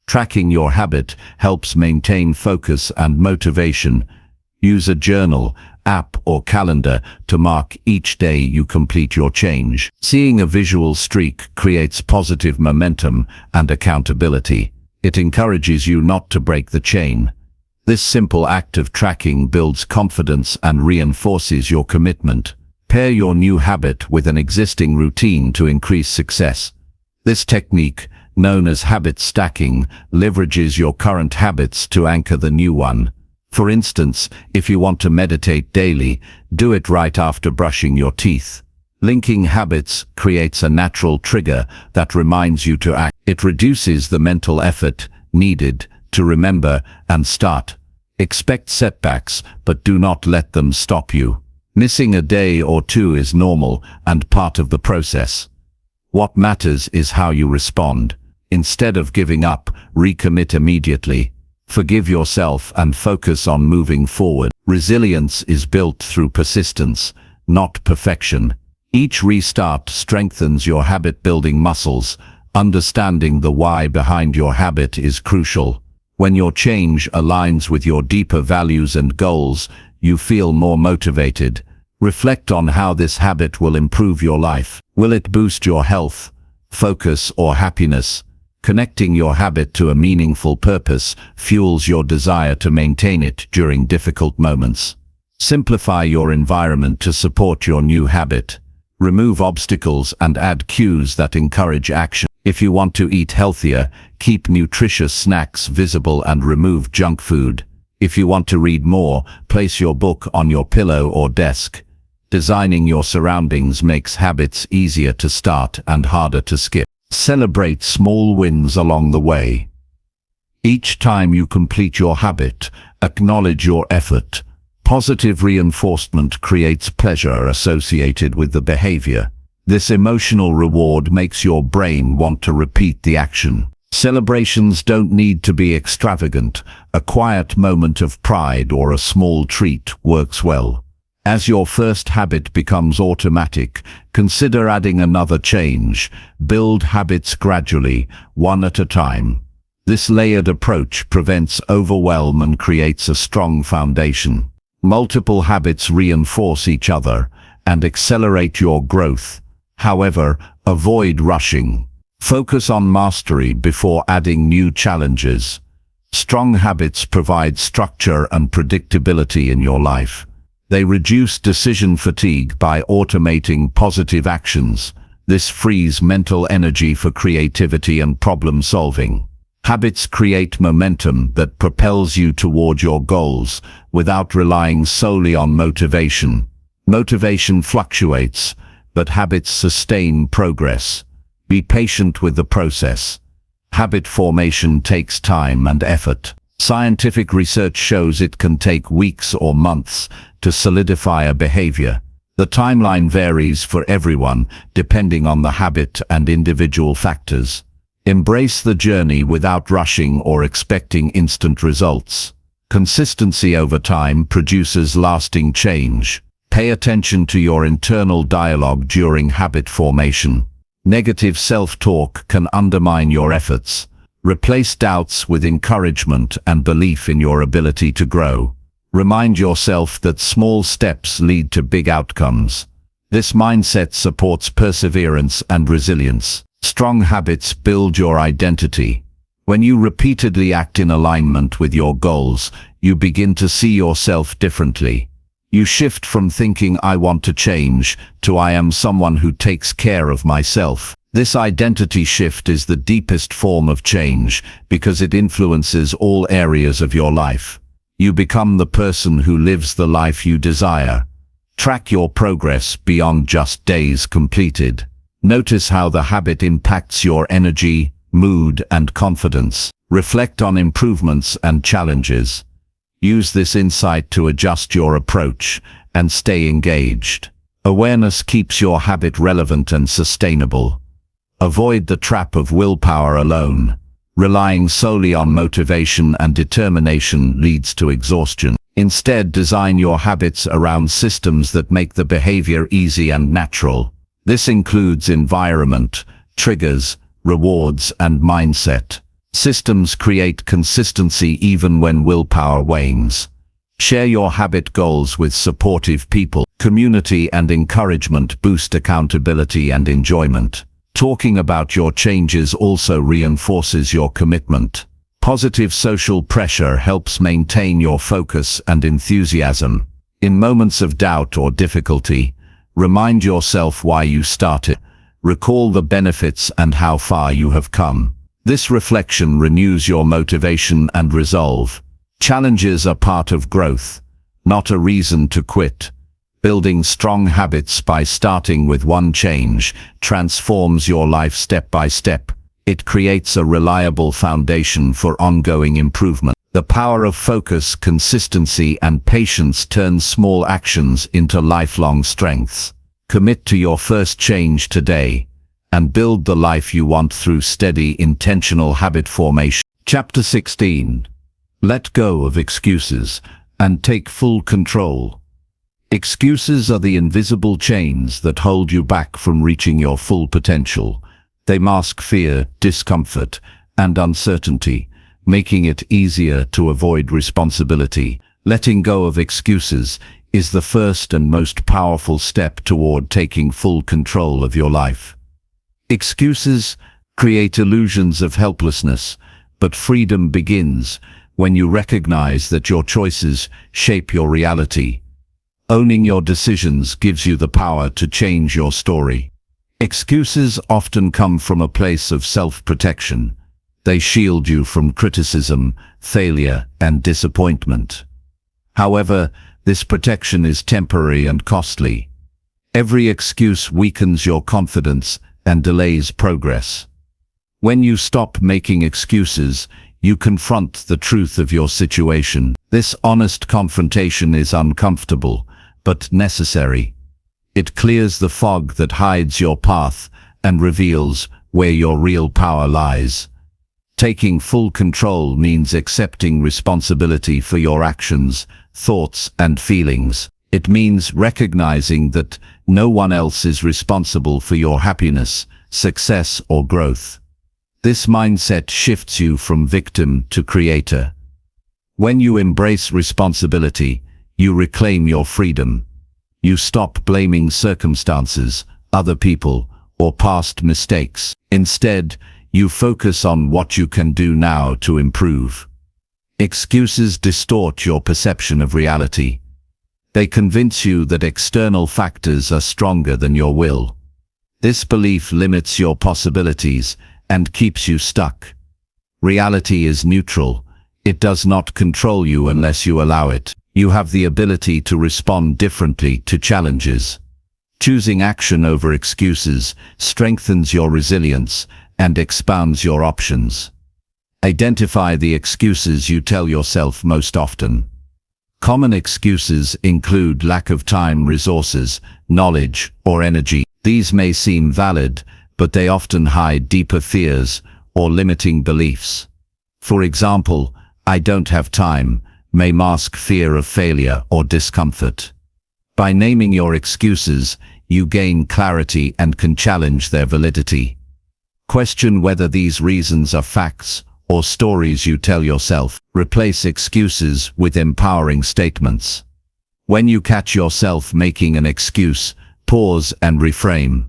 Tracking your habit helps maintain focus and motivation. Use a journal, app, or calendar to mark each day you complete your change. Seeing a visual streak creates positive momentum and accountability. It encourages you not to break the chain. This simple act of tracking builds confidence and reinforces your commitment. Pair your new habit with an existing routine to increase success. This technique, known as habit stacking, leverages your current habits to anchor the new one. For instance, if you want to meditate daily, do it right after brushing your teeth. Linking habits creates a natural trigger that reminds you to act. It reduces the mental effort needed to remember and start. Expect setbacks, but do not let them stop you. Missing a day or two is normal and part of the process. What matters is how you respond. Instead of giving up, recommit immediately. Forgive yourself and focus on moving forward. Resilience is built through persistence, not perfection. Each restart strengthens your habit-building muscles. Understanding the why behind your habit is crucial. When your change aligns with your deeper values and goals, you feel more motivated. Reflect on how this habit will improve your life. Will it boost your health, focus, or happiness? Connecting your habit to a meaningful purpose fuels your desire to maintain it during difficult moments. Simplify your environment to support your new habit. Remove obstacles and add cues that encourage action. If you want to eat healthier, keep nutritious snacks visible and remove junk food. If you want to read more, place your book on your pillow or desk. Designing your surroundings makes habits easier to start and harder to skip. Celebrate small wins along the way. Each time you complete your habit, acknowledge your effort. Positive reinforcement creates pleasure associated with the behavior. This emotional reward makes your brain want to repeat the action. Celebrations don't need to be extravagant. A quiet moment of pride or a small treat works well. As your first habit becomes automatic, consider adding another change. Build habits gradually, one at a time. This layered approach prevents overwhelm and creates a strong foundation. Multiple habits reinforce each other and accelerate your growth. However, avoid rushing. Focus on mastery before adding new challenges. Strong habits provide structure and predictability in your life. They reduce decision fatigue by automating positive actions. This frees mental energy for creativity and problem solving. Habits create momentum that propels you toward your goals without relying solely on motivation. Motivation fluctuates, but habits sustain progress. Be patient with the process. Habit formation takes time and effort. Scientific research shows it can take weeks or months to solidify a behavior. The timeline varies for everyone, depending on the habit and individual factors. Embrace the journey without rushing or expecting instant results. Consistency over time produces lasting change. Pay attention to your internal dialogue during habit formation. Negative self-talk can undermine your efforts. Replace doubts with encouragement and belief in your ability to grow. Remind yourself that small steps lead to big outcomes. This mindset supports perseverance and resilience. Strong habits build your identity. When you repeatedly act in alignment with your goals, you begin to see yourself differently. You shift from thinking "I want to change" to "I am someone who takes care of myself." This identity shift is the deepest form of change because it influences all areas of your life. You become the person who lives the life you desire. Track your progress beyond just days completed. Notice how the habit impacts your energy, mood, and confidence. Reflect on improvements and challenges. Use this insight to adjust your approach and stay engaged. Awareness keeps your habit relevant and sustainable. Avoid the trap of willpower alone. Relying solely on motivation and determination leads to exhaustion. Instead, design your habits around systems that make the behavior easy and natural. This includes environment, triggers, rewards, and mindset. Systems create consistency even when willpower wanes. Share your habit goals with supportive people. Community and encouragement boost accountability and enjoyment. Talking about your changes also reinforces your commitment. Positive social pressure helps maintain your focus and enthusiasm. In moments of doubt or difficulty, remind yourself why you started. Recall the benefits and how far you have come. This reflection renews your motivation and resolve. Challenges are part of growth, not a reason to quit. Building strong habits by starting with one change transforms your life step by step. It creates a reliable foundation for ongoing improvement. The power of focus, consistency, and patience turns small actions into lifelong strengths. Commit to your first change today and build the life you want through steady, intentional habit formation. Chapter 16. Let go of excuses and take full control. Excuses are the invisible chains that hold you back from reaching your full potential. They mask fear, discomfort, and uncertainty, making it easier to avoid responsibility. Letting go of excuses is the first and most powerful step toward taking full control of your life. Excuses create illusions of helplessness, but freedom begins when you recognize that your choices shape your reality. Owning your decisions gives you the power to change your story. Excuses often come from a place of self-protection. They shield you from criticism, failure, and disappointment. However, this protection is temporary and costly. Every excuse weakens your confidence and delays progress. When you stop making excuses, you confront the truth of your situation. This honest confrontation is uncomfortable, but necessary. It clears the fog that hides your path and reveals where your real power lies. Taking full control means accepting responsibility for your actions, thoughts, and feelings. It means recognizing that no one else is responsible for your happiness, success, or growth. This mindset shifts you from victim to creator. When you embrace responsibility, you reclaim your freedom. You stop blaming circumstances, other people, or past mistakes. Instead, you focus on what you can do now to improve. Excuses distort your perception of reality. They convince you that external factors are stronger than your will. This belief limits your possibilities and keeps you stuck. Reality is neutral. It does not control you unless you allow it. You have the ability to respond differently to challenges. Choosing action over excuses strengthens your resilience and expands your options. Identify the excuses you tell yourself most often. Common excuses include lack of time, resources, knowledge, or energy. These may seem valid, but they often hide deeper fears or limiting beliefs. For example, "I don't have time" may mask fear of failure or discomfort. By naming your excuses, you gain clarity and can challenge their validity. Question whether these reasons are facts or stories you tell yourself. Replace excuses with empowering statements. When you catch yourself making an excuse, pause and reframe.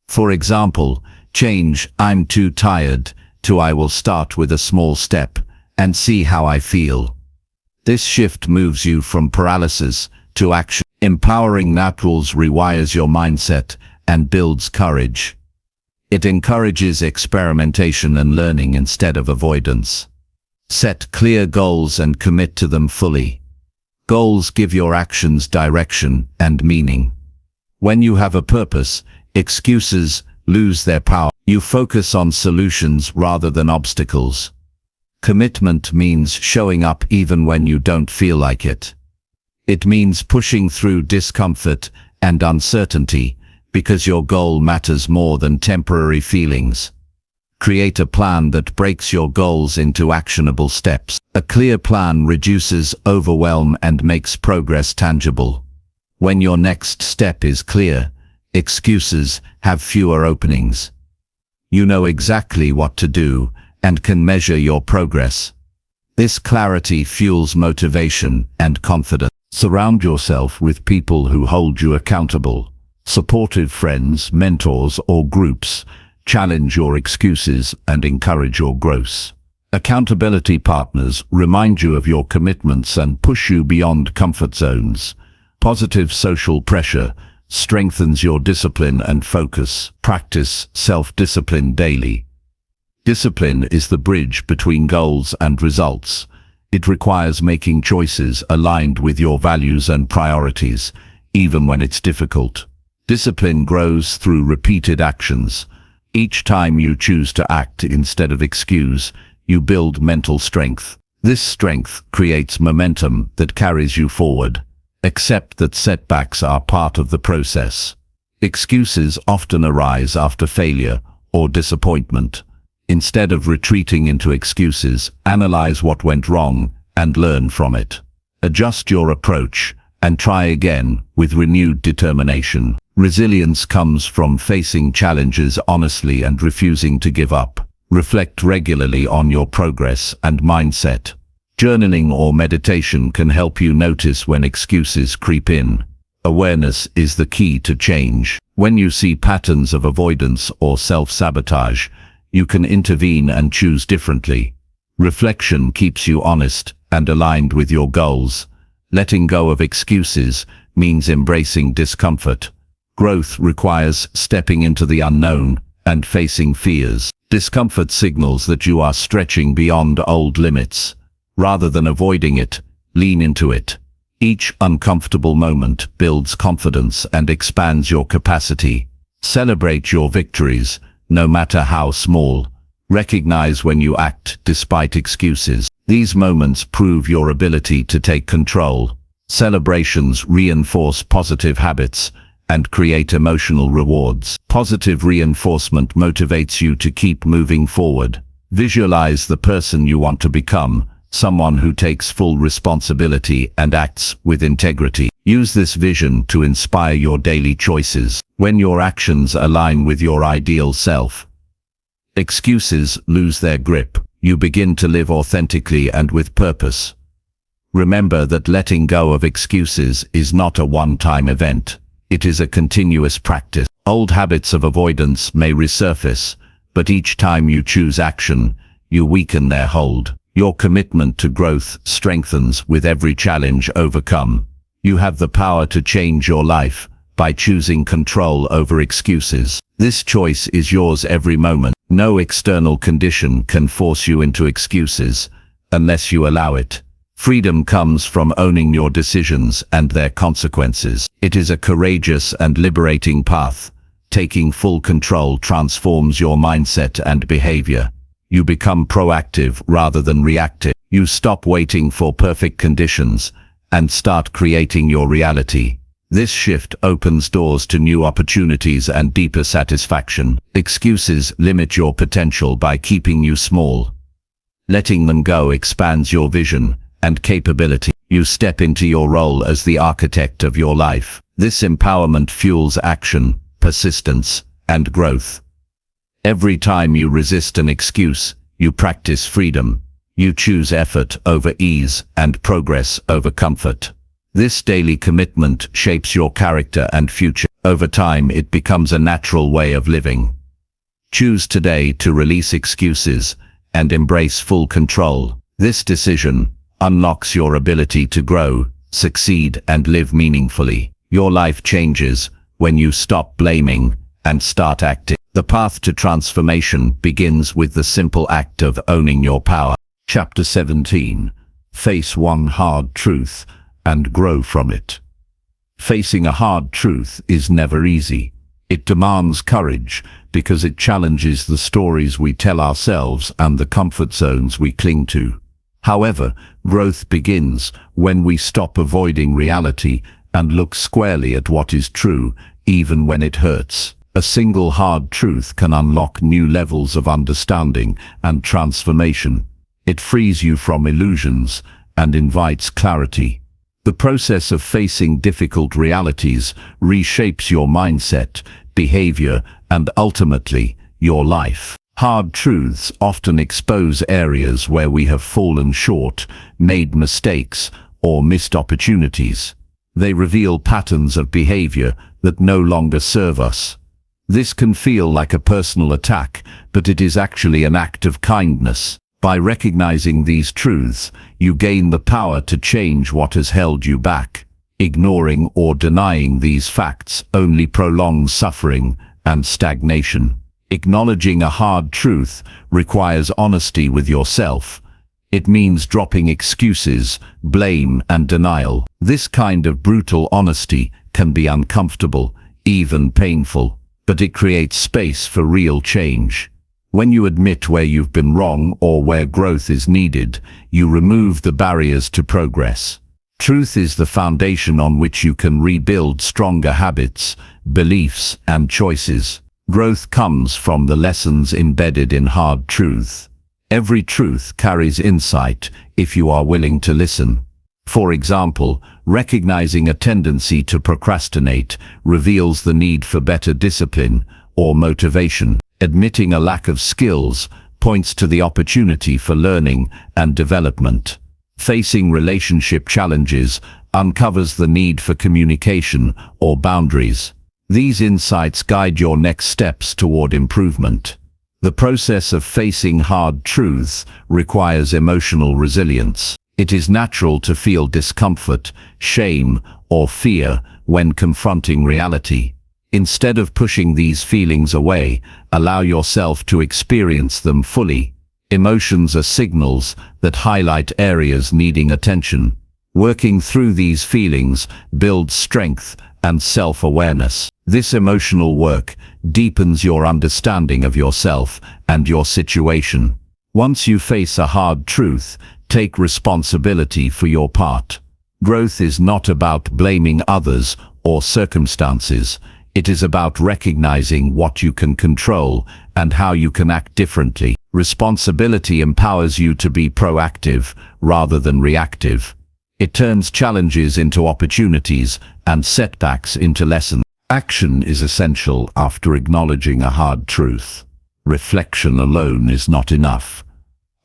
For example, change "I'm too tired" to "I will start with a small step and see how I feel." This shift moves you from paralysis to action. Empowering naturals rewires your mindset and builds courage. It encourages experimentation and learning instead of avoidance. Set clear goals and commit to them fully. Goals give your actions direction and meaning. When you have a purpose, excuses lose their power. You focus on solutions rather than obstacles. Commitment means showing up even when you don't feel like it. It means pushing through discomfort and uncertainty because your goal matters more than temporary feelings. Create a plan that breaks your goals into actionable steps. A clear plan reduces overwhelm and makes progress tangible. When your next step is clear, excuses have fewer openings. You know exactly what to do and can measure your progress. This clarity fuels motivation and confidence. Surround yourself with people who hold you accountable. Supportive friends, mentors, or groups challenge your excuses and encourage your growth. Accountability partners remind you of your commitments and push you beyond comfort zones. Positive social pressure strengthens your discipline and focus. Practice self-discipline daily. Discipline is the bridge between goals and results. It requires making choices aligned with your values and priorities, even when it's difficult. Discipline grows through repeated actions. Each time you choose to act instead of excuse, you build mental strength. This strength creates momentum that carries you forward. Accept that setbacks are part of the process. Excuses often arise after failure or disappointment. Instead of retreating into excuses, analyze what went wrong and learn from it. Adjust your approach and try again with renewed determination. Resilience comes from facing challenges honestly and refusing to give up. Reflect regularly on your progress and mindset. Journaling or meditation can help you notice when excuses creep in. Awareness is the key to change. When you see patterns of avoidance or self-sabotage, you can intervene and choose differently. Reflection keeps you honest and aligned with your goals. Letting go of excuses means embracing discomfort. Growth requires stepping into the unknown and facing fears. Discomfort signals that you are stretching beyond old limits. Rather than avoiding it, lean into it. Each uncomfortable moment builds confidence and expands your capacity. Celebrate your victories, no matter how small. Recognize when you act despite excuses. These moments prove your ability to take control. Celebrations reinforce positive habits and create emotional rewards. Positive reinforcement motivates you to keep moving forward. Visualize the person you want to become, someone who takes full responsibility and acts with integrity. Use this vision to inspire your daily choices. When your actions align with your ideal self, excuses lose their grip. You begin to live authentically and with purpose. Remember that letting go of excuses is not a one-time event. It is a continuous practice. Old habits of avoidance may resurface, but each time you choose action, you weaken their hold. Your commitment to growth strengthens with every challenge overcome. You have the power to change your life by choosing control over excuses. This choice is yours every moment. No external condition can force you into excuses unless you allow it. Freedom comes from owning your decisions and their consequences. It is a courageous and liberating path. Taking full control transforms your mindset and behavior. You become proactive rather than reactive. You stop waiting for perfect conditions and start creating your reality. This shift opens doors to new opportunities and deeper satisfaction. Excuses limit your potential by keeping you small. Letting them go expands your vision and capability. You step into your role as the architect of your life. This empowerment fuels action, persistence, and growth. Every time you resist an excuse, you practice freedom. You choose effort over ease and progress over comfort. This daily commitment shapes your character and future. Over time, it becomes a natural way of living. Choose today to release excuses and embrace full control. This decision unlocks your ability to grow, succeed, and live meaningfully. Your life changes when you stop blaming and start acting. The path to transformation begins with the simple act of owning your power. Chapter 17. Face one hard truth and grow from it. Facing a hard truth is never easy. It demands courage because it challenges the stories we tell ourselves and the comfort zones we cling to. However, growth begins when we stop avoiding reality and look squarely at what is true, even when it hurts. A single hard truth can unlock new levels of understanding and transformation. It frees you from illusions and invites clarity. The process of facing difficult realities reshapes your mindset, behavior, and ultimately, your life. Hard truths often expose areas where we have fallen short, made mistakes, or missed opportunities. They reveal patterns of behavior that no longer serve us. This can feel like a personal attack, but it is actually an act of kindness. By recognizing these truths, you gain the power to change what has held you back. Ignoring or denying these facts only prolongs suffering and stagnation. Acknowledging a hard truth requires honesty with yourself. It means dropping excuses, blame, and denial. This kind of brutal honesty can be uncomfortable, even painful, but it creates space for real change. When you admit where you've been wrong or where growth is needed, you remove the barriers to progress. Truth is the foundation on which you can rebuild stronger habits, beliefs, and choices. Growth comes from the lessons embedded in hard truth. Every truth carries insight if you are willing to listen. For example, recognizing a tendency to procrastinate reveals the need for better discipline or motivation. Admitting a lack of skills points to the opportunity for learning and development. Facing relationship challenges uncovers the need for communication or boundaries. These insights guide your next steps toward improvement. The process of facing hard truths requires emotional resilience. It is natural to feel discomfort, shame, or fear when confronting reality. Instead of pushing these feelings away, allow yourself to experience them fully. Emotions are signals that highlight areas needing attention. Working through these feelings builds strength and self-awareness. This emotional work deepens your understanding of yourself and your situation. Once you face a hard truth, take responsibility for your part. Growth is not about blaming others or circumstances. It is about recognizing what you can control and how you can act differently. Responsibility empowers you to be proactive rather than reactive. It turns challenges into opportunities and setbacks into lessons. Action is essential after acknowledging a hard truth. Reflection alone is not enough.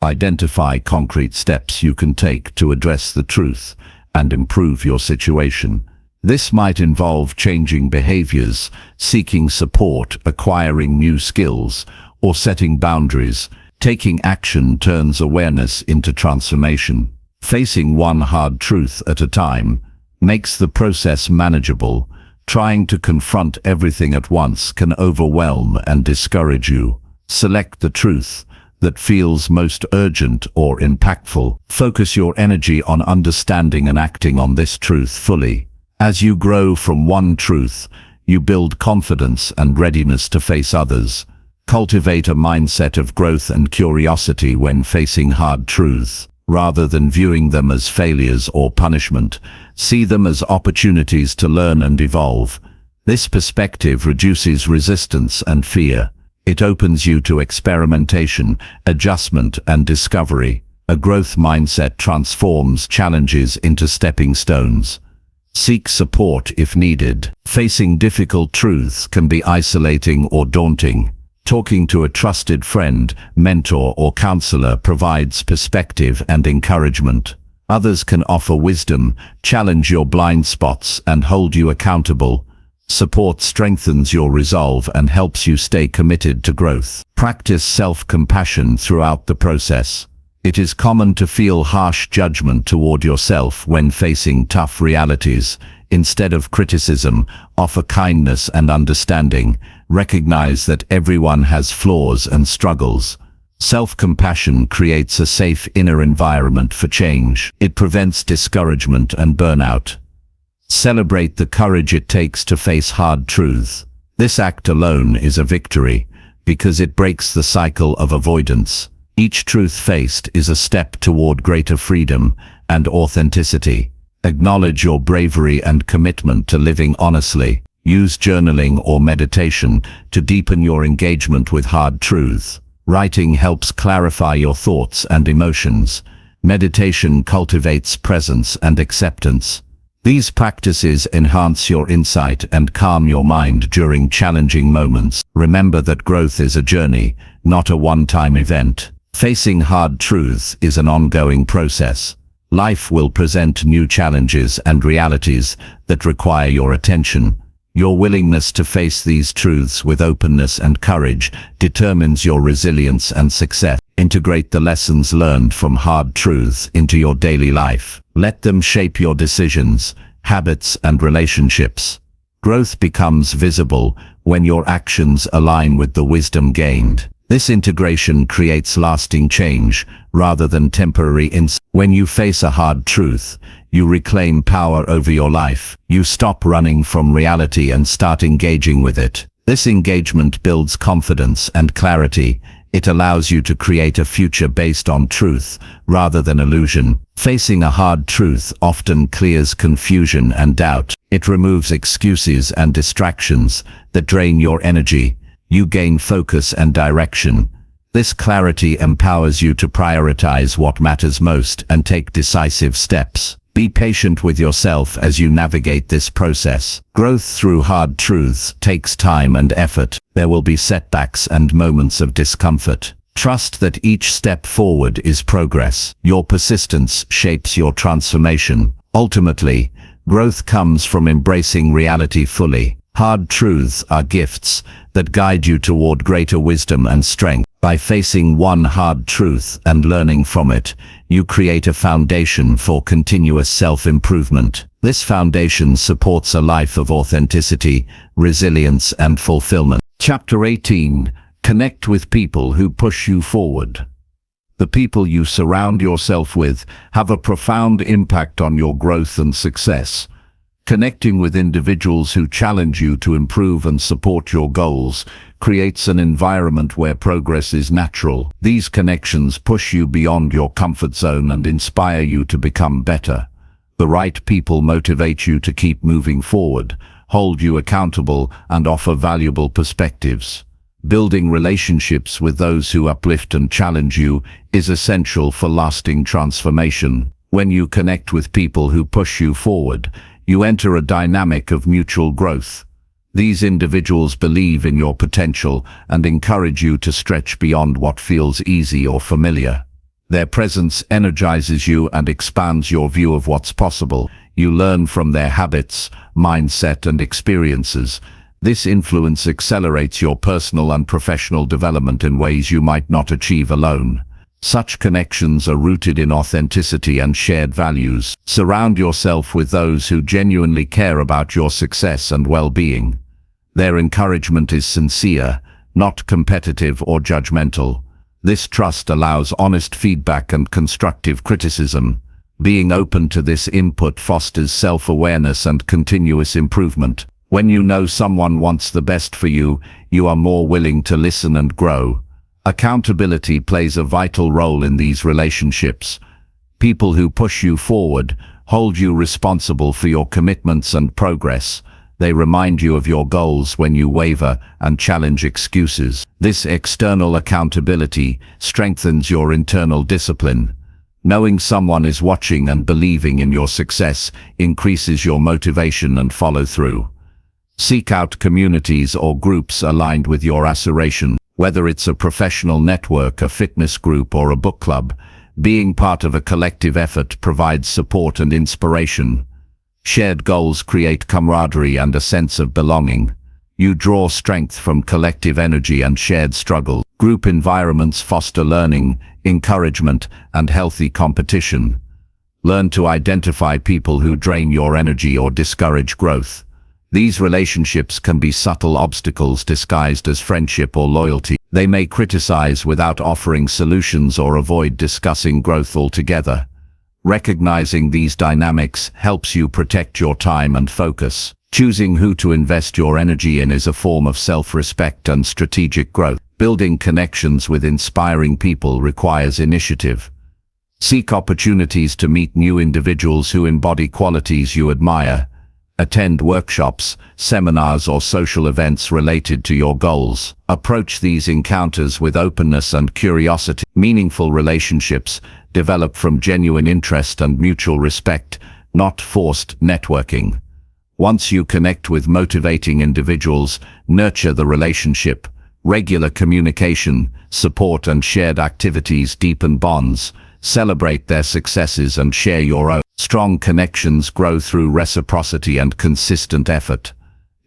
Identify concrete steps you can take to address the truth and improve your situation. This might involve changing behaviors, seeking support, acquiring new skills, or setting boundaries. Taking action turns awareness into transformation. Facing one hard truth at a time makes the process manageable. Trying to confront everything at once can overwhelm and discourage you. Select the truth that feels most urgent or impactful. Focus your energy on understanding and acting on this truth fully. As you grow from one truth, you build confidence and readiness to face others. Cultivate a mindset of growth and curiosity when facing hard truths. Rather than viewing them as failures or punishment, see them as opportunities to learn and evolve. This perspective reduces resistance and fear. It opens you to experimentation, adjustment, and discovery. A growth mindset transforms challenges into stepping stones. Seek support if needed. Facing difficult truths can be isolating or daunting. Talking to a trusted friend, mentor, or counselor provides perspective and encouragement. Others can offer wisdom, challenge your blind spots, and hold you accountable. Support strengthens your resolve and helps you stay committed to growth. Practice self-compassion throughout the process. It is common to feel harsh judgment toward yourself when facing tough realities. Instead of criticism, offer kindness and understanding. Recognize that everyone has flaws and struggles. Self-compassion creates a safe inner environment for change. It prevents discouragement and burnout. Celebrate the courage it takes to face hard truths. This act alone is a victory, because it breaks the cycle of avoidance. Each truth faced is a step toward greater freedom and authenticity. Acknowledge your bravery and commitment to living honestly. Use journaling or meditation to deepen your engagement with hard truths. Writing helps clarify your thoughts and emotions. Meditation cultivates presence and acceptance. These practices enhance your insight and calm your mind during challenging moments. Remember that growth is a journey, not a one-time event. Facing hard truths is an ongoing process. Life will present new challenges and realities that require your attention. Your willingness to face these truths with openness and courage determines your resilience and success. Integrate the lessons learned from hard truths into your daily life. Let them shape your decisions, habits, and relationships. Growth becomes visible when your actions align with the wisdom gained. This integration creates lasting change rather than temporary insight. When you face a hard truth, you reclaim power over your life. You stop running from reality and start engaging with it. This engagement builds confidence and clarity. It allows you to create a future based on truth rather than illusion. Facing a hard truth often clears confusion and doubt. It removes excuses and distractions that drain your energy. You gain focus and direction. This clarity empowers you to prioritize what matters most and take decisive steps. Be patient with yourself as you navigate this process. Growth through hard truths takes time and effort. There will be setbacks and moments of discomfort. Trust that each step forward is progress. Your persistence shapes your transformation. Ultimately, growth comes from embracing reality fully. Hard truths are gifts that guide you toward greater wisdom and strength. By facing one hard truth and learning from it, you create a foundation for continuous self-improvement. This foundation supports a life of authenticity, resilience, and fulfillment. Chapter 18. Connect with people who push you forward. The people you surround yourself with have a profound impact on your growth and success. Connecting with individuals who challenge you to improve and support your goals creates an environment where progress is natural. These connections push you beyond your comfort zone and inspire you to become better. The right people motivate you to keep moving forward, hold you accountable, and offer valuable perspectives. Building relationships with those who uplift and challenge you is essential for lasting transformation. When you connect with people who push you forward, you enter a dynamic of mutual growth. These individuals believe in your potential and encourage you to stretch beyond what feels easy or familiar. Their presence energizes you and expands your view of what's possible. You learn from their habits, mindset, and experiences. This influence accelerates your personal and professional development in ways you might not achieve alone. Such connections are rooted in authenticity and shared values. Surround yourself with those who genuinely care about your success and well-being. Their encouragement is sincere, not competitive or judgmental. This trust allows honest feedback and constructive criticism. Being open to this input fosters self-awareness and continuous improvement. When you know someone wants the best for you, you are more willing to listen and grow. Accountability plays a vital role in these relationships. People who push you forward hold you responsible for your commitments and progress. They remind you of your goals when you waver and challenge excuses. This external accountability strengthens your internal discipline. Knowing someone is watching and believing in your success increases your motivation and follow-through. Seek out communities or groups aligned with your aspiration. Whether it's a professional network, a fitness group, or a book club, being part of a collective effort provides support and inspiration. Shared goals create camaraderie and a sense of belonging. You draw strength from collective energy and shared struggle. Group environments foster learning, encouragement, and healthy competition. Learn to identify people who drain your energy or discourage growth. These relationships can be subtle obstacles disguised as friendship or loyalty. They may criticize without offering solutions or avoid discussing growth altogether. Recognizing these dynamics helps you protect your time and focus. Choosing who to invest your energy in is a form of self-respect and strategic growth. Building connections with inspiring people requires initiative. Seek opportunities to meet new individuals who embody qualities you admire. Attend workshops, seminars, or social events related to your goals. Approach these encounters with openness and curiosity. Meaningful relationships develop from genuine interest and mutual respect, not forced networking. Once you connect with motivating individuals, nurture the relationship. Regular communication, support, and shared activities deepen bonds. Celebrate their successes and share your own. Strong connections grow through reciprocity and consistent effort.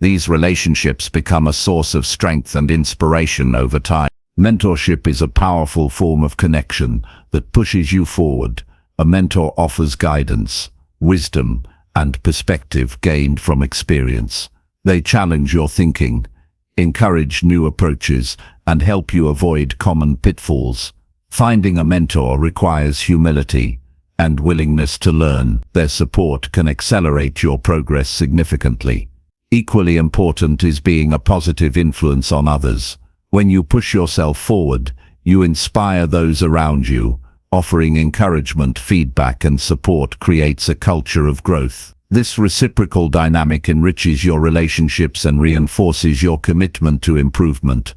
These relationships become a source of strength and inspiration over time. Mentorship is a powerful form of connection that pushes you forward. A mentor offers guidance, wisdom, and perspective gained from experience. They challenge your thinking, encourage new approaches, and help you avoid common pitfalls. Finding a mentor requires humility and willingness to learn. Their support can accelerate your progress significantly. Equally important is being a positive influence on others. When you push yourself forward, you inspire those around you. Offering encouragement, feedback, and support creates a culture of growth. This reciprocal dynamic enriches your relationships and reinforces your commitment to improvement.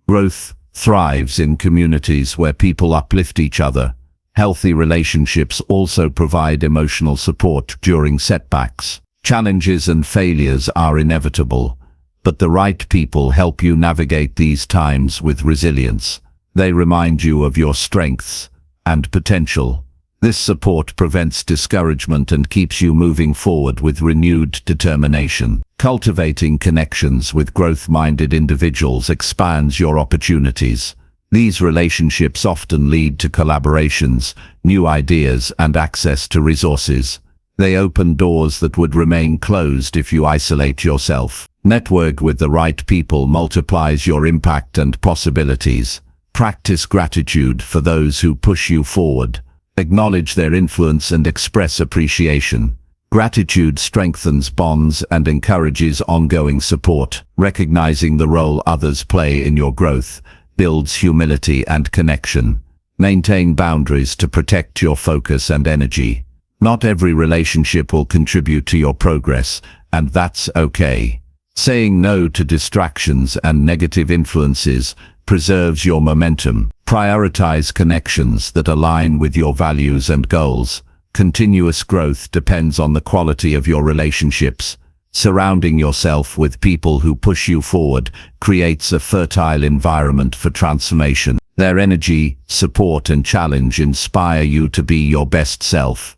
Growth thrives in communities where people uplift each other. Healthy relationships also provide emotional support during setbacks. Challenges and failures are inevitable, but the right people help you navigate these times with resilience. They remind you of your strengths and potential. This support prevents discouragement and keeps you moving forward with renewed determination. Cultivating connections with growth-minded individuals expands your opportunities. These relationships often lead to collaborations, new ideas, and access to resources. They open doors that would remain closed if you isolate yourself. Network with the right people multiplies your impact and possibilities. Practice gratitude for those who push you forward. Acknowledge their influence and express appreciation. Gratitude strengthens bonds and encourages ongoing support. Recognizing the role others play in your growth builds humility and connection. Maintain boundaries to protect your focus and energy. Not every relationship will contribute to your progress, and that's okay. Saying no to distractions and negative influences preserves your momentum. Prioritize connections that align with your values and goals. Continuous growth depends on the quality of your relationships. Surrounding yourself with people who push you forward creates a fertile environment for transformation. Their energy, support, and challenge inspire you to be your best self.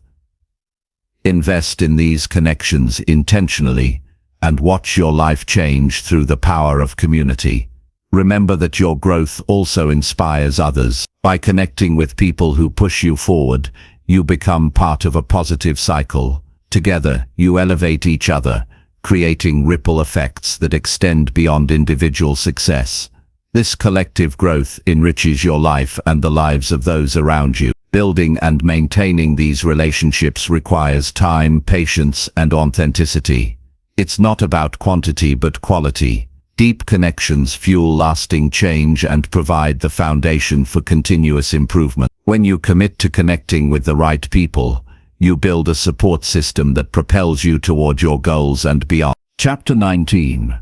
Invest in these connections intentionally and watch your life change through the power of community. Remember that your growth also inspires others. By connecting with people who push you forward, you become part of a positive cycle. Together, you elevate each other, creating ripple effects that extend beyond individual success. This collective growth enriches your life and the lives of those around you. Building and maintaining these relationships requires time, patience, and authenticity. It's not about quantity but quality. Deep connections fuel lasting change and provide the foundation for continuous improvement. When you commit to connecting with the right people, you build a support system that propels you toward your goals and beyond. Chapter 19.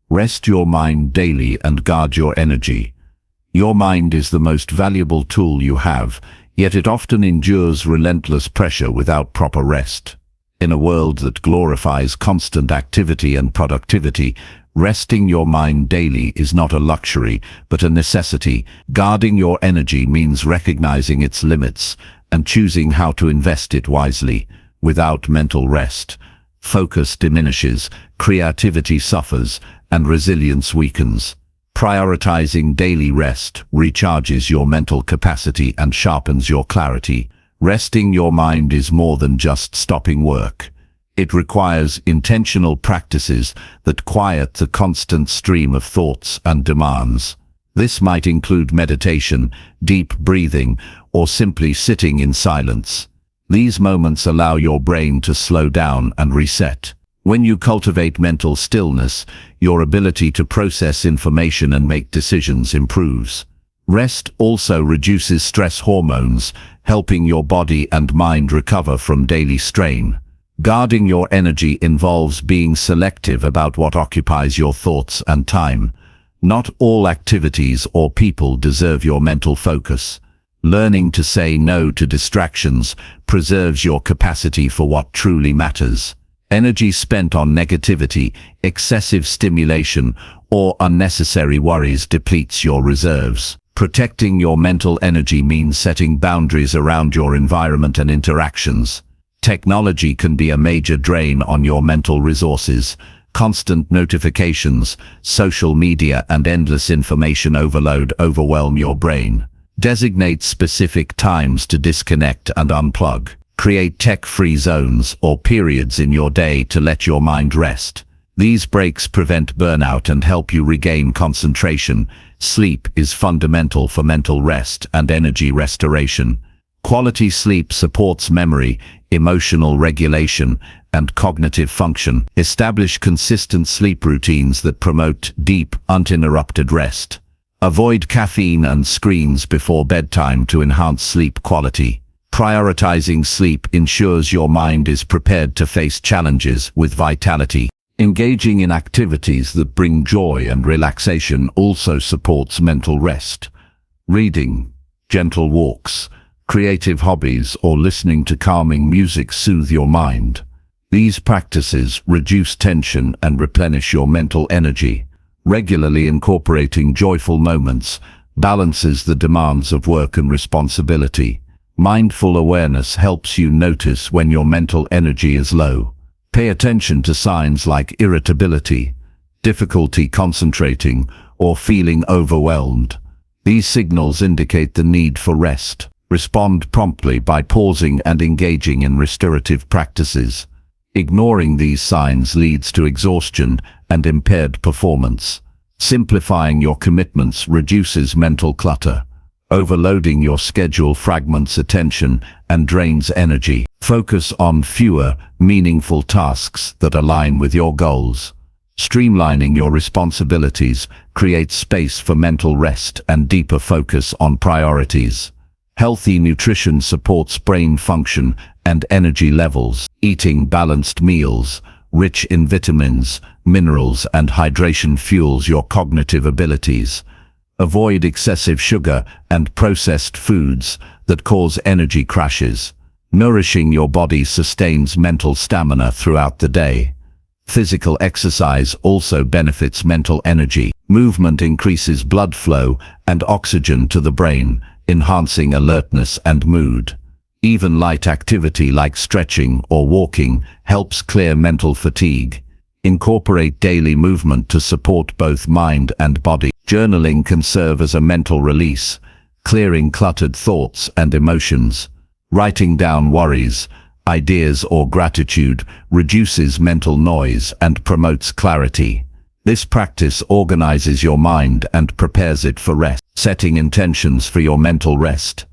Rest your mind daily and guard your energy. Your mind is the most valuable tool you have, yet it often endures relentless pressure without proper rest. In a world that glorifies constant activity and productivity, resting your mind daily is not a luxury, but a necessity. Guarding your energy means recognizing its limits and choosing how to invest it wisely. Without mental rest, focus diminishes, creativity suffers, and resilience weakens. Prioritizing daily rest recharges your mental capacity and sharpens your clarity. Resting your mind is more than just stopping work. It requires intentional practices that quiet the constant stream of thoughts and demands. This might include meditation, deep breathing, or simply sitting in silence. These moments allow your brain to slow down and reset. When you cultivate mental stillness, your ability to process information and make decisions improves. Rest also reduces stress hormones, helping your body and mind recover from daily strain. Guarding your energy involves being selective about what occupies your thoughts and time. Not all activities or people deserve your mental focus. Learning to say no to distractions preserves your capacity for what truly matters. Energy spent on negativity, excessive stimulation, or unnecessary worries depletes your reserves. Protecting your mental energy means setting boundaries around your environment and interactions. Technology can be a major drain on your mental resources. Constant notifications, social media, and endless information overload overwhelm your brain. Designate specific times to disconnect and unplug. Create tech-free zones or periods in your day to let your mind rest. These breaks prevent burnout and help you regain concentration. Sleep is fundamental for mental rest and energy restoration. Quality sleep supports memory, emotional regulation, and cognitive function. Establish consistent sleep routines that promote deep, uninterrupted rest. Avoid caffeine and screens before bedtime to enhance sleep quality. Prioritizing sleep ensures your mind is prepared to face challenges with vitality. Engaging in activities that bring joy and relaxation also supports mental rest. Reading, gentle walks, creative hobbies, or listening to calming music soothe your mind. These practices reduce tension and replenish your mental energy. Regularly incorporating joyful moments balances the demands of work and responsibility. Mindful awareness helps you notice when your mental energy is low. Pay attention to signs like irritability, difficulty concentrating, or feeling overwhelmed. These signals indicate the need for rest. Respond promptly by pausing and engaging in restorative practices. Ignoring these signs leads to exhaustion and impaired performance. Simplifying your commitments reduces mental clutter. Overloading your schedule fragments attention and drains energy. Focus on fewer, meaningful tasks that align with your goals. Streamlining your responsibilities creates space for mental rest and deeper focus on priorities. Healthy nutrition supports brain function and energy levels. Eating balanced meals, rich in vitamins, minerals, and hydration fuels your cognitive abilities. Avoid excessive sugar and processed foods that cause energy crashes. Nourishing your body sustains mental stamina throughout the day. Physical exercise also benefits mental energy. Movement increases blood flow and oxygen to the brain, enhancing alertness and mood. Even light activity like stretching or walking helps clear mental fatigue. Incorporate daily movement to support both mind and body. Journaling can serve as a mental release, clearing cluttered thoughts and emotions. Writing down worries, ideas, or gratitude reduces mental noise and promotes clarity. This practice organizes your mind and prepares it for rest. Setting intentions for your mental rest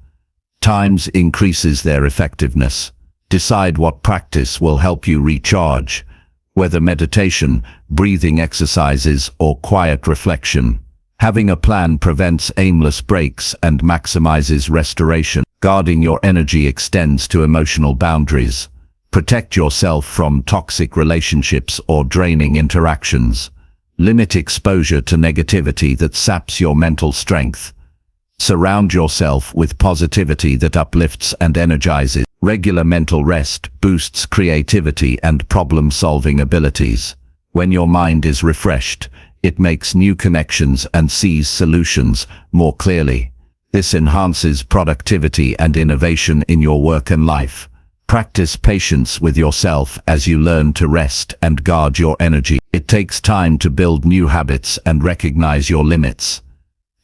times increases their effectiveness. Decide what practice will help you recharge, whether meditation, breathing exercises, or quiet reflection. Having a plan prevents aimless breaks and maximizes restoration. Guarding your energy extends to emotional boundaries. Protect yourself from toxic relationships or draining interactions. Limit exposure to negativity that saps your mental strength. Surround yourself with positivity that uplifts and energizes. Regular mental rest boosts creativity and problem-solving abilities. When your mind is refreshed, it makes new connections and sees solutions more clearly. This enhances productivity and innovation in your work and life. Practice patience with yourself as you learn to rest and guard your energy. It takes time to build new habits and recognize your limits.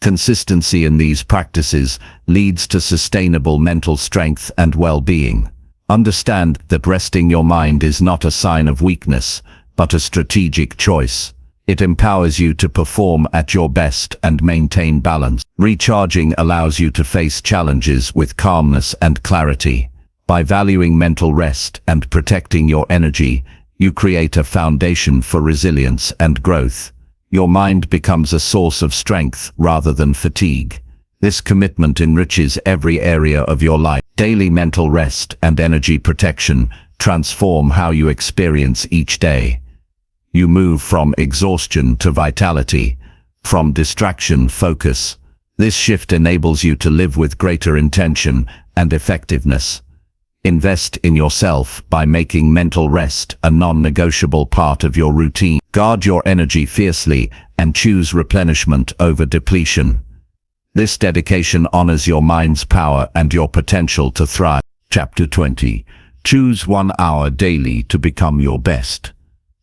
Consistency in these practices leads to sustainable mental strength and well-being. Understand that resting your mind is not a sign of weakness, but a strategic choice. It empowers you to perform at your best and maintain balance. Recharging allows you to face challenges with calmness and clarity. By valuing mental rest and protecting your energy, you create a foundation for resilience and growth. Your mind becomes a source of strength rather than fatigue. This commitment enriches every area of your life. Daily mental rest and energy protection transform how you experience each day. You move from exhaustion to vitality, from distraction focus. This shift enables you to live with greater intention and effectiveness. Invest in yourself by making mental rest a non-negotiable part of your routine. Guard your energy fiercely and choose replenishment over depletion. This dedication honors your mind's power and your potential to thrive. Chapter 20. Choose 1 hour daily to become your best.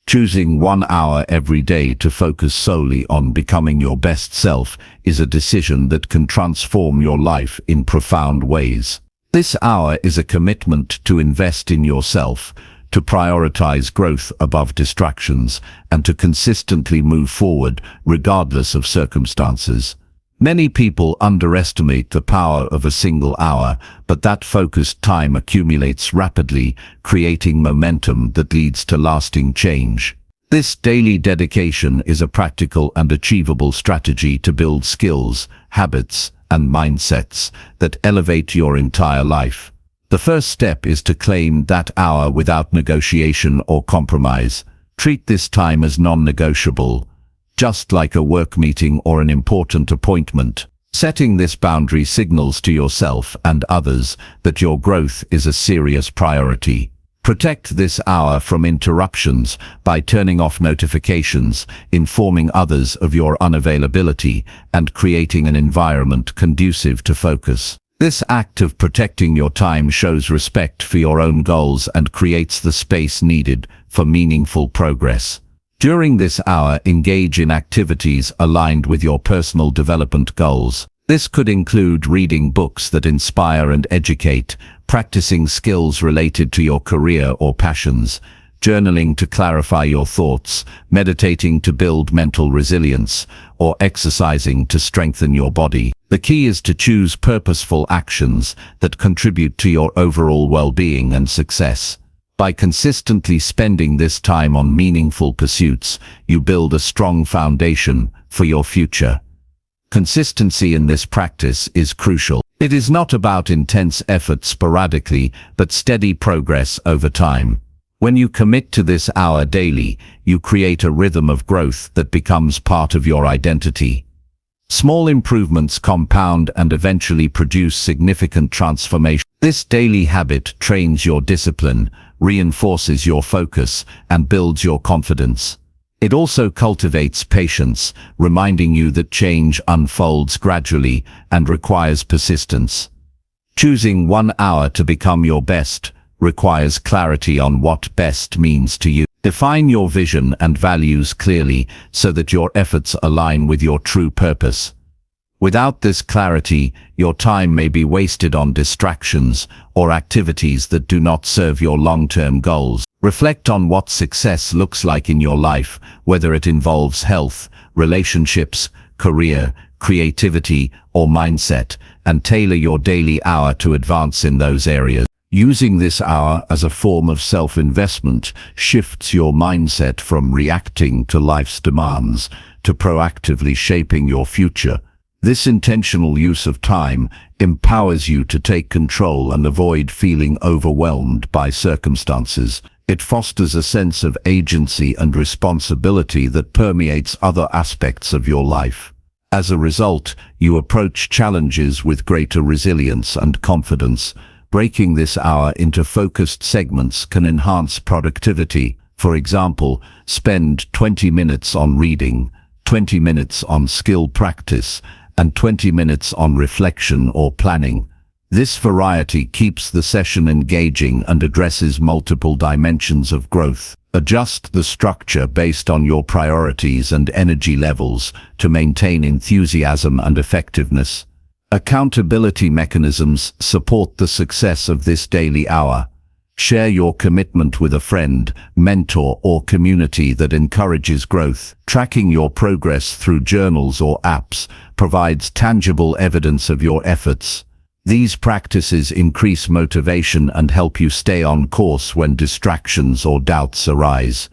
Choosing 1 hour every day to focus solely on becoming your best self is a decision that can transform your life in profound ways. This hour is a commitment to invest in yourself, to prioritize growth above distractions, and to consistently move forward regardless of circumstances. Many people underestimate the power of a single hour, but that focused time accumulates rapidly, creating momentum that leads to lasting change. This daily dedication is a practical and achievable strategy to build skills, habits, and mindsets that elevate your entire life. The first step is to claim that hour without negotiation or compromise. Treat this time as non-negotiable, just like a work meeting or an important appointment. Setting this boundary signals to yourself and others that your growth is a serious priority. Protect this hour from interruptions by turning off notifications, informing others of your unavailability, and creating an environment conducive to focus. This act of protecting your time shows respect for your own goals and creates the space needed for meaningful progress. During this hour, engage in activities aligned with your personal development goals. This could include reading books that inspire and educate, practicing skills related to your career or passions, journaling to clarify your thoughts, meditating to build mental resilience, or exercising to strengthen your body. The key is to choose purposeful actions that contribute to your overall well-being and success. By consistently spending this time on meaningful pursuits, you build a strong foundation for your future. Consistency in this practice is crucial. It is not about intense effort sporadically, but steady progress over time. When you commit to this hour daily, you create a rhythm of growth that becomes part of your identity. Small improvements compound and eventually produce significant transformation. This daily habit trains your discipline, reinforces your focus, and builds your confidence. It also cultivates patience, reminding you that change unfolds gradually and requires persistence. Choosing 1 hour to become your best requires clarity on what best means to you. Define your vision and values clearly so that your efforts align with your true purpose. Without this clarity, your time may be wasted on distractions or activities that do not serve your long-term goals. Reflect on what success looks like in your life, whether it involves health, relationships, career, creativity, or mindset, and tailor your daily hour to advance in those areas. Using this hour as a form of self-investment shifts your mindset from reacting to life's demands to proactively shaping your future. This intentional use of time empowers you to take control and avoid feeling overwhelmed by circumstances. It fosters a sense of agency and responsibility that permeates other aspects of your life. As a result, you approach challenges with greater resilience and confidence. Breaking this hour into focused segments can enhance productivity. For example, spend 20 minutes on reading, 20 minutes on skill practice, and 20 minutes on reflection or planning. This variety keeps the session engaging and addresses multiple dimensions of growth. Adjust the structure based on your priorities and energy levels to maintain enthusiasm and effectiveness. Accountability mechanisms support the success of this daily hour. Share your commitment with a friend, mentor, or community that encourages growth. Tracking your progress through journals or apps provides tangible evidence of your efforts. These practices increase motivation and help you stay on course when distractions or doubts arise.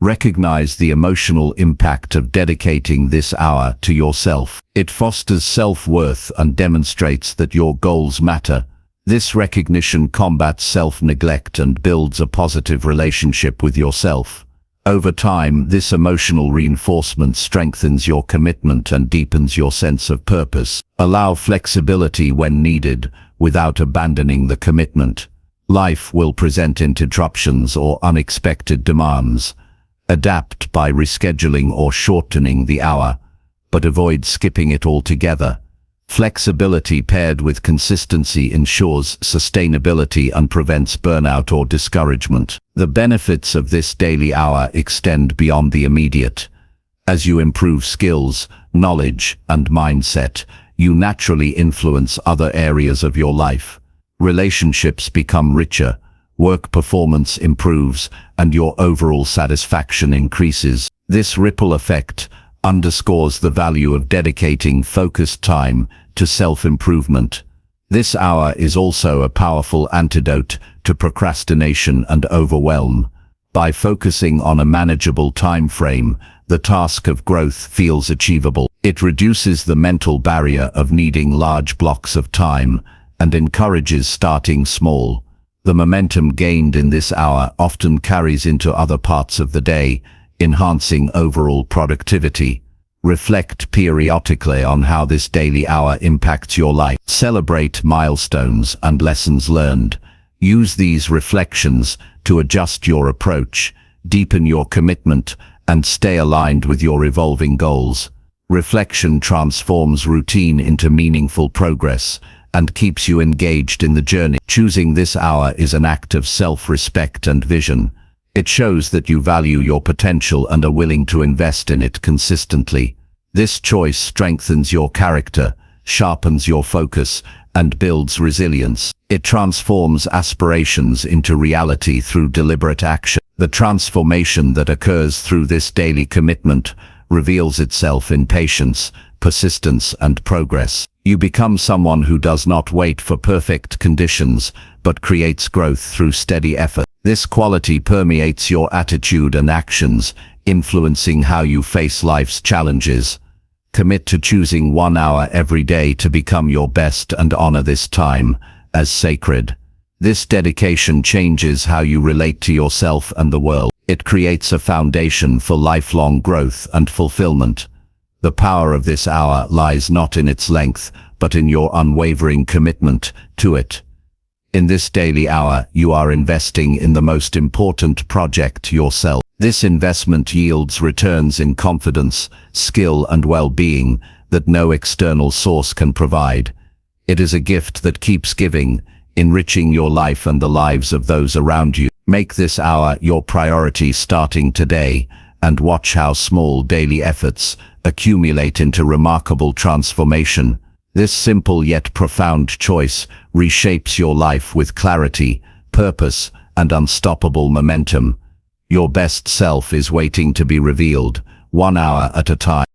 Recognize the emotional impact of dedicating this hour to yourself. It fosters self-worth and demonstrates that your goals matter. This recognition combats self-neglect and builds a positive relationship with yourself. Over time, this emotional reinforcement strengthens your commitment and deepens your sense of purpose. Allow flexibility when needed, without abandoning the commitment. Life will present interruptions or unexpected demands. Adapt by rescheduling or shortening the hour, but avoid skipping it altogether. Flexibility paired with consistency ensures sustainability and prevents burnout or discouragement. The benefits of this daily hour extend beyond the immediate. As you improve skills, knowledge, and mindset, you naturally influence other areas of your life. Relationships become richer, work performance improves, and your overall satisfaction increases. This ripple effect underscores the value of dedicating focused time to self-improvement. This hour is also a powerful antidote to procrastination and overwhelm. By focusing on a manageable time frame, the task of growth feels achievable. It reduces the mental barrier of needing large blocks of time and encourages starting small. The momentum gained in this hour often carries into other parts of the day, enhancing overall productivity. Reflect periodically on how this daily hour impacts your life. Celebrate milestones and lessons learned. Use these reflections to adjust your approach, deepen your commitment, and stay aligned with your evolving goals. Reflection transforms routine into meaningful progress and keeps you engaged in the journey. Choosing this hour is an act of self-respect and vision. It shows that you value your potential and are willing to invest in it consistently. This choice strengthens your character, sharpens your focus, and builds resilience. It transforms aspirations into reality through deliberate action. The transformation that occurs through this daily commitment reveals itself in patience, persistence, and progress. You become someone who does not wait for perfect conditions, but creates growth through steady effort. This quality permeates your attitude and actions, influencing how you face life's challenges. Commit to choosing 1 hour every day to become your best and honor this time as sacred. This dedication changes how you relate to yourself and the world. It creates a foundation for lifelong growth and fulfillment. The power of this hour lies not in its length, but in your unwavering commitment to it. In this daily hour, you are investing in the most important project, yourself. This investment yields returns in confidence, skill, and well-being that no external source can provide. It is a gift that keeps giving, enriching your life and the lives of those around you. Make this hour your priority starting today, and watch how small daily efforts accumulate into remarkable transformation. This simple yet profound choice reshapes your life with clarity, purpose, and unstoppable momentum. Your best self is waiting to be revealed, 1 hour at a time.